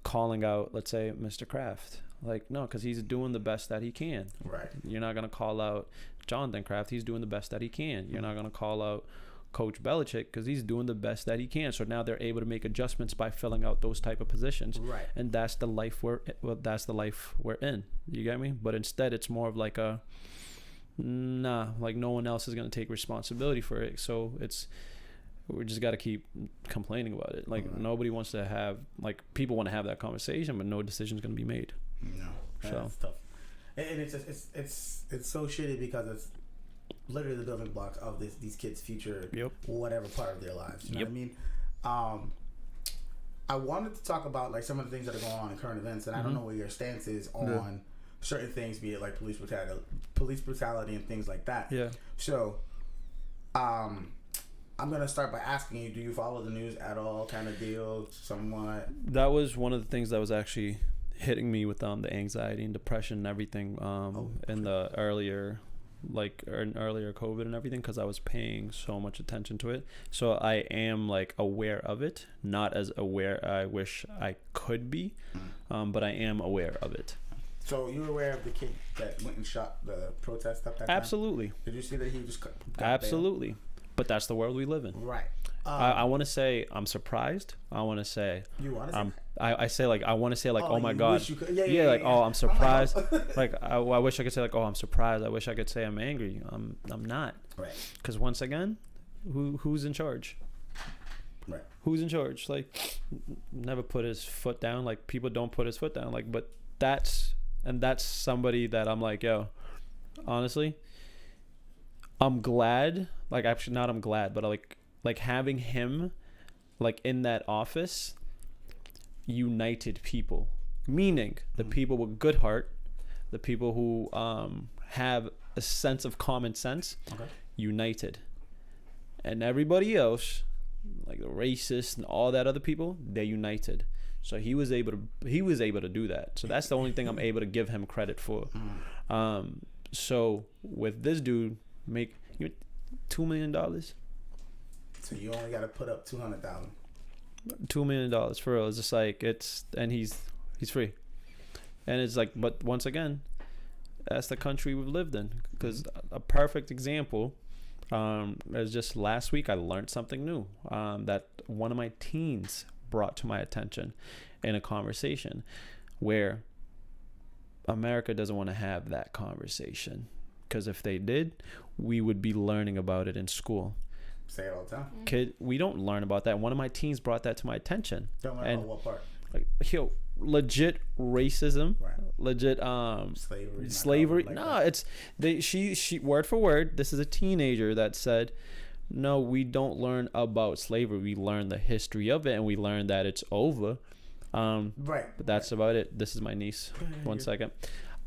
calling out, let's say, Mr. Kraft. Like, no, because he's doing the best that he can. Right. You're not gonna call out Jonathan Kraft. He's doing the best that he can. You're not gonna call out Coach Belichick because he's doing the best that he can. So now they're able to make adjustments by filling out those type of positions. Right. And that's the life we're in. You get me? But instead, it's more of like like no one else is gonna take responsibility for it. So we just got to keep complaining about it. Like, nobody wants to have, like, people want to have that conversation, but no decision's gonna be made. No, that's tough. And it's so shitty because it's literally the building blocks of these kids' future, whatever part of their lives. You know what I mean? I wanted to talk about like some of the things that are going on in current events, and I don't know where your stance is on certain things, be it like police brutality and things like that. Yeah. So, I'm gonna start by asking you: do you follow the news at all? Kind of deal, somewhat. That was one of the things that was actually hitting me with the anxiety and depression and everything in the earlier like earlier COVID and everything, because I was paying so much attention to it. So I am like aware of it, not as aware I wish I could be, but I am aware of it. So you were aware of the kid that went and shot the protest up that time? Absolutely. Did you see that he just got Absolutely. bailed? But that's the world we live in. Right. I want to say I'm surprised. I want to say you want to say I say like I want to say like oh my god yeah, like oh I'm surprised like I wish I could say like oh I'm surprised. I wish I could say I'm angry. I'm not. Right. Because once again, who's in charge? Right. Who's in charge? Like never put his foot down. Like people don't put his foot down. Like but that's somebody that I'm like yo, honestly, I'm glad. Like actually not I'm glad, but like having him like in that office united people, meaning the people with good heart, the people who have a sense of common sense, united, and everybody else like the racists and all that other people, they united. So he was able to do that. So that's the only thing I'm able to give him credit for. So with this dude make $2 million. So you only got to put up $200,000. $2 million for real. It's just like and he's free, and it's like, but once again, that's the country we've lived in. Because a perfect example, is just last week I learned something new that one of my teens brought to my attention in a conversation where America doesn't want to have that conversation. Because if they did, we would be learning about it in school. Say it all the time. We don't learn about that. One of my teens brought that to my attention. Don't learn about what part? Like, legit racism, right. Legit slavery. Like no, that. She word for word. This is a teenager that said, "No, we don't learn about slavery. We learn the history of it, and we learn that it's over." Right. But that's about it. This is my niece. 1 second.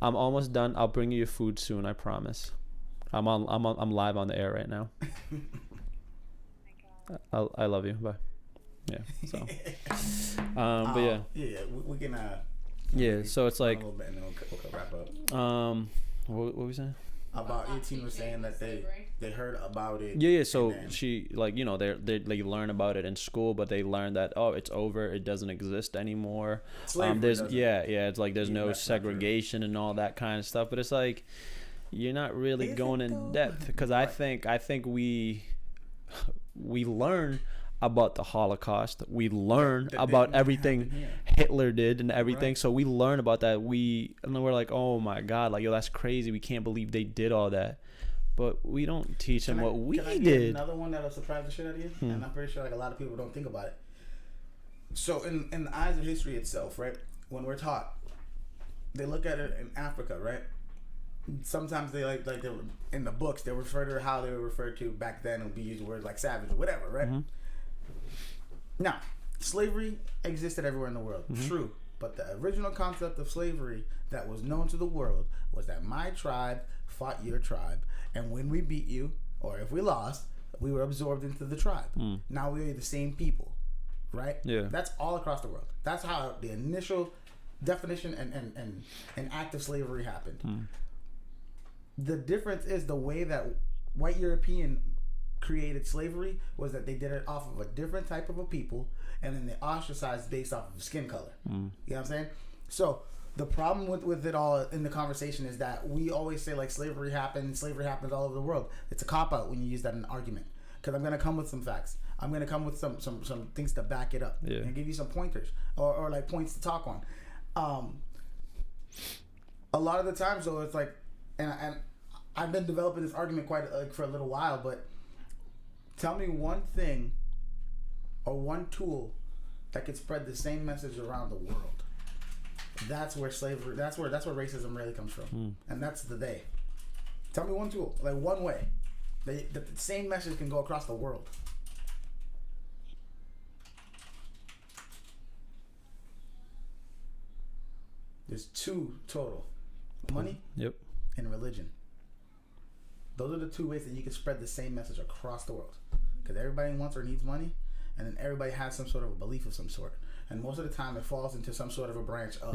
I'm almost done. I'll bring you your food soon. I promise. I'm live on the air right now. I love you. Bye. Yeah. So. But yeah. Yeah. We can. Yeah. So it's like. A little bit and then we'll wrap up. What were we saying? About 18 was saying that they heard about it. Yeah. So she like they learn about it in school, but they learn that it's over. It doesn't exist anymore. There's it's like there's no segregation and all that kind of stuff. But it's like you're not really going in depth because I think we learn about the Holocaust. We learn about everything Hitler did and everything. Right. So we learn about that. And then we're like, oh my God, like, yo, that's crazy. We can't believe they did all that. But we don't teach them what we did. Another one that'll surprise the shit out of you, and I'm pretty sure like a lot of people don't think about it. So in the eyes of history itself, right? When we're taught, they look at it in Africa, right? Sometimes they like they were in the books. They refer to how they were referred to back then. It would be used words like savage or whatever, right? Mm-hmm. Now, slavery existed everywhere in the world. Mm-hmm. True. But the original concept of slavery that was known to the world was that my tribe fought your tribe. And when we beat you, or if we lost, we were absorbed into the tribe. Now we're the same people. Right? Yeah. That's all across the world. That's how the initial definition and act of slavery happened. The difference is the way that white European created slavery was that they did it off of a different type of a people, and then they ostracized based off of skin color. You know what I'm saying? So the problem with it all in the conversation is that we always say like slavery happens all over the world. It's a cop-out when you use that in an argument, because I'm going to come with some facts. I'm going to come with some things to back it up and give you some pointers or like points to talk on. A lot of the times though, it's like, and I've been developing this argument quite for a little while, but tell me one thing or one tool that could spread the same message around the world. That's where slavery, that's where racism really comes from. And that's the they. Tell me one tool, like one way that the same message can go across the world. There's two total. Money and religion. Those are the two ways that you can spread the same message across the world. Because everybody wants or needs money, and then everybody has some sort of a belief of some sort. And most of the time it falls into some sort of a branch of,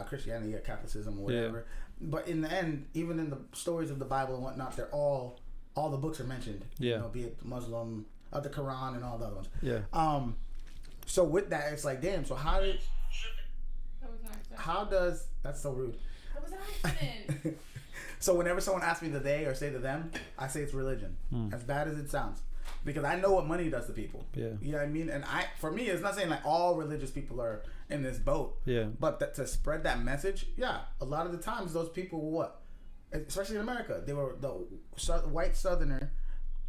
Christianity or Catholicism or whatever. But in the end, even in the stories of the Bible and whatnot, they're all the books are mentioned. Yeah. You know, be it Muslim, the Quran, and all the other ones. Yeah. So with that, it's like, damn. So how does that's so rude? That was an accident. So whenever someone asks me the they or say to them, I say it's religion. As bad as it sounds. Because I know what money does to people. Yeah. You know what I mean? And for me, it's not saying like all religious people are in this boat. Yeah. But to spread that message, a lot of the times those people were what? Especially in America, they were the white Southerner,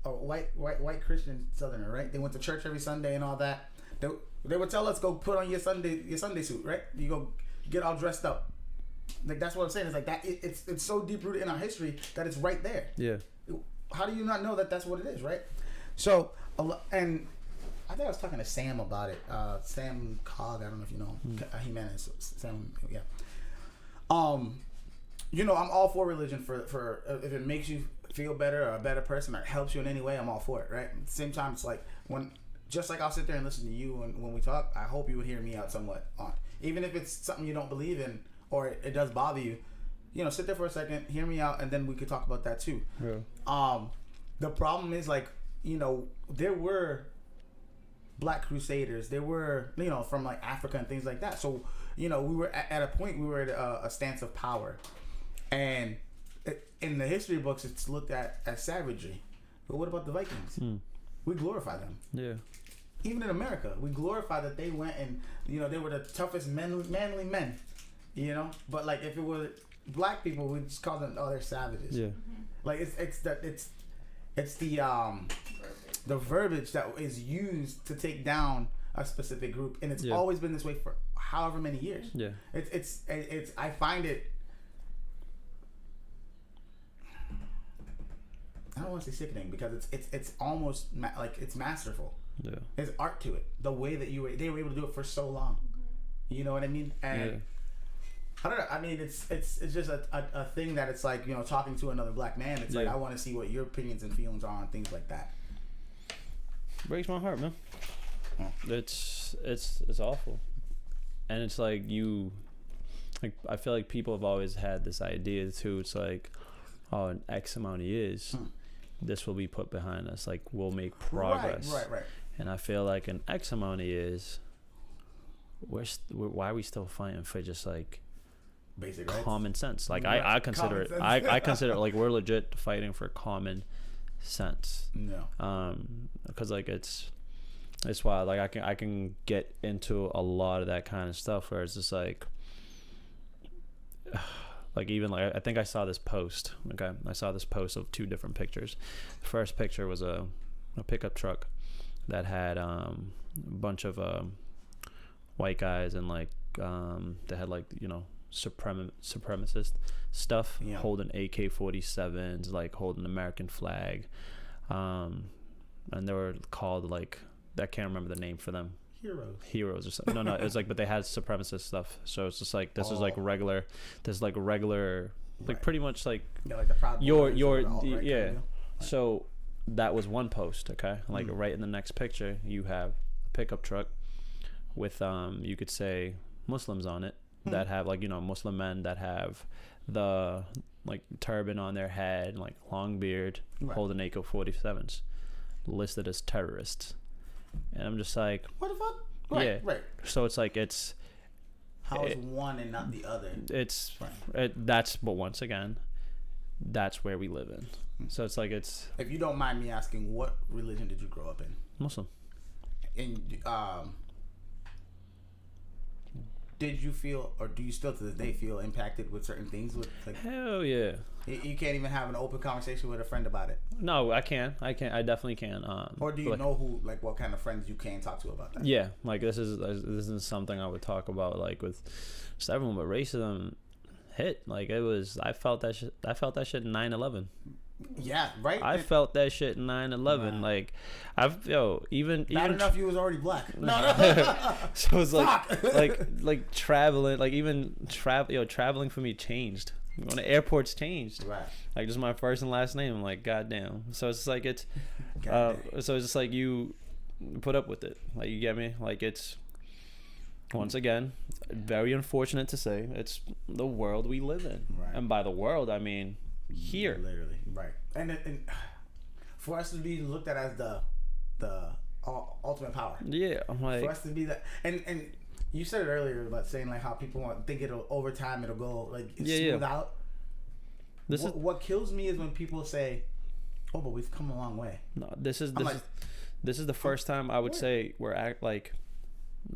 or white Christian Southerner, right? They went to church every Sunday and all that. They would tell us, go put on your Sunday suit, right? You go get all dressed up. Like that's what I'm saying. It's like that. It's so deep rooted in our history that it's right there. Yeah. How do you not know that that's what it is, right? So, and I think I was talking to Sam about it. Sam Cog, I don't know if you know him. Jimenez. Sam, yeah. You know, I'm all for religion for if it makes you feel better or a better person or helps you in any way, I'm all for it, right? At the same time, it's like just like I'll sit there and listen to you when we talk, I hope you would hear me out somewhat on. Even if it's something you don't believe in or it does bother you, you know, sit there for a second, hear me out, and then we could talk about that too. Yeah. The problem is, like, you know, there were black crusaders, there were, you know, from like Africa and things like that. So, you know, we were at a point, we were at a stance of power. And in the history books, it's looked at as savagery. But what about the Vikings? We glorify them. Yeah. Even in America, we glorify that they went and, you know, they were the toughest manly men, you know? But like if it was black people, we just call them, oh, they're savages. Yeah. Like it's the verbiage that is used to take down a specific group, and it's always been this way for however many years. Yeah. It's I find it, I don't want to say sickening because it's almost like it's masterful. Yeah. There's art to it. The way that they were able to do it for so long. You know what I mean? And I don't know. I mean, it's just a thing that it's like, you know, talking to another black man. It's like I want to see what your opinions and feelings are on things like that. Breaks my heart, man. It's awful, and it's like I feel like people have always had this idea too. It's like, oh, in X amount of years, this will be put behind us. Like we'll make progress. Right. And I feel like in X amount of years, why are we still fighting for just like basic rights? Common sense? Like I consider it. I consider it like we're legit fighting for common sense. No. Because like it's wild. Like I can get into a lot of that kind of stuff where it's just like even like I think I saw this post. Okay, I saw this post of two different pictures. The first picture was a pickup truck that had a bunch of white guys and like they had like, you know, supremacist stuff, holding AK-47s, like holding American flag, and they were called like, I can't remember the name for them, heroes or something. No, it was like, but they had supremacist stuff, so it's just like this is like regular like pretty much like like the Proud your right, yeah. Kind of. So that was one post, okay? Like right in the next picture, you have a pickup truck with you could say Muslims on it that have like, you know, Muslim men that have the like turban on their head, like long beard, holding AK-47s, listed as terrorists. And I'm just like, what the fuck? Right. So it's like how is one and not the other? But once again, that's where we live in. So it's like if you don't mind me asking, what religion did you grow up in? Muslim. And did you feel, or do you still to this day feel impacted with certain things? With like, hell yeah. You can't even have an open conversation with a friend about it. No, I can. I definitely can. Or do you know who, like, what kind of friends you can talk to about that? Yeah, like this is something I would talk about, like with just everyone. But racism hit. Like it was. I felt that shit. in 9/11. Yeah, right. I felt that shit in 9/11. Like, even enough. You was already black. No. So it's like traveling. Like even traveling for me changed. Going to airports changed. Right. Like just my first and last name. I'm like, goddamn. So it's like so it's just like you put up with it. Like you get me. Like it's once again, very unfortunate to say, it's the world we live in. Right. And by the world, I mean here. Literally. Right. And for us to be looked at as the ultimate power. Yeah. I'm like, for us to be that. And you said it earlier about saying like how people think it'll over time it'll go like smooth out. What kills me is when people say, "Oh, but we've come a long way." No, this is the first time I would say we're I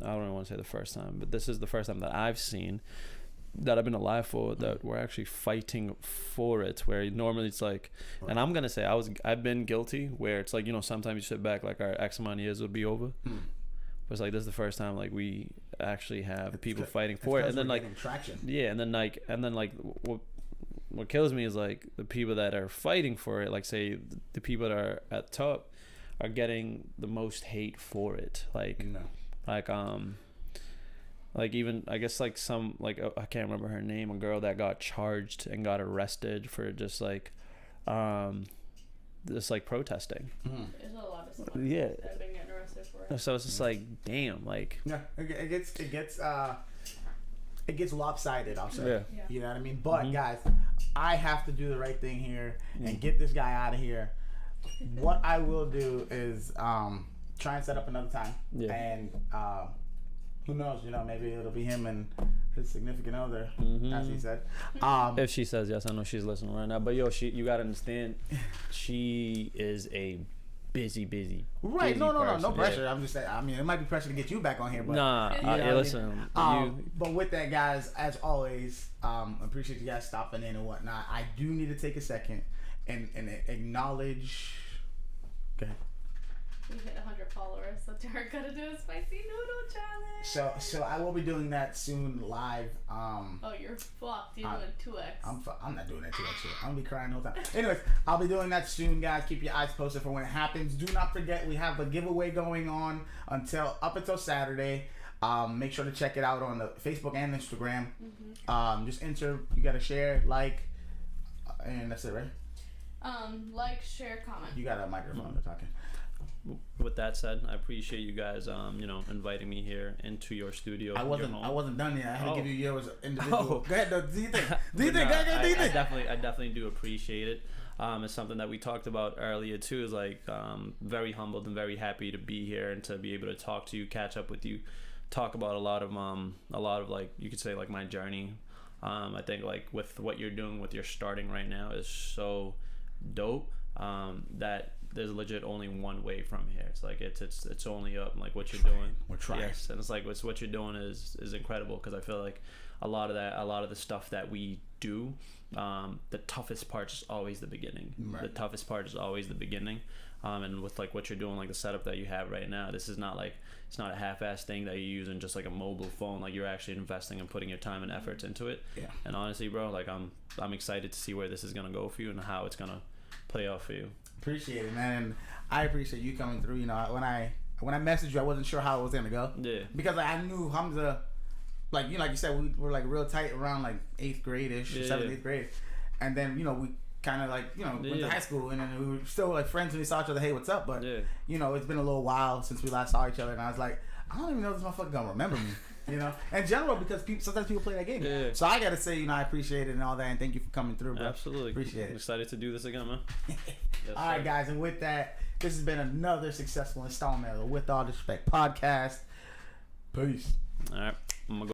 don't even want to say the first time, but this is the first time that I've seen that I've been alive for that we're actually fighting for it. Where normally it's like, and I'm gonna say I've been guilty where it's like, you know, sometimes you sit back like our X amount of years would be over. But it's like this is the first time like we actually have people fighting for it, and then like traction. Yeah, and then like what kills me is like the people that are fighting for it, like say the people that are at top are getting the most hate for it. Like even I guess like some like I can't remember her name, a girl that got charged and got arrested for just like protesting. There's a lot of stuff that have been getting arrested for it. So it's just like damn, like it gets lopsided, I'll say. Yeah. You know what I mean? But guys, I have to do the right thing here and get this guy out of here. What I will do is try and set up another time. Yeah. And who knows, you know, maybe it'll be him and his significant other, as he said. If she says yes, I know she's listening right now. But yo, you gotta understand, she is a busy right. No pressure. Yeah. I'm just saying, I mean, it might be pressure to get you back on here, but listen. But with that, guys, as always, appreciate you guys stopping in and whatnot. I do need to take a second and acknowledge. Okay. We hit 100 followers, so Derek gotta do a spicy noodle challenge. So I will be doing that soon live. Oh, you're fucked. You're doing 2x. I'm not doing that 2x shit. I'm gonna be crying the whole time. Anyways, I'll be doing that soon, guys. Keep your eyes posted for when it happens. Do not forget we have a giveaway going on up until Saturday. Make sure to check it out on the Facebook and Instagram. Just enter. You gotta share, like, and that's it, right? Like, share, comment. You got a microphone. They're talking. With that said, I appreciate you guys, inviting me here into your studio. I wasn't done yet. I had to give you yours individual. Go ahead. Do you think? I definitely do appreciate it. It's something that we talked about earlier too. Is like very humbled and very happy to be here and to be able to talk to you, catch up with you, talk about a lot of like you could say like my journey. I think like with what you're doing, with your starting right now is so dope. That there's legit only one way from here. It's like it's only up. Like what you're doing, we're trying. Yes, and it's like what you're doing is incredible because I feel like a lot of the stuff that we do, the toughest part is always the beginning. Right. The toughest part is always the beginning. And with like what you're doing, like the setup that you have right now, this is not like it's not a half-assed thing that you're using just like a mobile phone. Like you're actually investing and putting your time and efforts into it. Yeah. And honestly, bro, like I'm excited to see where this is gonna go for you and how it's gonna play out for you. Appreciate it, man. And I appreciate you coming through. You know, when I messaged you, I wasn't sure how it was gonna go. Yeah. Because I knew Hamza, like you said, we were like real tight around like 8th grade-ish, 7th, 8th grade, and then we kind of like went to high school, and then we were still like friends when we saw each other. Hey, what's up? But it's been a little while since we last saw each other, and I was like, I don't even know if this motherfucker gonna remember me. In general, because sometimes people play that game. Yeah. So I gotta say, I appreciate it and all that, and thank you for coming through, bro. Absolutely. Appreciate it. I'm excited to do this again, man. Yes, all right, guys, and with that, this has been another successful installment of the With All Respect podcast. Peace. All right, I'm gonna go.